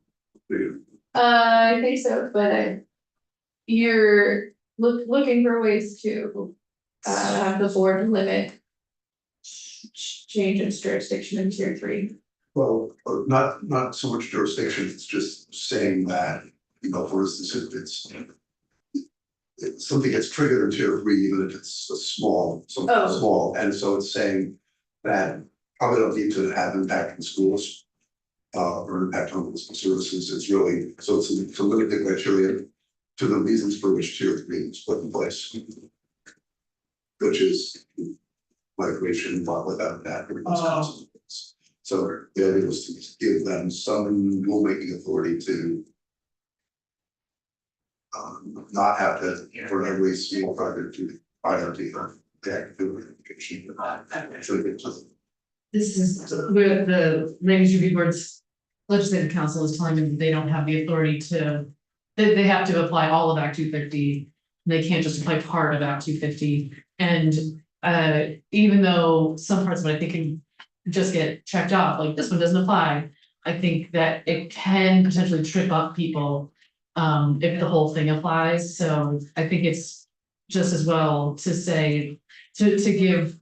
Do you? I think so, but you're looking for ways to have the board limit change its jurisdiction in tier three. Well, not so much jurisdiction, it's just saying that, you know, for instance, if it's something gets triggered in tier three, even if it's a something Oh. small, and so it's saying that probably don't need to have impact in schools. Or impact on municipal services, it's really, so it's to limit the criteria to the reasons for which tier three is put in place. Which is migration, blah, without that. So the idea was to give them some rulemaking authority to not have to, for every single project to priority or the activity. This is where the land use review board's legislative council is telling them that they don't have the authority to. They have to apply all of Act 250. They can't just apply part of Act 250. And even though some parts of it I think can just get checked off, like this one doesn't apply. I think that it can potentially trip up people if the whole thing applies. So I think it's just as well to say to give.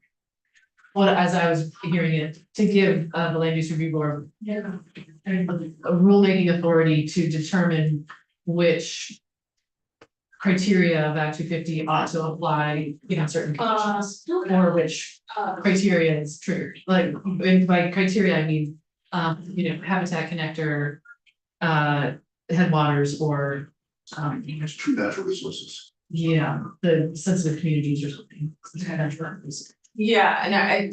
Well, as I was hearing it, to give the land use review board a rulemaking authority to determine which criteria of Act 250 ought to apply, certain conditions, or which criteria is triggered. Like, and by criteria, I mean, habitat connector, headwaters, or True natural resources. the sensitive communities or something. Yeah, and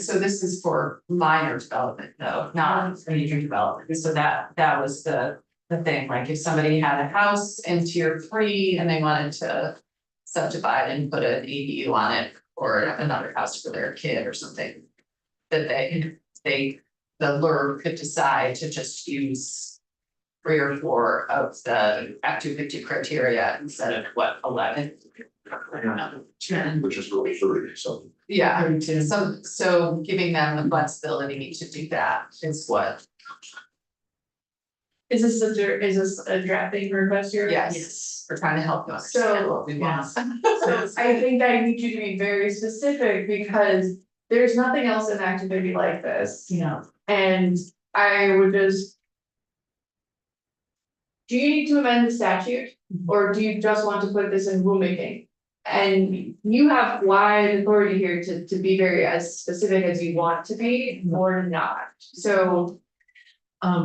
so this is for minor development though, not major development, so that was the thing, like if somebody had a house in tier three and they wanted to subdivide and put an ADU on it, or another house for their kid or something. That the LURB could decide to just use 3 or 4 of the Act 250 criteria instead of 11. I don't know. 10. Which is really 30, so. Yeah, 32. so giving them the flexibility to do that is what, Is this a drafting request here? yes, we're trying to help you understand what we want. So I think I need you to be very specific because there's nothing else in activity like this. Yeah. And I would just. Do you need to amend the statute or do you just want to put this in rulemaking? And you have wide authority here to be very as specific as you want to be or not. So I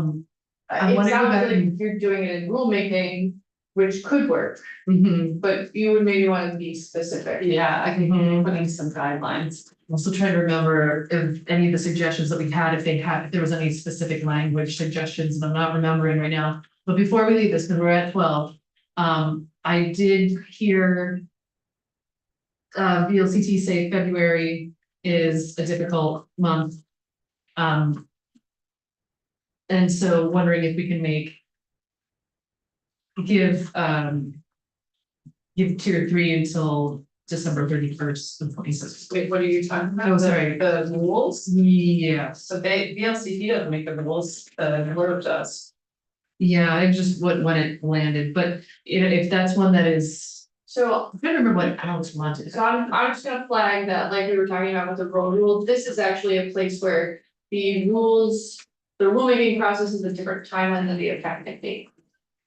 it wanna go sounds back like and- you're doing it in rulemaking, which could work, Mhm. but you would maybe want to be specific. Yeah, I think Mhm. putting some guidelines. I'm also trying to remember if any of the suggestions that we had, if there was any specific language suggestions, and I'm not remembering right now. But before we leave this, because we're at 12, I did hear. VLCT say February is a difficult month. And so wondering if we can give tier 3 until December 31st of 2026. Wait, what are you talking about? Oh, sorry. The rules? Yes. So VLCT doesn't make the rules, the LURB does. Yeah, I just when it landed, but if that's one that is, So I'm trying to remember what Alex wanted. I'm just gonna flag that, like we were talking about with the road rule, this is actually a place where the rules. The rulemaking process is a different timeline than the effective date.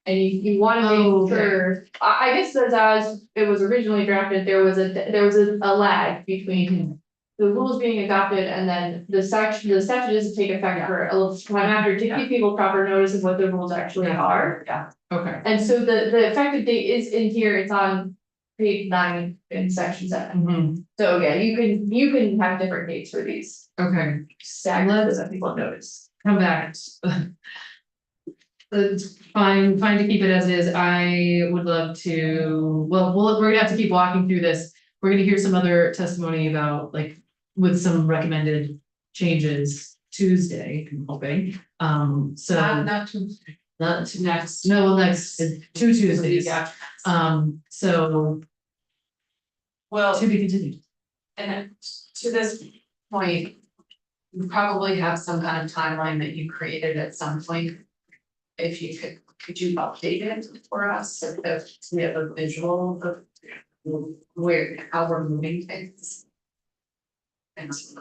And you wanna Oh, make okay. sure, I guess that as it was originally drafted, there was a lag between. The rules being adopted and then the statute doesn't take effect for a little time after to give people proper notice of what the rules actually are. Yeah. Okay. And so the effective date is in here, it's on page 9 in section 7. Mhm. So yeah, you can have different dates for these. Okay, Staggered so that people notice. come back. It's fine to keep it as is. I would love to, we're gonna have to keep walking through this. We're gonna hear some other testimony about with some recommended changes Tuesday, I'm hoping. So. Not Tuesday. Not to next. no, well, next, two Tuesdays, Yeah, so well, to be continued. and to this point. You probably have some kind of timeline that you created at some point. If you could you update it for us, if we have a visual of how we're moving things? Thanks.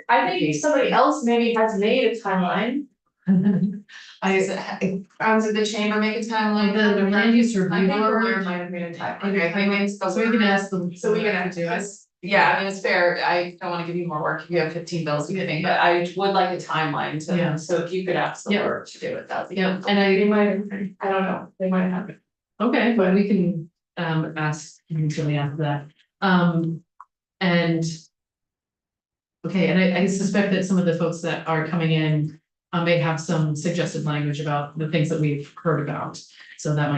I think somebody else maybe has made a timeline. Did the chamber make a timeline? The land use review I think the board. lawyer might have made a timeline. Okay, maybe it's the. So we can ask them. So we can do it. Yeah, I mean, it's fair, I don't wanna give you more work, if you have 15 bills to me, but I would like a timeline Yeah. to, so if you could ask the Yeah. clerk to do it, that'd be. Yeah, helpful. and They might, I don't know, they might have. okay, but we can ask usually after that. And. Okay, and I suspect that some of the folks that are coming in may have some suggested language about the things that we've heard about, so that might